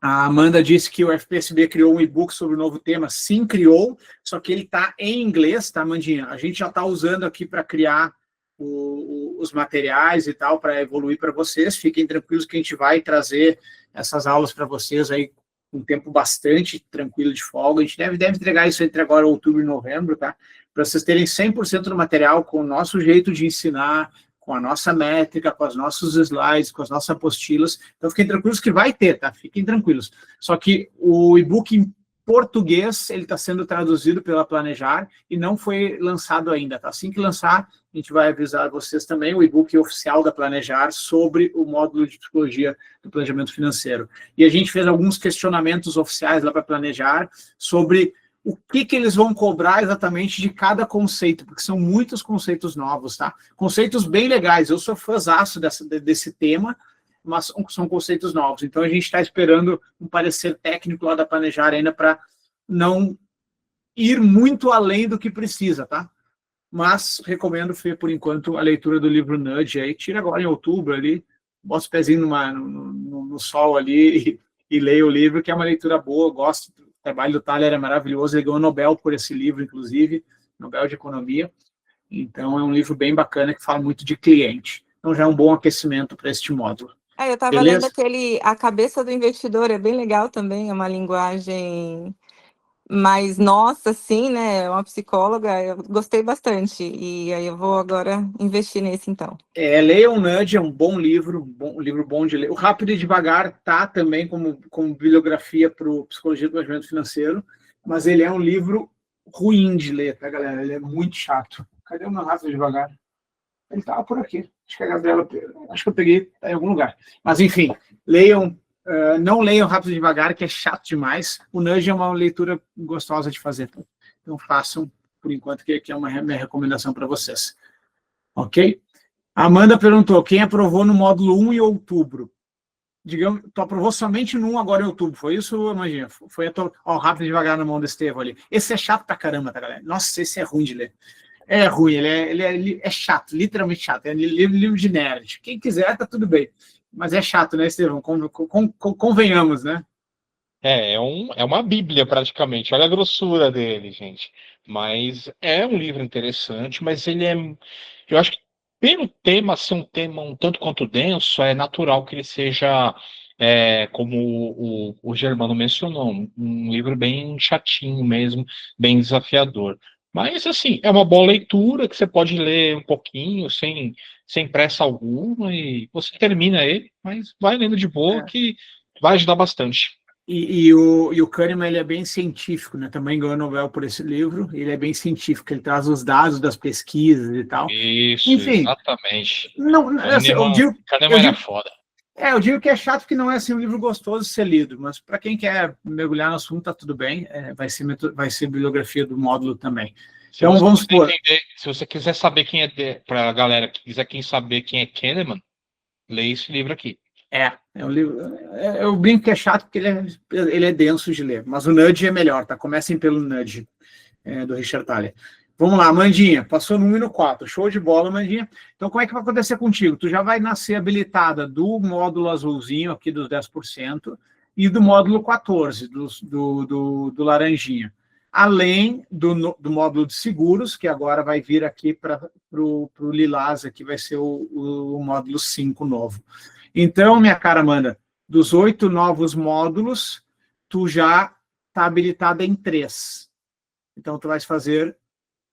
A Amanda disse que o FPSB criou um e-book sobre o novo tema. Sim, criou, só que ele está em inglês, tá, Amandinha? A gente já está usando aqui para criar os materiais e tal, para evoluir para vocês. Fiquem tranquilos que a gente vai trazer essas aulas para vocês aí com um tempo bastante tranquilo de folga. A gente deve entregar isso entre agora outubro e novembro, tá? Para vocês terem 100% do material com o nosso jeito de ensinar, com a nossa métrica, com os nossos slides, com as nossas apostilas. Então, fiquem tranquilos que vai ter, tá? Fiquem tranquilos. Só que o e-book em português, ele está sendo traduzido pela Planejar e não foi lançado ainda, tá? Assim que lançar, a gente vai avisar vocês também o e-book oficial da Planejar sobre o módulo de psicologia do planejamento financeiro. E a gente fez alguns questionamentos oficiais lá para Planejar sobre o que eles vão cobrar exatamente de cada conceito, porque são muitos conceitos novos, tá? Conceitos bem legais. Eu sou fãzaço desse tema, mas são conceitos novos. Então, a gente está esperando um parecer técnico lá da Planejar ainda para não ir muito além do que precisa, tá? Mas recomendo, Fê, por enquanto, a leitura do livro Nudge aí. Tira agora em outubro ali, bota os pezinhos no sol ali e leia o livro, que é uma leitura boa, eu gosto. O trabalho do Thaler é maravilhoso, ele ganhou o Nobel por esse livro, inclusive, Nobel de Economia. Então, é um livro bem bacana que fala muito de cliente. Então, já é um bom aquecimento para este módulo. Eu estava lendo A Cabeça do Investidor, é bem legal também, é uma linguagem mais nossa, assim, né? Uma psicóloga, eu gostei bastante, e aí eu vou agora investir nesse, então. Leia o Nudge, é um bom livro, um livro bom de ler. O Rápido e Devagar tá também como bibliografia para o Psicologia do Planejamento Financeiro, mas ele é um livro ruim de ler, tá, galera? Ele é muito chato. Cadê o meu Rápido e Devagar? Ele estava por aqui. Acho que a Gabriela... Acho que eu peguei tá em algum lugar. Mas, enfim, leiam... não leiam Rápido e Devagar, que é chato demais. O Nudge é uma leitura gostosa de fazer. Então, façam, por enquanto, que é uma minha recomendação para vocês. Ok? A Amanda perguntou, quem aprovou no módulo 1 em outubro? Digamos, tu aprovou somente no 1 agora em outubro, foi isso, imagina? Foi Rápido e Devagar na mão do Estevão ali. Esse é chato pra caramba, tá, galera? Nossa, esse é ruim de ler. É ruim, ele é chato, literalmente chato. É livro de nerd. Quem quiser, tá tudo bem. Mas é chato, né, Estevão? Convenhamos, né? É uma bíblia, praticamente. Olha a grossura dele, gente. Mas é um livro interessante, mas ele é... Eu acho que, pelo tema ser um tema um tanto quanto denso, é natural que ele seja, como o Germano mencionou, um livro bem chatinho mesmo, bem desafiador. Mas, assim, é uma boa leitura que você pode ler um pouquinho, sem pressa alguma, e você termina ele, mas vai lendo de boa, que vai ajudar bastante. E o Kahneman, ele é bem científico, né? Também ganhou o Nobel por esse livro. Ele é bem científico, ele traz os dados das pesquisas e tal. Isso, enfim, exatamente. Kahneman é foda. Eu digo que é chato que não é assim um livro gostoso de ser lido, mas para quem quer mergulhar no assunto, tá tudo bem. Vai ser bibliografia do módulo também. Então, vamos supor... Se você quiser saber quem é, para a galera que quiser saber quem é Kahneman, leia esse livro aqui. É um livro... Eu brinco que é chato porque ele é denso de ler, mas o Nudge é melhor, tá? Comecem pelo Nudge, do Richard Thaler. Vamos lá, Mandinha, passou no 1 e no 4, show de bola, Mandinha. Então, como é que vai acontecer contigo? Tu já vai nascer habilitada do módulo azulzinho, aqui dos 10%, e do módulo 14, do laranjinha. Além do módulo de seguros, que agora vai vir aqui para o lilás, aqui vai ser o módulo 5 novo. Então, minha cara Amanda, dos 8 novos módulos, tu já está habilitada em 3. Então, tu vais fazer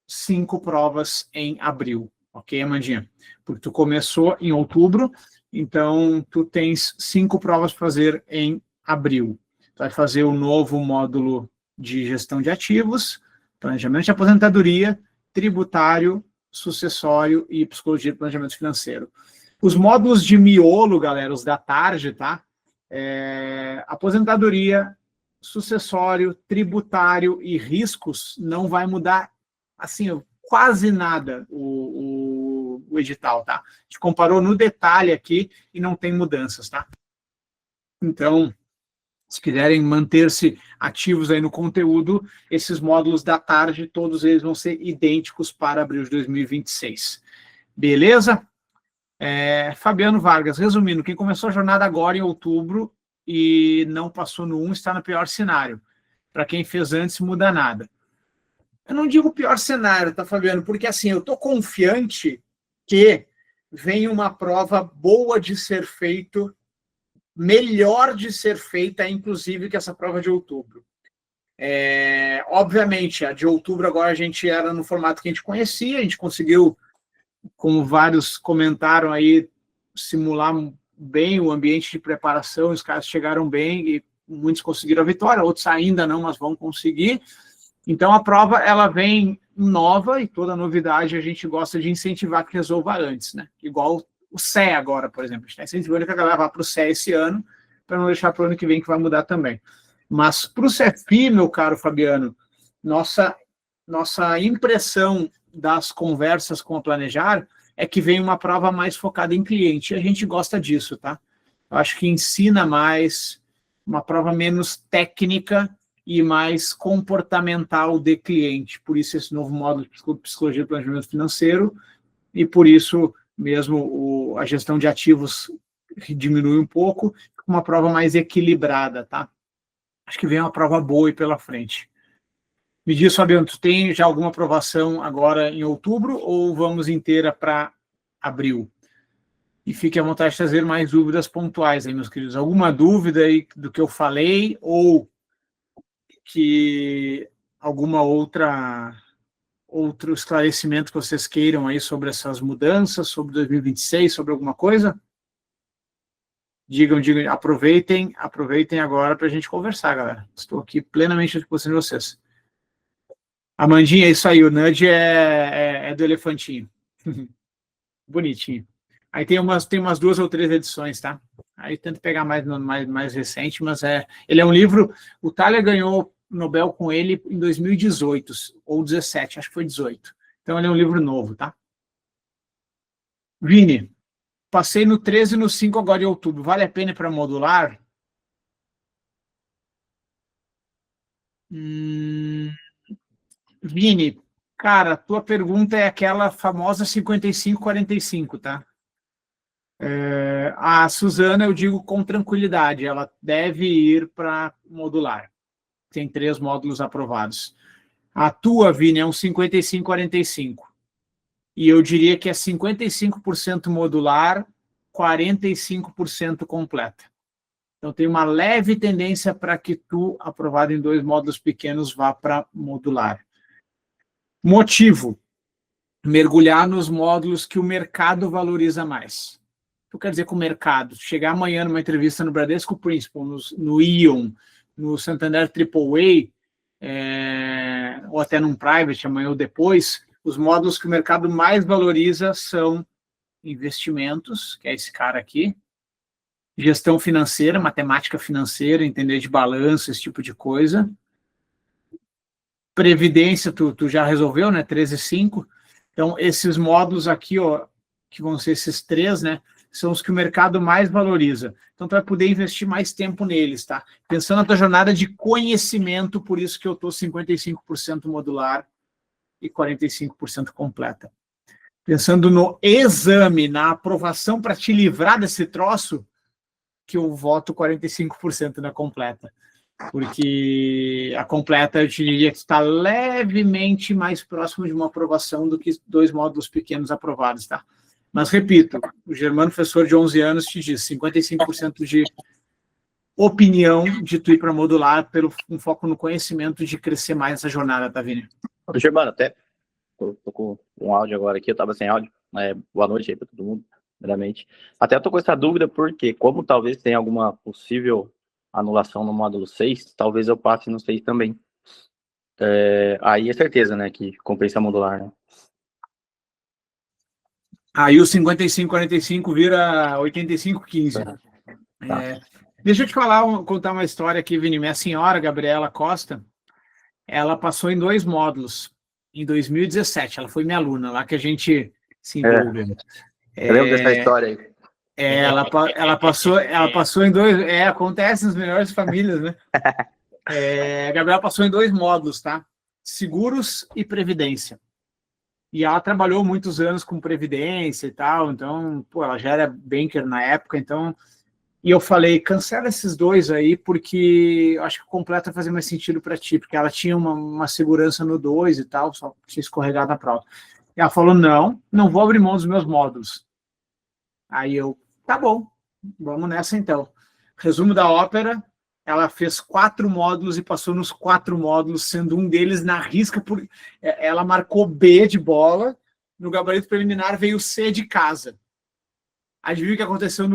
5 provas em abril, ok, Amandinha? Porque tu começou em outubro, então tu tens 5 provas para fazer em abril. Tu vai fazer o novo módulo de gestão de ativos, planejamento de aposentadoria, tributário, sucessório e psicologia de planejamento financeiro. Os módulos de miolo, galera, os da tarde, tá? Aposentadoria, sucessório, tributário e riscos não vai mudar assim, quase nada o edital, tá? A gente comparou no detalhe aqui e não tem mudanças, tá? Então, Se quiserem manter-se ativos aí no conteúdo, esses módulos da tarde, todos eles vão ser idênticos para abril de 2026. Beleza? Fabiano Vargas, resumindo, quem começou a jornada agora em outubro e não passou no 1 está no pior cenário. Para quem fez antes, muda nada. Eu não digo pior cenário, tá, Fabiano? Porque assim, eu estou confiante que vem uma prova boa de ser feito, melhor de ser feita, inclusive, que essa prova de outubro. Obviamente, a de outubro agora a gente era no formato que a gente conhecia, a gente conseguiu, como vários comentaram aí, simular bem o ambiente de preparação, os caras chegaram bem e muitos conseguiram a vitória, outros ainda não, mas vão conseguir. Então, a prova, ela vem nova e toda novidade a gente gosta de incentivar que resolva antes, né? Igual o CE agora, por exemplo. A gente está incentivando que a galera vá para o CE esse ano, para não deixar para o ano que vem, que vai mudar também. Mas para o CFI, meu caro Fabiano, nossa impressão das conversas com a Planejar é que vem uma prova mais focada em cliente. E a gente gosta disso, tá? Eu acho que ensina mais, uma prova menos técnica e mais comportamental de cliente. Por isso esse novo módulo de psicologia e planejamento financeiro, e por isso mesmo a gestão de ativos diminui um pouco, uma prova mais equilibrada, tá? Acho que vem uma prova boa aí pela frente. Me diz, Fabiano, tu tem já alguma aprovação agora em outubro ou vamos inteira para abril? E fique à vontade de trazer mais dúvidas pontuais aí, meus queridos. Alguma dúvida aí do que eu falei ou que alguma outro esclarecimento que vocês queiram aí sobre essas mudanças, sobre 2026, sobre alguma coisa? Digam, aproveitem agora para a gente conversar, galera. Estou aqui plenamente à disposição de vocês. Amandinha, é isso aí, o nudge é do elefantinho. Bonitinho. Aí tem umas 2 ou 3 edições, tá? Aí tento pegar mais recente, mas ele é um livro, o Thaler ganhou Nobel com ele em 2018, ou 17, acho que foi 18. Então ele é um livro novo, tá? Vini, passei no 13 e no 5 agora de outubro, vale a pena para modular? Vini, cara, tua pergunta é aquela famosa 55-45, tá? A Suzana, eu digo com tranquilidade, ela deve ir para modular. Tem 3 módulos aprovados. A tua, Vini, é um 55-45. E eu diria que é 55% modular, 45% completa. Então, tem uma leve tendência para que tu, aprovado em 2 módulos pequenos, vá para modular. Motivo: mergulhar nos módulos que o mercado valoriza mais. O que eu quero dizer com o mercado? Chegar amanhã numa entrevista no Bradesco Principal, no Ion, no Santander AAA, ou até num private, amanhã ou depois, os módulos que o mercado mais valoriza são investimentos, que é esse cara aqui, gestão financeira, matemática financeira, entender de balanço, esse tipo de coisa. Previdência, tu já resolveu, né? 13,5. Então, esses módulos aqui, ó, que vão ser esses 3, né? São os que o mercado mais valoriza. Então, tu vai poder investir mais tempo neles, tá? Pensando na tua jornada de conhecimento, por isso que eu estou 55% modular e 45% completa. Pensando no exame, na aprovação para te livrar desse troço, que eu voto 45% na completa. Porque a completa, eu diria que está levemente mais próximo de uma aprovação do que 2 módulos pequenos aprovados, tá? Mas, repito, o Germano, professor de 11 anos, te diz 55% de opinião de tu ir para modular pelo um foco no conhecimento de crescer mais essa jornada, tá, Vini? Germano, até tô com um áudio agora aqui, eu estava sem áudio. Boa noite aí para todo mundo, primeiramente. Até eu tô com essa dúvida porque, como talvez tenha alguma possível anulação no módulo 6, talvez eu passe no 6 também. Aí é certeza, né, que compensa modular, né? Aí o 55-45 vira 85-15. Tá. Deixa eu te contar uma história aqui, Vini. Minha senhora, Gabriela Costa, ela passou em 2 módulos, em 2017. Ela foi minha aluna, lá que a gente se envolveu. Eu lembro dessa história aí. Ela passou em dois... acontece nas melhores famílias, né? A Gabriela passou em 2 módulos, tá? Seguros e Previdência. E ela trabalhou muitos anos com Previdência e tal, então, pô, ela já era banker na época, então... E eu falei, cancela esses 2 aí, porque eu acho que o completo vai fazer mais sentido para ti, porque ela tinha uma segurança no 2 e tal, só tinha escorregado na prova. E ela falou, não vou abrir mão dos meus módulos. Aí eu, tá bom, vamos nessa então. Resumo da ópera, ela fez 4 módulos e passou nos 4 módulos, sendo um deles na risca, ela marcou B de bola, no gabarito preliminar veio C de casa. Adivinha o que aconteceu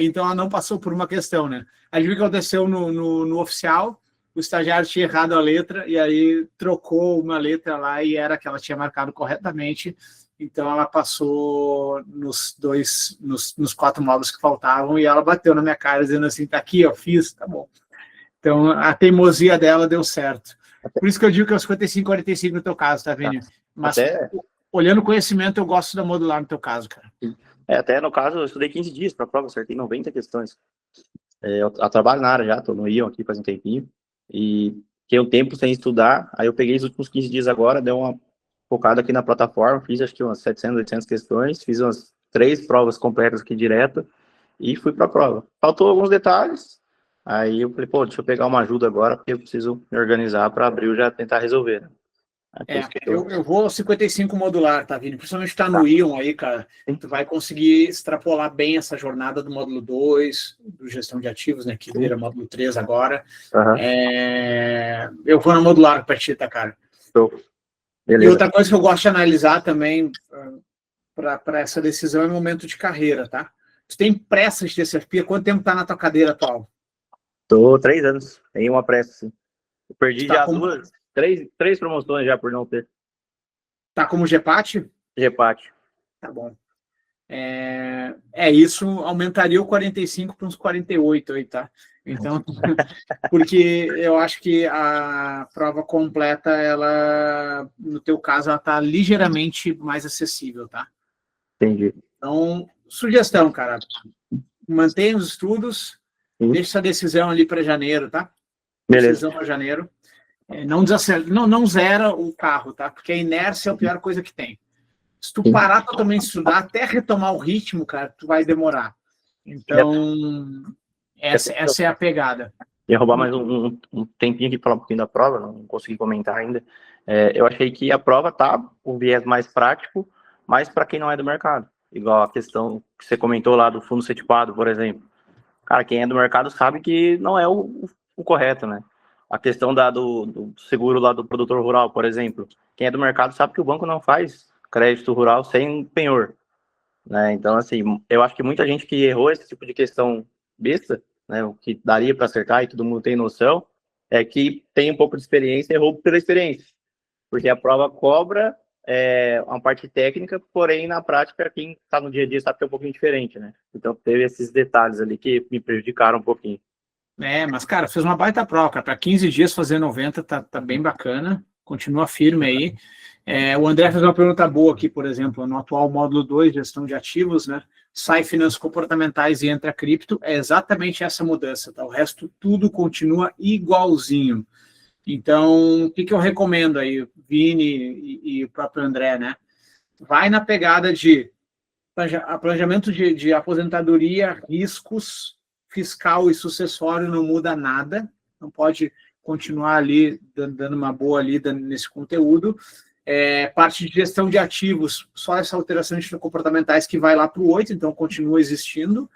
então ela não passou por uma questão, né? Adivinha o que aconteceu no oficial? O estagiário tinha errado a letra, e aí trocou uma letra lá, e era que ela tinha marcado corretamente, então ela passou nos 4 módulos que faltavam, e ela bateu na minha cara, dizendo assim, tá aqui, ó, fiz, tá bom. Então, a teimosia dela deu certo. Por isso que eu digo que é o 55-45 no teu caso, tá, Vini? Mas, olhando o conhecimento, eu gosto da modular no teu caso, cara. Até no caso, eu estudei 15 dias para a prova, acertei 90 questões. Eu trabalho na área já, estou no Ion aqui faz um tempinho, e fiquei um tempo sem estudar, aí eu peguei os últimos 15 dias agora, dei uma focada aqui na plataforma, fiz acho que umas 700, 800 questões, fiz umas 3 provas completas aqui direto, e fui para a prova. Faltou alguns detalhes, aí eu falei, pô, deixa eu pegar uma ajuda agora, porque eu preciso me organizar para abril já tentar resolver, né? Eu vou ao 55 modular, tá, Vini? Principalmente tá no Ion aí, cara. Tu vai conseguir extrapolar bem essa jornada do módulo 2, do gestão de ativos, né? Que vira módulo 3 agora. Eu vou na modular pra ti, tá, cara? Beleza. E outra coisa que eu gosto de analisar também para essa decisão é o momento de carreira, tá? Tu tem pressa de ter CFP? Quanto tempo tá na tua cadeira atual? Tô 3 anos. Tem uma pressa, sim. Eu perdi Tá já como... 3 promoções já por não ter. Tá como GPAT? GPAT. Tá bom. Isso aumentaria o 45 para uns 48 aí, tá? Então, porque eu acho que a prova completa, ela, no teu caso, ela tá ligeiramente mais acessível, tá? Entendi. Então, sugestão, cara, mantenha os estudos, deixa essa decisão ali para janeiro, tá? Beleza. Decisão para janeiro. Não zera o carro, tá? Porque a inércia é a pior coisa que tem. Se tu parar totalmente de estudar, até retomar o ritmo, cara, tu vai demorar. Então, essa é a pegada. Ia roubar mais um tempinho aqui para falar um pouquinho da prova, não consegui comentar ainda. Eu achei que a prova tá um viés mais prático, mas para quem não é do mercado. Igual a questão que você comentou lá do fundo setipado, por exemplo. Cara, quem é do mercado sabe que não é o correto, né? A questão do seguro lá do produtor rural, por exemplo. Quem é do mercado sabe que o banco não faz crédito rural sem penhor, né? Então, assim, eu acho que muita gente que errou esse tipo de questão besta, né, o que daria para acertar e todo mundo tem noção, é que tem um pouco de experiência e errou pela experiência. Porque a prova cobra uma parte técnica, porém, na prática, quem está no dia a dia sabe que é um pouquinho diferente, né? Então, teve esses detalhes ali que me prejudicaram um pouquinho. Mas, cara, fez uma baita prova, para 15 dias fazer 90, tá bem bacana, continua firme aí. O André fez uma pergunta boa aqui, por exemplo, no atual módulo 2, gestão de ativos, né? Sai finanças comportamentais e entra cripto, é exatamente essa mudança, tá? O resto tudo continua igualzinho. Então, o que eu recomendo aí, Vini e o próprio André, né? Vai na pegada de planejamento de aposentadoria, riscos, fiscal e sucessório, não muda nada, não pode continuar ali dando uma boa lida nesse conteúdo. Parte de gestão de ativos, só essa alteração de comportamentais que vai lá para o 8, então continua existindo,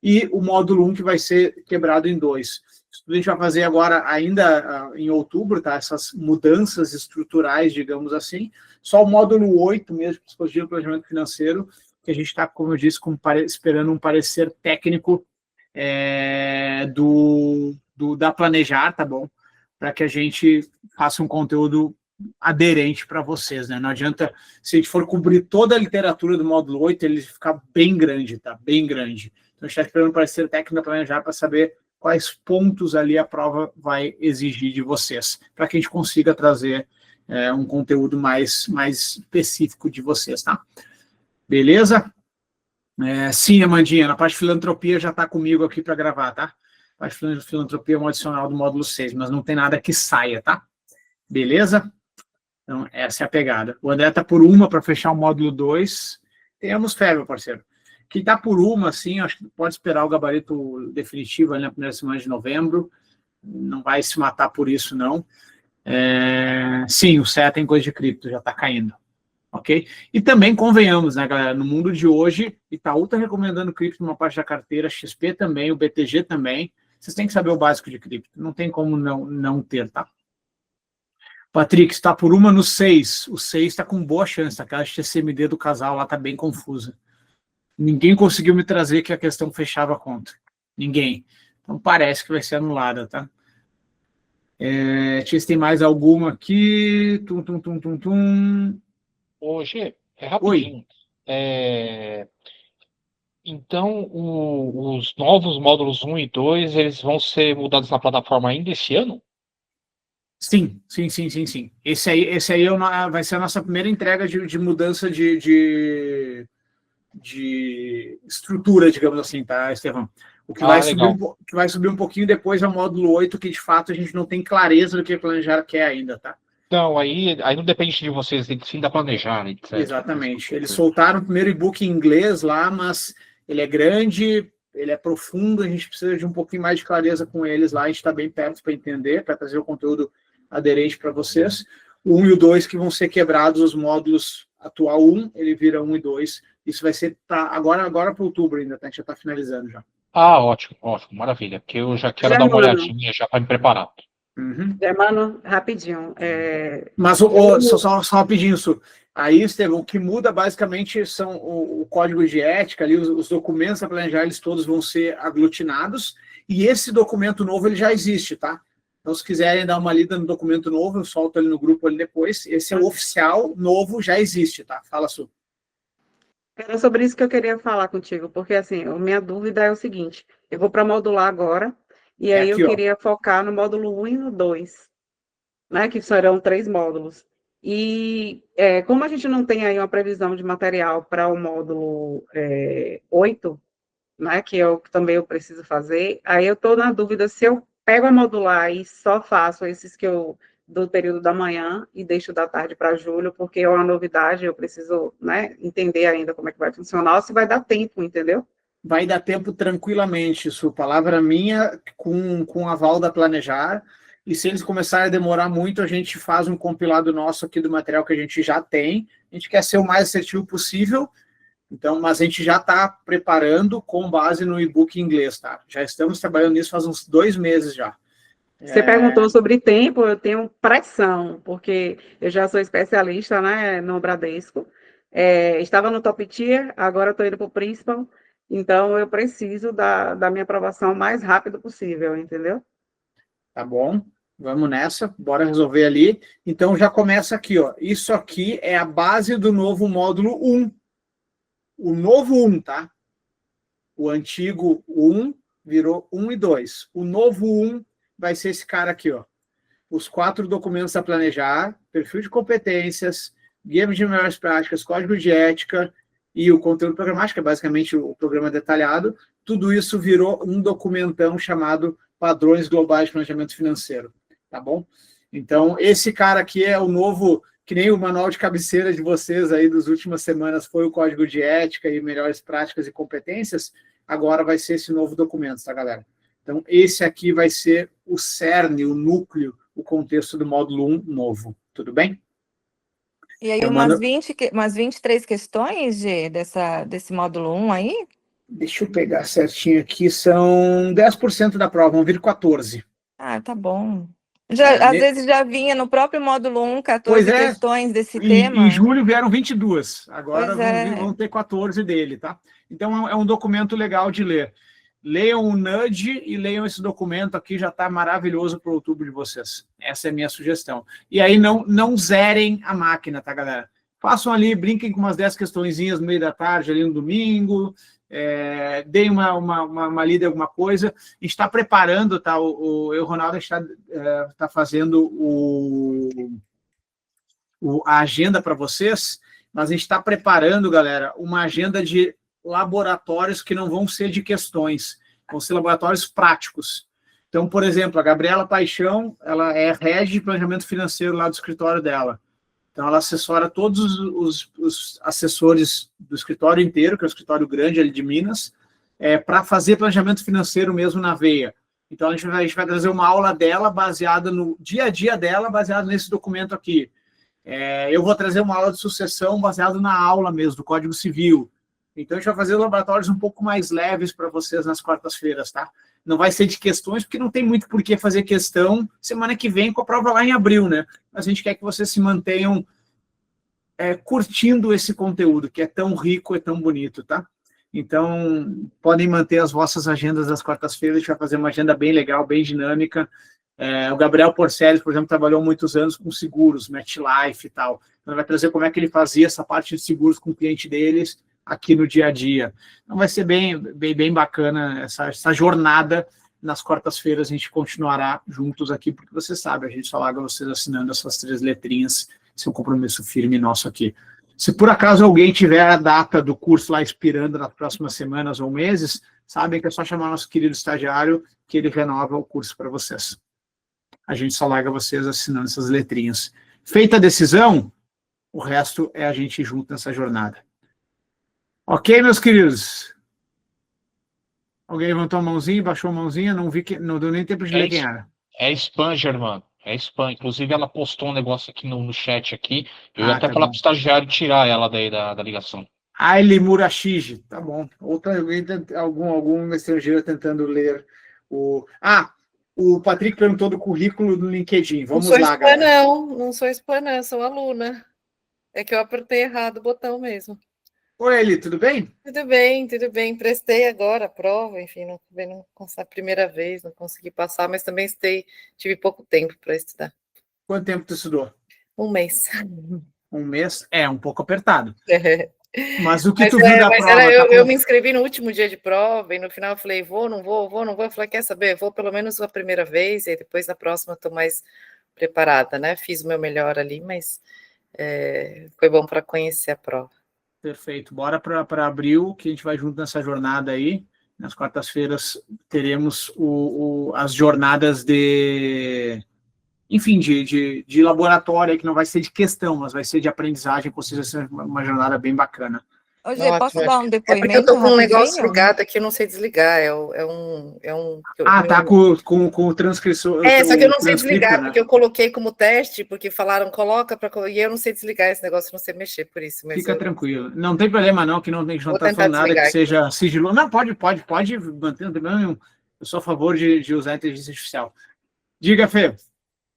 e o módulo 1 que vai ser quebrado em 2. Isso tudo a gente vai fazer agora, ainda em outubro, tá? Essas mudanças estruturais, digamos assim. Só o módulo 8 mesmo, psicologia do planejamento financeiro, que a gente está, como eu disse, esperando um parecer técnico da Planejar, tá bom? Para que a gente faça um conteúdo aderente para vocês, né? Não adianta, se a gente for cobrir toda a literatura do módulo 8, ele fica bem grande, tá? Bem grande. Então, a gente está esperando o parecer técnico da Planejar para saber quais pontos ali a prova vai exigir de vocês, para que a gente consiga trazer um conteúdo mais específico de vocês, tá? Beleza? Sim, Amandinha, na parte de filantropia já está comigo aqui para gravar, tá? A parte de filantropia é um adicional do módulo 6, mas não tem nada que saia, tá? Beleza? Então, essa é a pegada. O André está por uma para fechar o módulo 2. Tenhamos fé, meu parceiro. Quem está por uma, assim, acho que pode esperar o gabarito definitivo ali na primeira semana de novembro. Não vai se matar por isso, não. Sim, o CEA tem coisa de cripto, já está caindo. Ok? E também convenhamos, né, galera? No mundo de hoje, Itaú está recomendando cripto numa parte da carteira, XP também, o BTG também. Vocês têm que saber o básico de cripto. Não tem como não ter, tá? Patrick, está por uma no 6. O 6 está com boa chance. Aquela XCMD do casal lá está bem confusa. Ninguém conseguiu me trazer que a questão fechava a conta. Ninguém. Então parece que vai ser anulada, tá? Deixa eu ver se tem mais alguma aqui. Hoje, rapidinho. Então, os novos módulos 1 e 2, eles vão ser mudados na plataforma ainda esse ano? Sim. Esse aí vai ser a nossa primeira entrega de mudança de estrutura, digamos assim, tá, Estevão? O que vai subir um pouquinho depois é o módulo 8, que de fato a gente não tem clareza do que a Planejar quer ainda, tá? Não, aí não depende de vocês, sim da Planejar, etc. Exatamente. Eles soltaram o primeiro e-book em inglês lá, mas ele é grande, ele é profundo, a gente precisa de um pouquinho mais de clareza com eles lá, a gente está bem perto para entender, para trazer o conteúdo aderente para vocês. O 1 e o 2 que vão ser quebrados os módulos atual 1, ele vira 1 e 2. Isso vai ser agora para outubro ainda, tá? A gente já está finalizando já. Ótimo, maravilha, porque eu já quero dar uma olhadinha já para me preparar. Germano, rapidinho. Mas só rapidinho, Su. Aí, Estevão, o que muda basicamente são o código de ética, ali, os documentos da Planejar, eles todos vão ser aglutinados, e esse documento novo ele já existe, tá? Então, se quiserem dar uma lida no documento novo, eu solto ele no grupo ali depois. Esse é o oficial, novo, já existe, tá? Fala, Su. Era sobre isso que eu queria falar contigo, porque assim, a minha dúvida é o seguinte, eu vou para modular agora, e aí aqui, eu queria focar no módulo 1 e no 2, né, que serão 3 módulos. E como a gente não tem aí uma previsão de material para o módulo 8, né, que é o que também eu preciso fazer, aí eu estou na dúvida se eu pego a modular e só faço esses que eu do período da manhã e deixo da tarde para julho, porque é uma novidade, eu preciso, né, entender ainda como é que vai funcionar, ou se vai dar tempo, entendeu? Vai dar tempo tranquilamente, isso, palavra minha, com aval da Planejar, e se eles começarem a demorar muito, a gente faz um compilado nosso aqui do material que a gente já tem, a gente quer ser o mais assertivo possível, então, mas a gente já está preparando com base no e-book em inglês, tá? Já estamos trabalhando nisso faz uns 2 meses já. Você perguntou sobre tempo, eu tenho pressão, porque eu já sou especialista, né, no Bradesco, estava no top tier, agora estou indo para o principal, então eu preciso da minha aprovação o mais rápido possível, entendeu? Tá bom, vamos nessa, bora resolver ali. Então já começa aqui, ó. Isso aqui é a base do novo módulo 1. O novo 1, tá? O antigo 1 virou 1 e 2. O novo 1 vai ser esse cara aqui, ó. Os 4 documentos a planejar, perfil de competências, guia de melhores práticas, código de ética e o conteúdo programático, é basicamente o programa detalhado. Tudo isso virou um documentão chamado Padrões Globais de Planejamento Financeiro, tá bom? Então, esse cara aqui é o novo, que nem o manual de cabeceira de vocês aí das últimas semanas foi o código de ética e melhores práticas e competências, agora vai ser esse novo documento, tá, galera? Então, esse aqui vai ser o cerne, o núcleo, o contexto do módulo 1 novo. Tudo bem? E aí, umas 23 questões desse módulo 1 aí? Deixa eu pegar certinho aqui. São 10% da prova, vão vir 14. Ah, tá bom. Às vezes já vinha no próprio módulo 1, 14 questões desse tema. Em julho vieram 22. Agora vão ter 14 dele, tá? Então, é um documento legal de ler. Leiam o Nudge e leiam esse documento aqui, já está maravilhoso para o outubro de vocês. Essa é a minha sugestão. E aí não zerem a máquina, tá, galera? Façam ali, brinquem com umas 10 questõezinhas no meio da tarde, ali no domingo, deem uma lida em alguma coisa. A gente está preparando, tá? Eu e o Ronaldo está fazendo a agenda para vocês, mas a gente está preparando, galera, uma agenda de laboratórios que não vão ser de questões, vão ser laboratórios práticos. Então, por exemplo, a Gabriela Paixão, ela é head de planejamento financeiro lá do escritório dela. Então, ela assessora todos os assessores do escritório inteiro, que é um escritório grande ali de Minas, para fazer planejamento financeiro mesmo na veia. Então, a gente vai trazer uma aula dela baseada no dia a dia dela, baseada nesse documento aqui. Eu vou trazer uma aula de sucessão baseada na aula mesmo, do Código Civil. Então, a gente vai fazer laboratórios um pouco mais leves para vocês nas quartas-feiras, tá? Não vai ser de questões, porque não tem muito por que fazer questão semana que vem com a prova lá em abril, né? Mas a gente quer que vocês se mantenham curtindo esse conteúdo, que é tão rico, é tão bonito, tá? Então, podem manter as vossas agendas das quartas-feiras, a gente vai fazer uma agenda bem legal, bem dinâmica. O Gabriel Porceles, por exemplo, trabalhou muitos anos com seguros, MetLife e tal. Então, vai trazer como é que ele fazia essa parte de seguros com o cliente deles aqui no dia a dia. Então, vai ser bem bacana essa jornada. Nas quartas-feiras, a gente continuará juntos aqui, porque você sabe, a gente só larga vocês assinando essas 3 letrinhas, esse é um compromisso firme nosso aqui. Se por acaso alguém tiver a data do curso lá expirando nas próximas semanas ou meses, sabem que é só chamar nosso querido estagiário que ele renova o curso para vocês. A gente só larga vocês assinando essas letrinhas. Feita a decisão, o resto é a gente junto nessa jornada. Ok, meus queridos? Alguém levantou a mãozinha, baixou a mãozinha, não vi que não deu nem tempo de ler quem era. É spam, Germano. É spam. Inclusive, ela postou um negócio aqui no chat aqui. Eu ia até tá falar bom. pro estagiário tirar ela daí da ligação. Aile Murashige, tá bom. Algum estrangeiro tentando ler o... o Patrick perguntou do currículo do LinkedIn. Vamos lá, galera. Não sou spam, não, sou aluna. É que eu apertei errado o botão mesmo. Oi, Eli, tudo bem? Tudo bem. Prestei agora a prova, enfim, não a primeira vez, não consegui passar, mas também tive pouco tempo para estudar. Quanto tempo tu estudou? 1 mês. 1 mês? É um pouco apertado. Mas o que tu viu da prova... Eu me inscrevi no último dia de prova e no final eu falei, vou, não vou. Eu falei, quer saber? Vou pelo menos a primeira vez e depois na próxima eu estou mais preparada, né? Fiz o meu melhor ali, mas foi bom para conhecer a prova. Perfeito. Bora para abril, que a gente vai junto nessa jornada aí. Nas quartas-feiras teremos as jornadas enfim, de laboratório, que não vai ser de questão, mas vai ser de aprendizagem, ou seja, vai ser uma jornada bem bacana. Ô, Gê, posso dar um depoimento? Porque eu tô com um negócio rapidinho? ligado aqui, eu não sei desligar. Tá com o transcrição. Só que eu não sei desligar, né? porque eu coloquei como teste, porque falaram, e eu não sei desligar esse negócio, não sei mexer, por isso. Mas Fica tranquilo. Não tem problema, não, que não tem que não tá falando nada que seja sigiloso. Não, pode manter, não tem problema nenhum. Eu sou a favor de usar a inteligência artificial. Diga, Fê.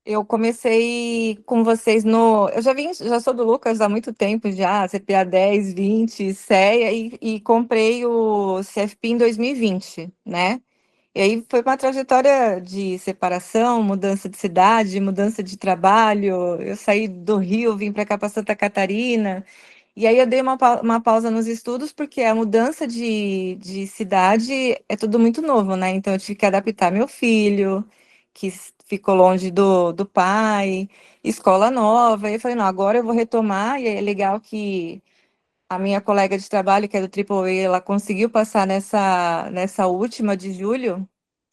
Eu comecei com vocês eu já sou do Lucas há muito tempo já, CPA 10, 20, CEA, e comprei o CFP em 2020, né? E aí foi uma trajetória de separação, mudança de cidade, mudança de trabalho. Eu saí do Rio, vim para cá, para Santa Catarina. E aí eu dei uma pausa nos estudos, porque a mudança de cidade é tudo muito novo, né? Então eu tive que adaptar meu filho, que ficou longe do pai, escola nova. E eu falei, não, agora eu vou retomar. E aí é legal que a minha colega de trabalho, que é do AAA, ela conseguiu passar nessa última de julho.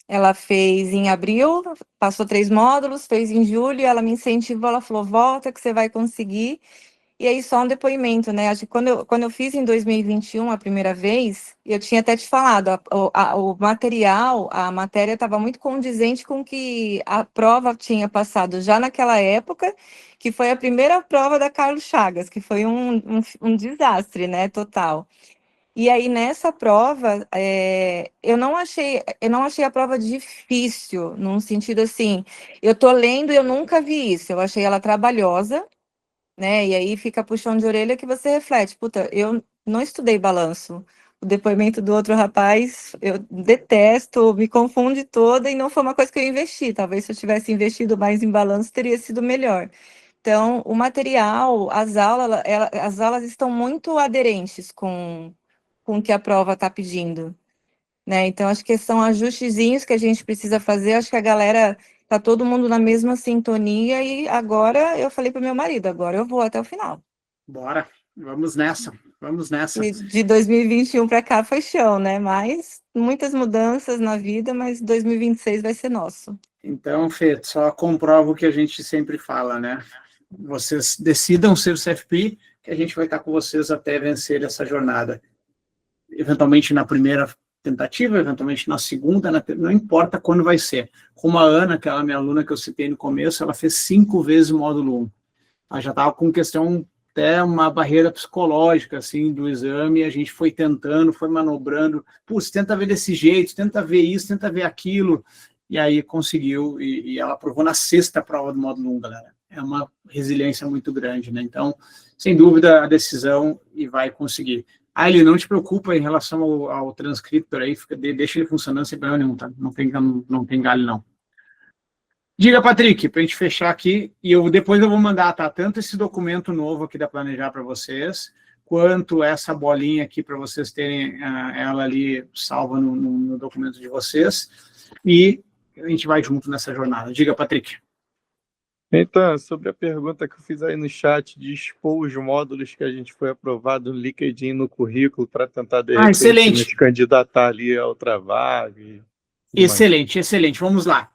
Ela fez em abril, passou 3 módulos, fez em julho, e ela me incentivou, ela falou, volta que você vai conseguir. E aí só um depoimento, né? Acho que quando eu fiz em 2021 a primeira vez, eu tinha até te falado, o material, a matéria estava muito condizente com que a prova tinha passado já naquela época, que foi a primeira prova da Carlos Chagas, que foi um desastre, né? Total. E aí, nessa prova, eu não achei a prova difícil, num sentido assim, eu tô lendo e eu nunca vi isso, eu achei ela trabalhosa, né? E aí fica puxão de orelha que você reflete, puta, eu não estudei balanço. O depoimento do outro rapaz, eu detesto, me confunde toda e não foi uma coisa que eu investi. Talvez se eu tivesse investido mais em balanço, teria sido melhor. Então, o material, as aulas estão muito aderentes com o que a prova está pedindo, né? Então, acho que são ajustezinhos que a gente precisa fazer. Acho que a galera, tá todo mundo na mesma sintonia e agora eu falei para o meu marido, agora eu vou até o final. Bora, vamos nessa. Vamos nessa. De 2021 para cá foi show, né? Mas muitas mudanças na vida, mas 2026 vai ser nosso. Então, Fê, só comprova o que a gente sempre fala, né? Vocês decidam ser o CFP, que a gente vai estar com vocês até vencer essa jornada. Eventualmente na primeira tentativa, eventualmente na segunda, não importa quando vai ser. Como a Ana, aquela minha aluna que eu citei no começo, ela fez 5 vezes o módulo 1. Ela já estava com questão, até uma barreira psicológica, assim, do exame, e a gente foi tentando, foi manobrando, putz, tenta ver desse jeito, tenta ver isso, tenta ver aquilo, e aí conseguiu, e ela aprovou na 6ª prova do módulo 1, galera. É uma resiliência muito grande, né? Então, sem dúvida, a decisão, e vai conseguir. Ele não te preocupa em relação ao transcriptor aí, deixa ele funcionando sem problema nenhum, tá? Não tem galho, não. Diga, Patrick, para a gente fechar aqui, e depois eu vou mandar, tá? Tanto esse documento novo aqui da Planejar para vocês, quanto essa bolinha aqui para vocês terem ela ali salva no documento de vocês, e a gente vai junto nessa jornada. Diga, Patrick. Então, sobre a pergunta que eu fiz aí no chat de expor os módulos que a gente foi aprovado no LinkedIn no currículo para tentar, de repente, excelente. nos candidatar ali a outra vaga. Excelente, excelente. Vamos lá.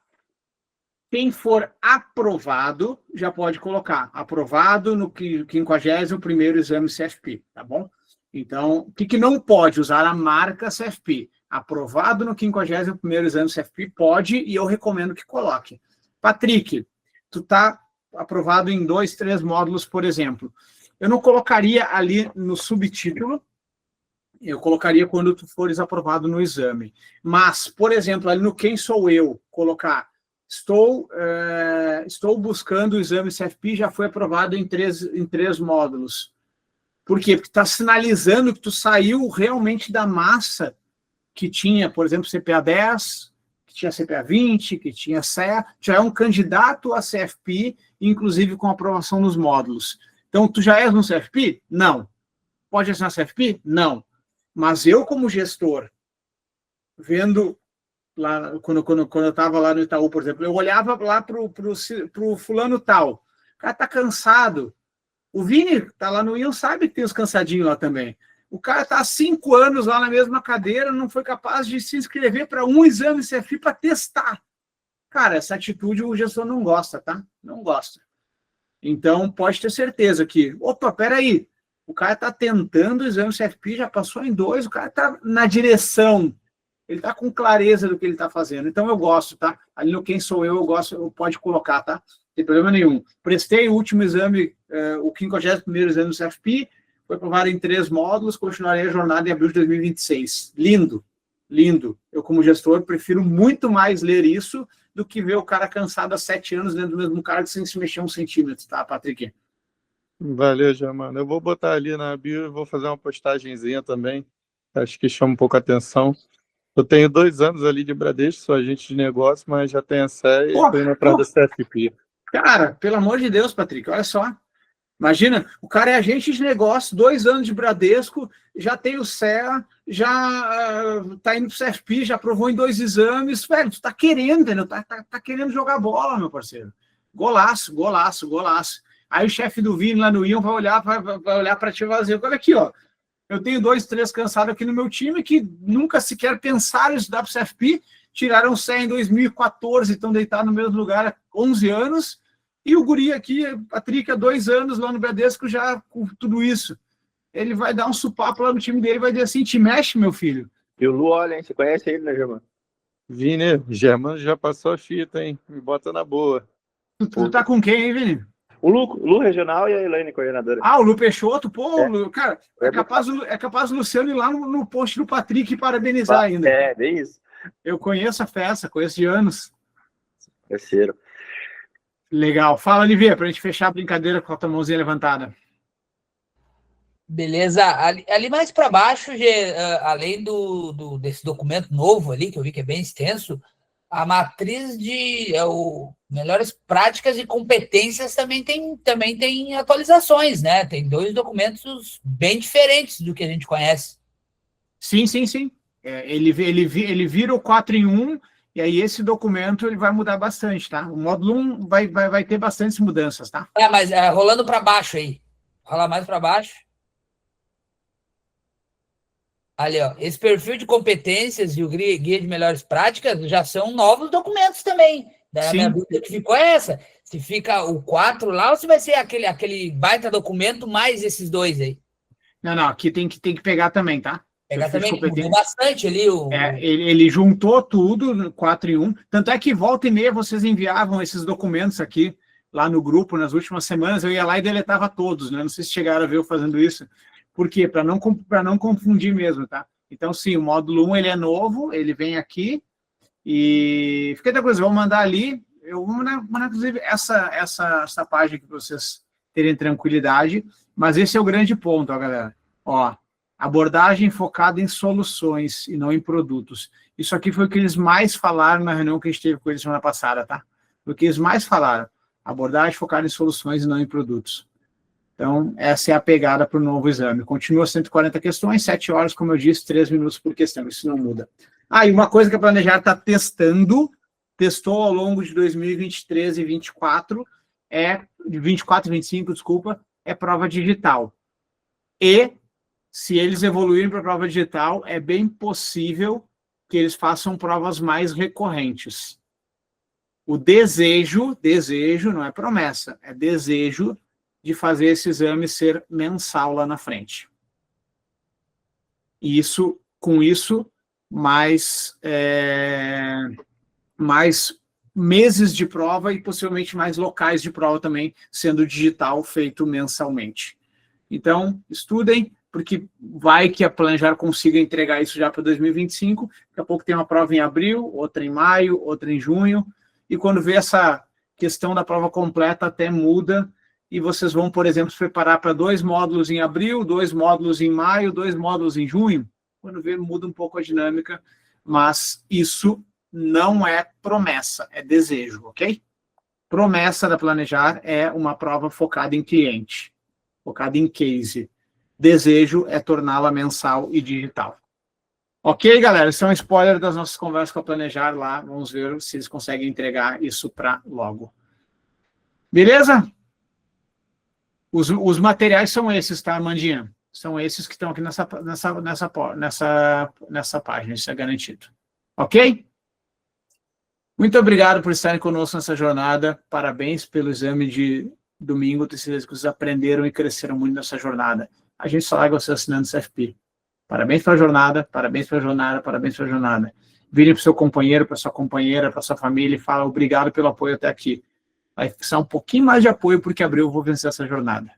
Quem for aprovado, já pode colocar. Aprovado no 51º exame CFP, tá bom? Então, o que não pode? Usar a marca CFP. Aprovado no 51º exame CFP, pode, e eu recomendo que coloque. Patrick, tu tá aprovado em 2, 3 módulos, por exemplo. Eu não colocaria ali no subtítulo, eu colocaria quando tu fores aprovado no exame. Mas, por exemplo, ali no Quem Sou Eu, colocar, estou buscando o exame CFP, já foi aprovado em 3 módulos. Por quê? Porque está sinalizando que tu saiu realmente da massa que tinha, por exemplo, CPA 10, que tinha CPA 20, que tinha CEA, já é um candidato a CFP, inclusive com aprovação nos módulos. Então, tu já és um CFP? Não. Pode assinar CFP? Não. Mas eu, como gestor, vendo lá, quando eu estava lá no Itaú, por exemplo, eu olhava lá para o fulano tal, o cara está cansado. O Vini está lá no IAN, sabe que tem os cansadinhos lá também. O cara está há 5 anos lá na mesma cadeira, não foi capaz de se inscrever para um exame CFP para testar. Cara, essa atitude o gestor não gosta, tá? Não gosta. Então, pode ter certeza que, opa, peraí, o cara está tentando o exame CFP, já passou em 2, o cara está na direção, ele está com clareza do que ele está fazendo. Então, eu gosto, tá? Ali no Quem Sou Eu gosto, pode colocar, tá? Não tem problema nenhum. Prestei o último exame, o 51º exame do CFP, foi aprovado em 3 módulos, continuarei a jornada em abril de 2026. Lindo, lindo. Eu, como gestor, prefiro muito mais ler isso do que ver o cara cansado há 7 anos dentro do mesmo cargo sem se mexer 1 centímetro, tá, Patrick? Valeu, Germano. Eu vou botar ali na bio e vou fazer uma postagenzinha também. Acho que chama um pouco a atenção. Eu tenho 2 anos ali de Bradesco, sou agente de negócio, mas já tenho a CE e estou indo atrás da CFP. Cara, pelo amor de Deus, Patrick, olha só. Imagina, o cara é agente de negócio, 2 anos de Bradesco, já tem o CEA, já tá indo pro CFP, já aprovou em 2 exames. Velho, tu tá querendo, entendeu? Tá querendo jogar bola, meu parceiro. Golaço, golaço, golaço. Aí o chefe do Vini lá no Ion vai olhar para ti e vai dizer, olha aqui, ó, eu tenho 2, 3 cansados aqui no meu time que nunca sequer pensaram em estudar pro CFP, tiraram o CEA em 2014, estão deitados no mesmo lugar há 11 anos, e o guri aqui, Patrick, há 2 anos lá no Bradesco, já com tudo isso. Ele vai dar um supapo lá no time dele e vai dizer assim, te mexe, meu filho. E o Lu, olha, hein? Você conhece ele, né, Germano? Vini, Germano já passou a fita, hein? Me bota na boa. Tu tá com quem, hein, Vini? O Lu regional e a Elaine, coordenadora. Ah, o Lu Peixoto, pô, Lu, cara, é capaz o Luciano ir lá no post do Patrick e parabenizar ainda. É, bem isso. Eu conheço a festa, conheço de anos. Terceiro. Legal. Fala, Olivier, pra gente fechar a brincadeira com a tua mãozinha levantada. Beleza. Ali mais para baixo, além desse documento novo ali, que eu vi que é bem extenso, a matriz de melhores práticas e competências também tem atualizações, né? Tem 2 documentos bem diferentes do que a gente conhece. Sim. Ele vira o 4 em 1, e aí esse documento ele vai mudar bastante, tá? O módulo 1 vai ter bastantes mudanças, tá? Mas rolando para baixo aí. Rolar mais para baixo. Ali, ó, esse perfil de competências e o guia de melhores práticas já são novos documentos também. A minha dúvida que ficou é essa. Se fica o 4 lá, ou se vai ser aquele baita documento mais esses dois aí? Não, aqui tem que pegar também, tá? Pegar também, mudou bastante ali. Ele juntou tudo, 4 em 1. Tanto é que volta e meia vocês enviavam esses documentos aqui, lá no grupo, nas últimas semanas, eu ia lá e deletava todos, né? Não sei se chegaram a ver eu fazendo isso. Por quê? Para não confundir mesmo, tá? Então, sim, o módulo 1, ele é novo, ele vem aqui, e fica outra coisa, vou mandar ali, eu vou mandar inclusive, essa página aqui para vocês terem tranquilidade, mas esse é o grande ponto, ó, galera. Ó, abordagem focada em soluções e não em produtos. Isso aqui foi o que eles mais falaram na reunião que a gente teve com eles semana passada, tá? Foi o que eles mais falaram. Abordagem focada em soluções e não em produtos. Então, essa é a pegada para o novo exame. Continua 140 questões, 7 horas, como eu disse, 3 minutos por questão. Isso não muda. E uma coisa que a Planejar está testou ao longo de 2023 e 2024, de 24 e 25, desculpa, é prova digital. E, se eles evoluírem para a prova digital, é bem possível que eles façam provas mais recorrentes. O desejo, não é promessa, é desejo de fazer esse exame ser mensal lá na frente. E com isso, mais meses de prova e possivelmente mais locais de prova também, sendo digital, feito mensalmente. Então, estudem, porque vai que a Planejar consiga entregar isso já para 2025, daqui a pouco tem uma prova em abril, outra em maio, outra em junho, e quando vê essa questão da prova completa até muda, e vocês vão, por exemplo, se preparar para 2 módulos em abril, 2 módulos em maio, 2 módulos em junho. Quando vê, muda um pouco a dinâmica, mas isso não é promessa, é desejo, ok? Promessa da Planejar é uma prova focada em cliente, focada em case. Desejo é torná-la mensal e digital. Ok, galera? Esse é um spoiler das nossas conversas com a Planejar lá. Vamos ver se eles conseguem entregar isso para logo. Beleza? Os materiais são esses, tá, Amandinha? São esses que estão aqui nessa página, isso é garantido. Ok? Muito obrigado por estarem conosco nessa jornada. Parabéns pelo exame de domingo. Tenho certeza que vocês aprenderam e cresceram muito nessa jornada. A gente só larga vocês assinando o CFP. Parabéns pela jornada, parabéns pela jornada, parabéns pela jornada. Virem para o seu companheiro, para sua companheira, para sua família e fala obrigado pelo apoio até aqui. Vai precisar um pouquinho mais de apoio, porque abril eu vou vencer essa jornada.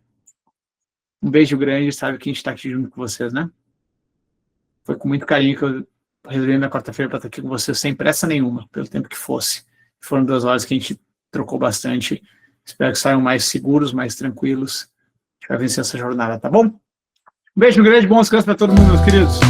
Um beijo grande, sabe que a gente está aqui junto com vocês, né? Foi com muito carinho que eu resolvi na quarta-feira para estar aqui com vocês, sem pressa nenhuma, pelo tempo que fosse. Foram 2 horas que a gente trocou bastante. Espero que saiam mais seguros, mais tranquilos. A gente vai vencer essa jornada, tá bom? Um beijo grande, bom descanso para todo mundo, meus queridos.